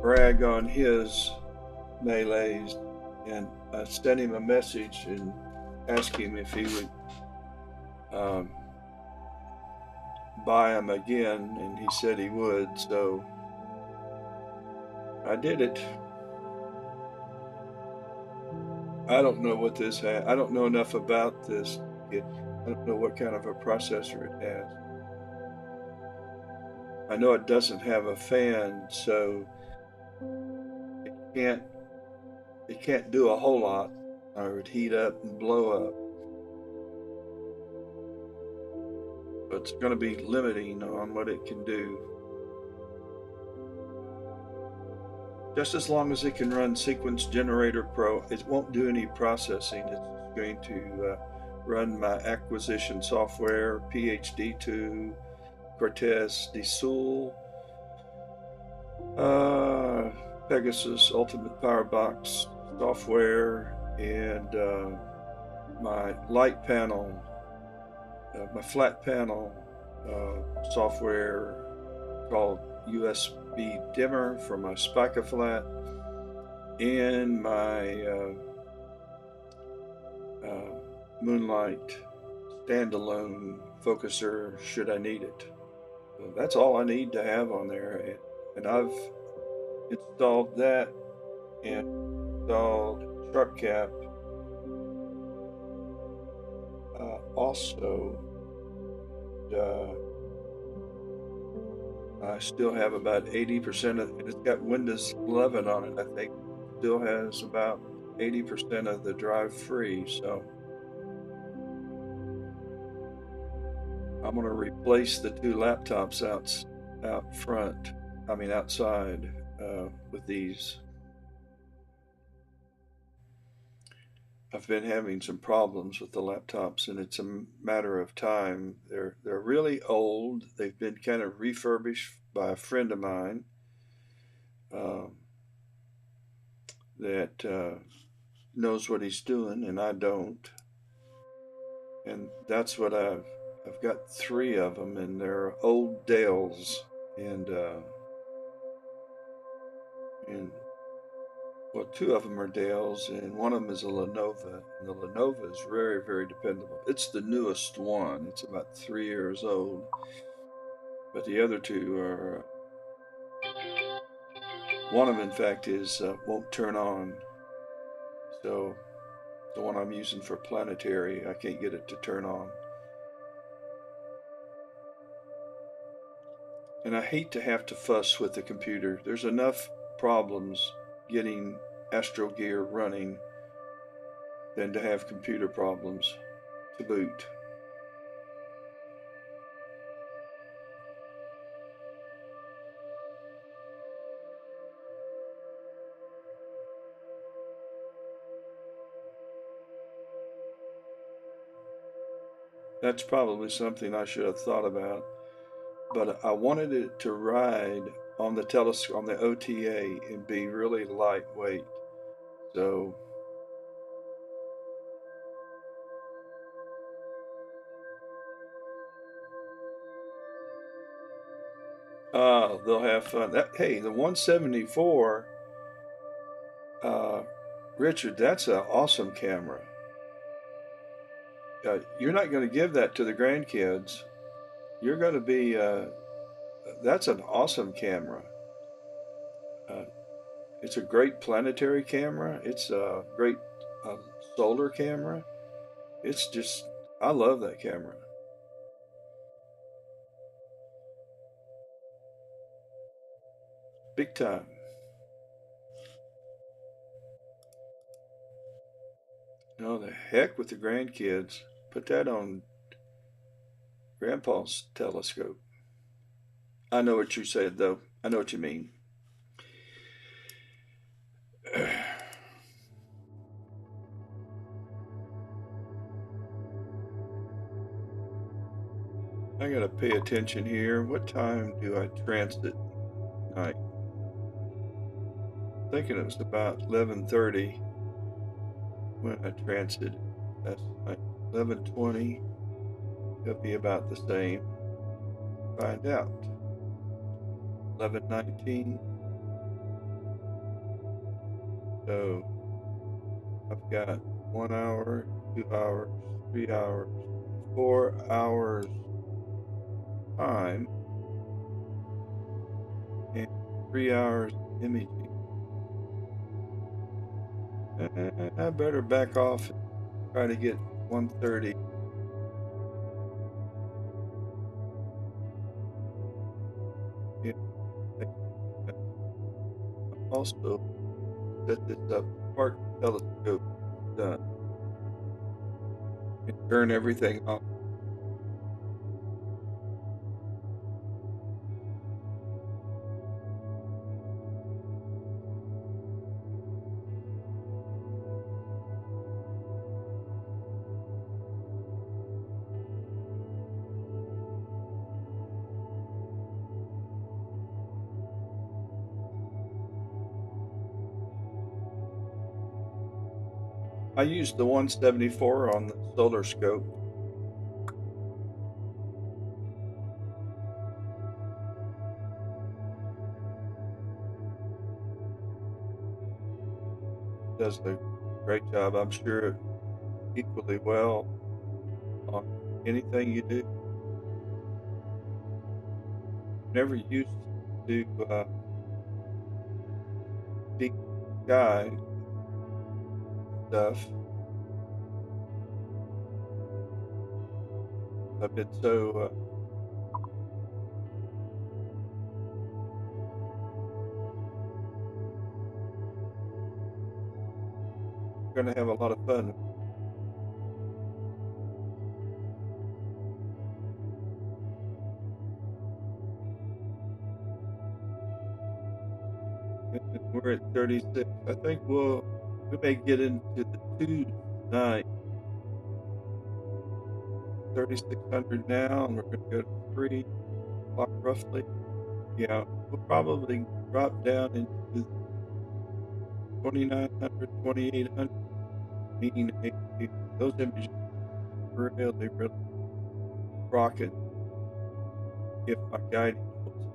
brag on his Melees, and I sent him a message and asked him if he would buy them again, and he said he would, so I did it. I don't know what this has. I don't know enough about this. I don't know what kind of a processor it has. I know it doesn't have a fan, so it can't it can't do a whole lot, or it would heat up and blow up. So it's going to be limiting on what it can do. Just as long as it can run Sequence Generator Pro, it won't do any processing. It's going to run my acquisition software, PhD2, Cortez, DeSoul, Pegasus Ultimate Powerbox software, and my light panel, my flat panel software called USB dimmer for my Spica flat, and my Moonlight standalone focuser should I need it. So that's all I need to have on there, and I've installed that and installed SharpCap. Also, I still have about 80% of, and it's got Windows 11 on it, I think. Still has about 80% of the drive free, so I'm going to replace the two laptops out front, outside, with these. I've been having some problems with the laptops, and it's a matter of time. They're really old. They've been kind of refurbished by a friend of mine um, that knows what he's doing, and I don't. And that's what I've got three of them, and they're old Dells, and well, two of them are Dells, and one of them is a Lenovo. And the Lenovo is very, very dependable. It's the newest one. It's about 3 years old. But the other two are, one of them, in fact, is won't turn on. So the one I'm using for planetary, I can't get it to turn on. And I hate to have to fuss with the computer. There's enough problems getting Astro Gear running than to have computer problems to boot. That's probably something I should have thought about, but I wanted it to ride on the telescope, on the OTA, and be really lightweight. So they'll have fun. Hey, the 174, uh, Richard, that's an awesome camera. You're not going to give that to the grandkids. You're going to be, that's an awesome camera. Uh, it's a great planetary camera. It's a great uh, solar camera. It's just, I love that camera. Big time. No, the heck with the grandkids. Put that on Grandpa's telescope. I know what you said, though. I know what you mean. I gotta pay attention here. What time do I transit tonight? Thinking it was about 11:30 when I transited last night. 11:20. It'll be about the same. Find out. 11:19. So I've got 1 hour, 2 hours, 3 hours, 4 hours time and 3 hours imaging. I better back off and try to get 130. Yeah, also set this up. Park telescope done. And turn everything off. I used the 174 on the solar scope. Does a great job. I'm sure equally well on anything you do. Never used to deep sky stuff. I've been so going to have a lot of fun. We're at 36. I think we may get into the twos tonight. 3,600 now, and we're going to go to 3 o'clock roughly. Yeah, we'll probably drop down into 2,900, 2,800. Mean those images really, really rocket if my guiding holds.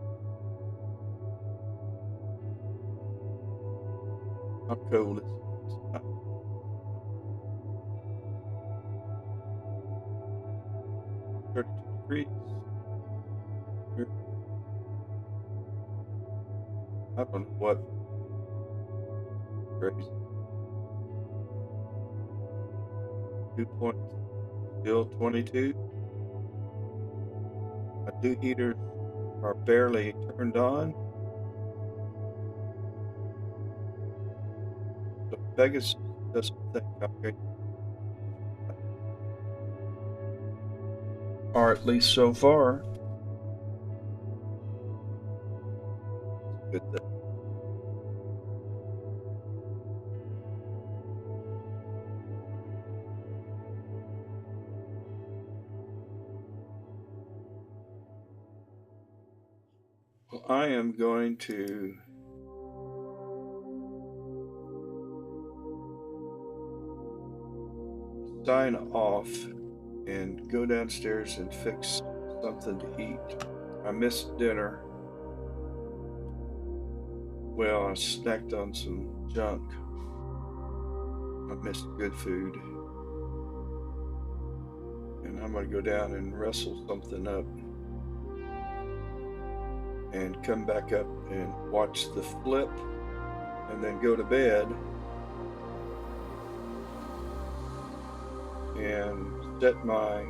How cold is it? 32 degrees. I don't know what crazy. 2 points, still 22. My 2 heaters are barely turned on. So Vegas doesn't think I'm going, or at least so far. Good thing. Well, I am going to sign off and go downstairs and fix something to eat. I missed dinner. Well, I snacked on some junk. I missed good food. And I'm going to go down and wrestle something up and come back up and watch the flip and then go to bed and set my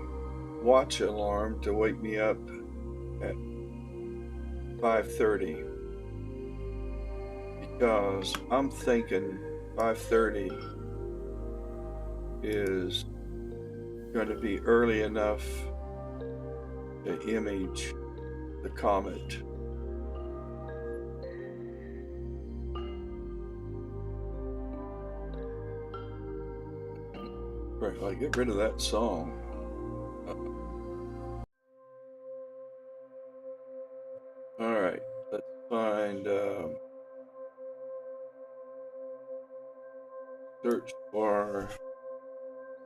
watch alarm to wake me up at 5:30 because I'm thinking 5:30 is going to be early enough to image the comet. Right, like get rid of that song. All right, let's find search for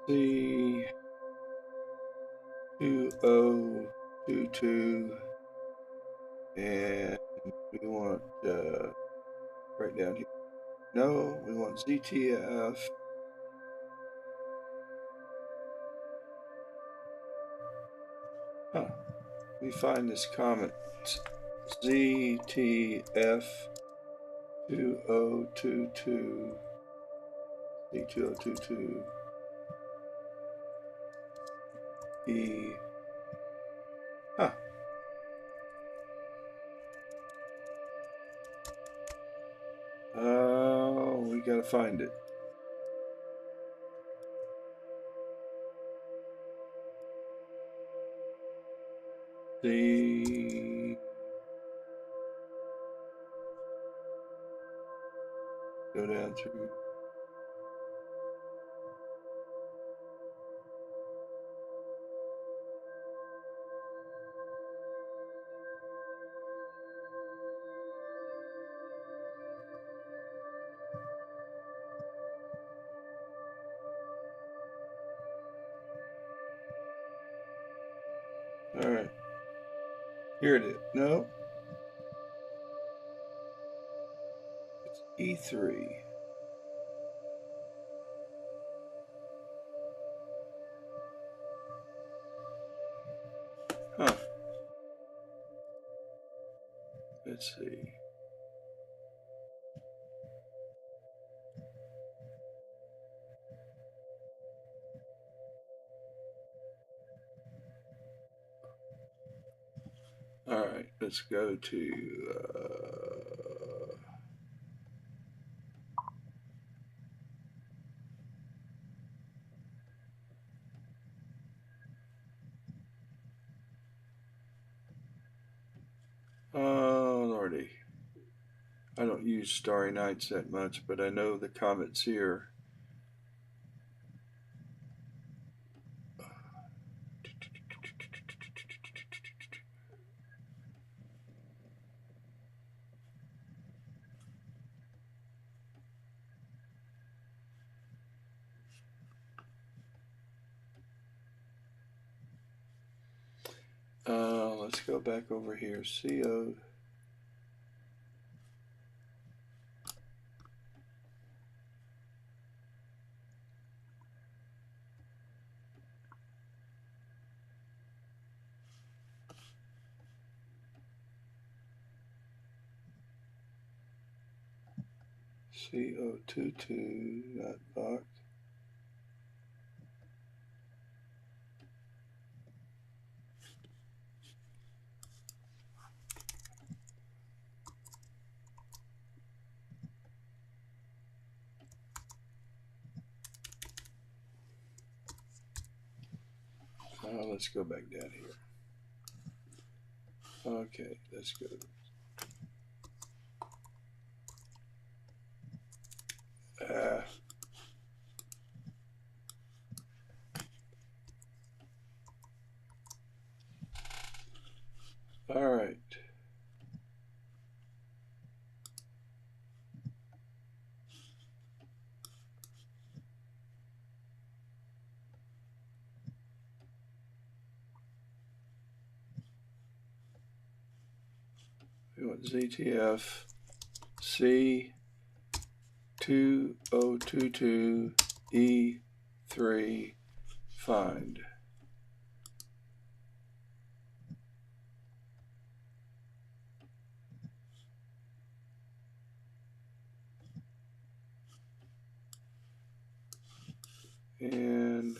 C2022 and we want right down here. No, we want ZTF. Huh. Let me find this comet. ZTF2022 Z2022 E. Huh. Oh, we gotta find it. Go down through. All right. Here it is. No. It's E3. Huh. Let's see. All right. Let's go to. Oh, Lordy. I don't use Starry Nights that much, but I know the comet's here. Let's go back over here. CO. CO22, not Bach. Let's go back down here. Okay, let's go. All right. We want ZTF C2022 E3 find. And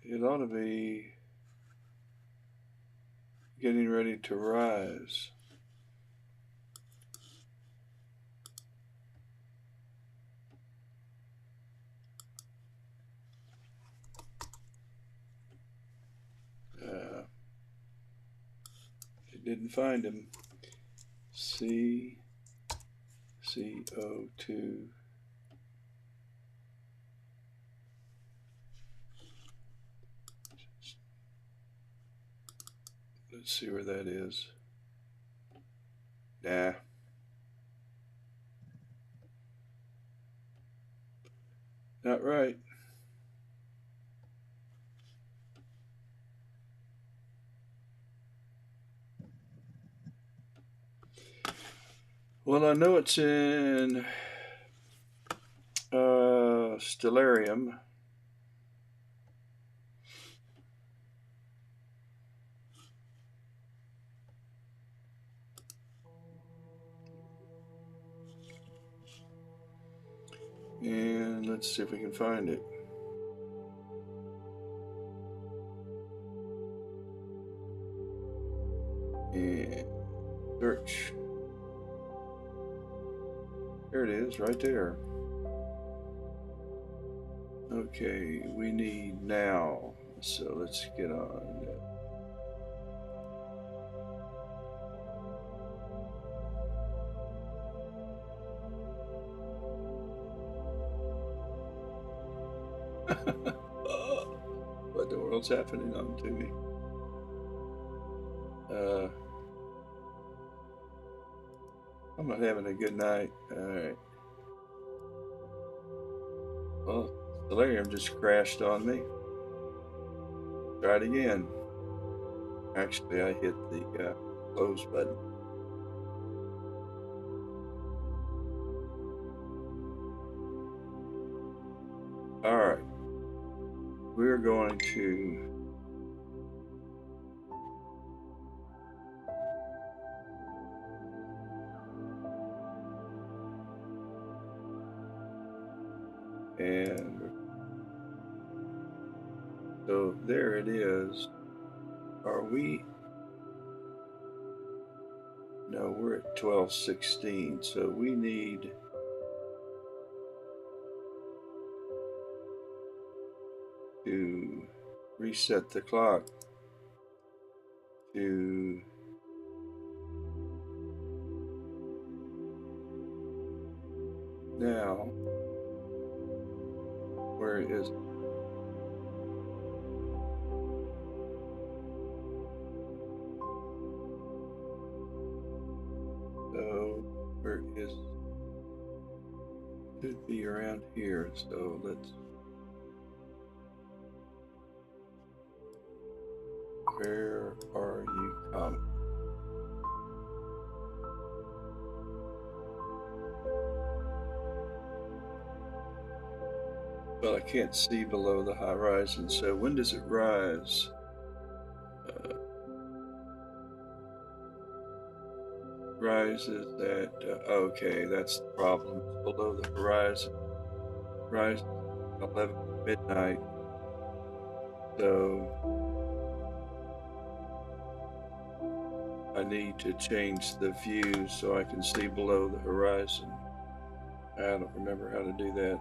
it ought to be getting ready to rise. It didn't find him. CO2. Let's see where that is. Nah. Not right. Well, I know it's in Stellarium. Let's see if we can find it. And search. There it is, right there. Okay, we need now. So let's get on. What the world's happening on to me? I'm not having a good night. Alright. Well, Solarium just crashed on me. Try it again. Actually, I hit the close button. Alright. We're going to and so there it is. Are we? No, we're at 12:16. So we need to reset the clock to now. Where is it? So where is? Should be around here. So let's. Where are you, Comet? Well, I can't see below the horizon. So when does it rise? Rises at okay, that's the problem. It's below the horizon. Rises at 11 midnight. So I need to change the view so I can see below the horizon. I don't remember how to do that.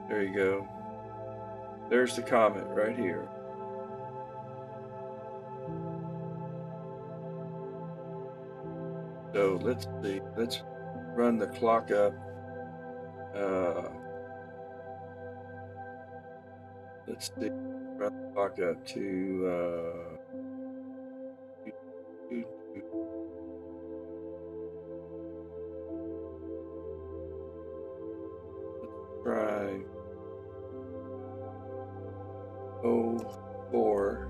There you go. There's the comet right here. So let's see. Let's run the clock up. Let's see. Run the clock up to let's try 04.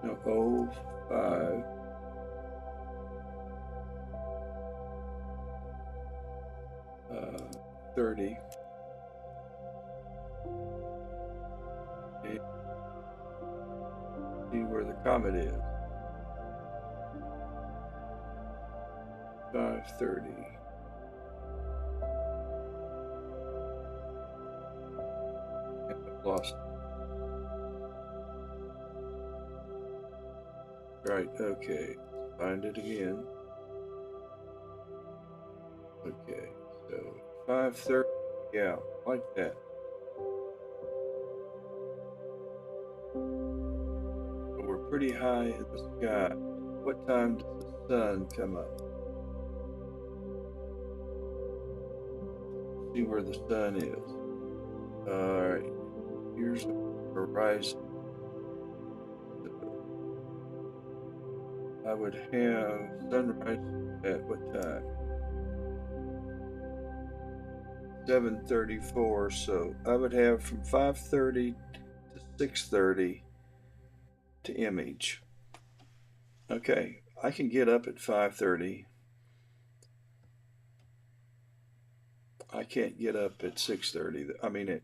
No, 05. 30. And see where the comet is. 5:30. And I've lost it. Right, okay. Find it again. Okay, so 5:30. Yeah, like that. But we're pretty high in the sky. What time does the sun come up? See where the sun is. Alright, here's the horizon. I would have sunrise at what time? 7:34. So I would have from 5:30 to 6:30 to image. Okay, I can get up at 5:30. I can't get up at 6:30. I mean at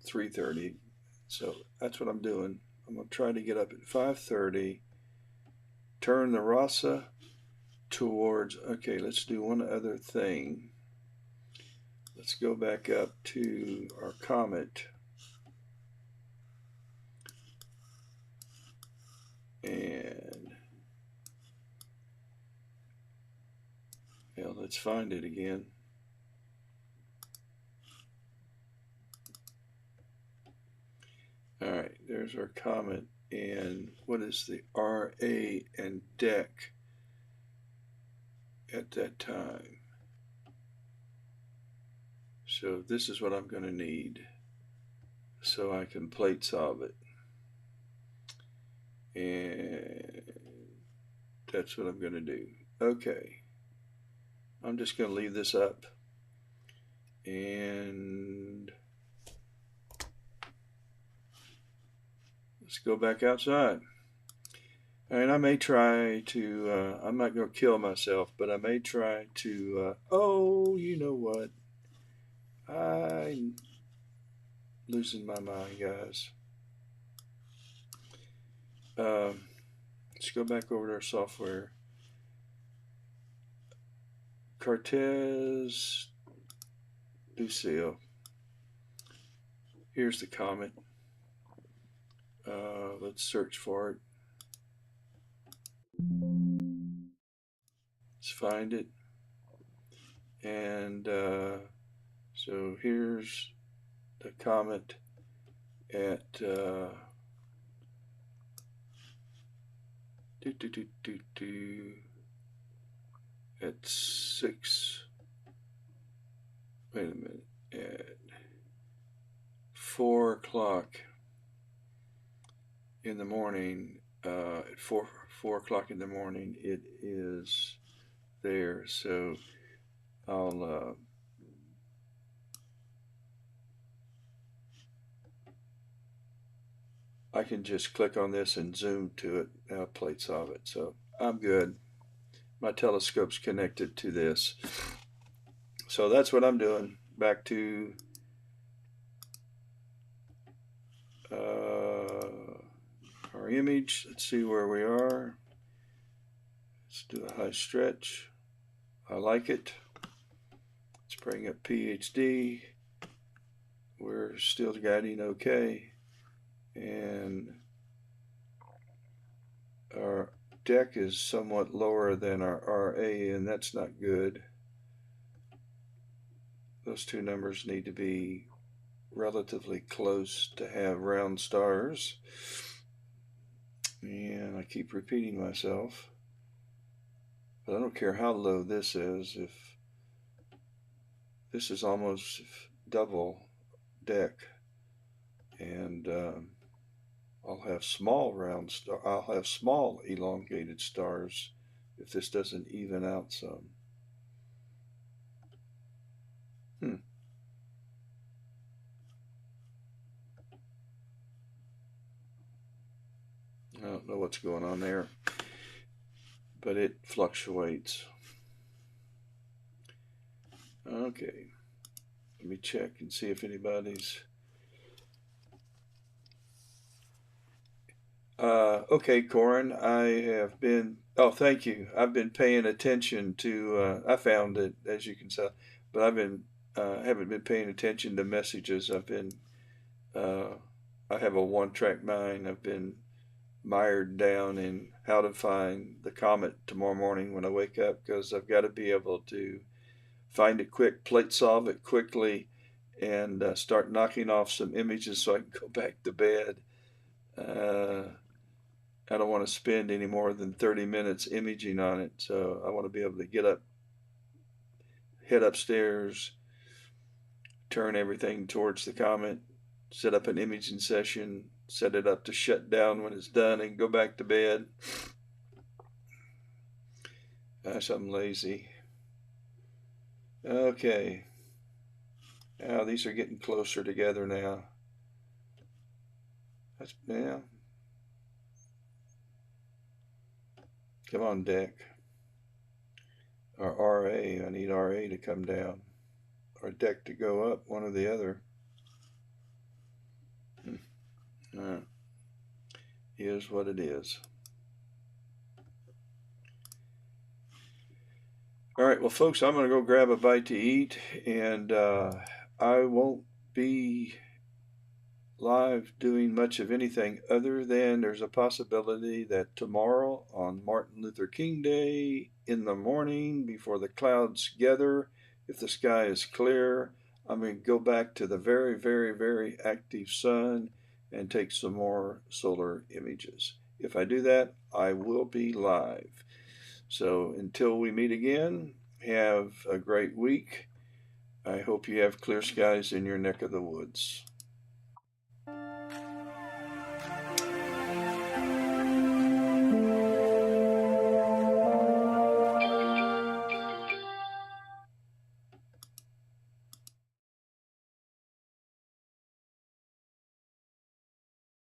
3:30. So that's what I'm doing. I'm going to try to get up at 5:30. Turn the Rasa towards, okay, let's do one other thing. let's go back up to our comet. And let's find it again. All right, there's our comet. And what is the RA and deck at that time? So this is what I'm going to need so I can plate solve it. And that's what I'm going to do. Okay. I'm just going to leave this up. And let's go back outside. And I may try to, I'm not going to kill myself, but I may try to, oh, you know what? I'm losing my mind, guys. Let's go back over to our software. Cortez Lucille. Here's the comet. Let's search for it. Let's find it. And so here's the comet at at 6. Wait a minute. At 4 o'clock in the morning. At 4 o'clock in the morning, it is there. So I'll I can just click on this and zoom to it. Now plate solve it. So I'm good. My telescope's connected to this. So that's what I'm doing. Back to our image. Let's see where we are. Let's do a high stretch. I like it. Let's bring up PhD. We're still guiding okay. And our deck is somewhat lower than our RA, and that's not good. Those two numbers need to be relatively close to have round stars. And I keep repeating myself, but I don't care how low this is. If this is almost double deck, and I'll have small round star. I'll have small elongated stars if this doesn't even out some. I don't know what's going on there, but it fluctuates. Okay, let me check and see if anybody's okay, Corin, I have been, oh, thank you. I've been paying attention to, I found it, as you can tell, but haven't been paying attention to messages. I have a one-track mind. I've been mired down in how to find the comet tomorrow morning when I wake up, because I've got to be able to find it quick, plate solve it quickly, and start knocking off some images so I can go back to bed. I don't want to spend any more than 30 minutes imaging on it, so I want to be able to get up, head upstairs, turn everything towards the comet, set up an imaging session, set it up to shut down when it's done, and go back to bed. Gosh, I'm lazy. Okay. Now these are getting closer together now. Yeah. Come on, deck. Or RA. I need RA to come down. Or deck to go up, one or the other. Is what it is. All right, well, folks, I'm going to go grab a bite to eat, and I won't be live doing much of anything other than there's a possibility that tomorrow on Martin Luther King Day in the morning before the clouds gather, if the sky is clear, I'm going to go back to the very, very, very active sun and take some more solar images. If I do that, I will be live. So until we meet again, have a great week. I hope you have clear skies in your neck of the woods.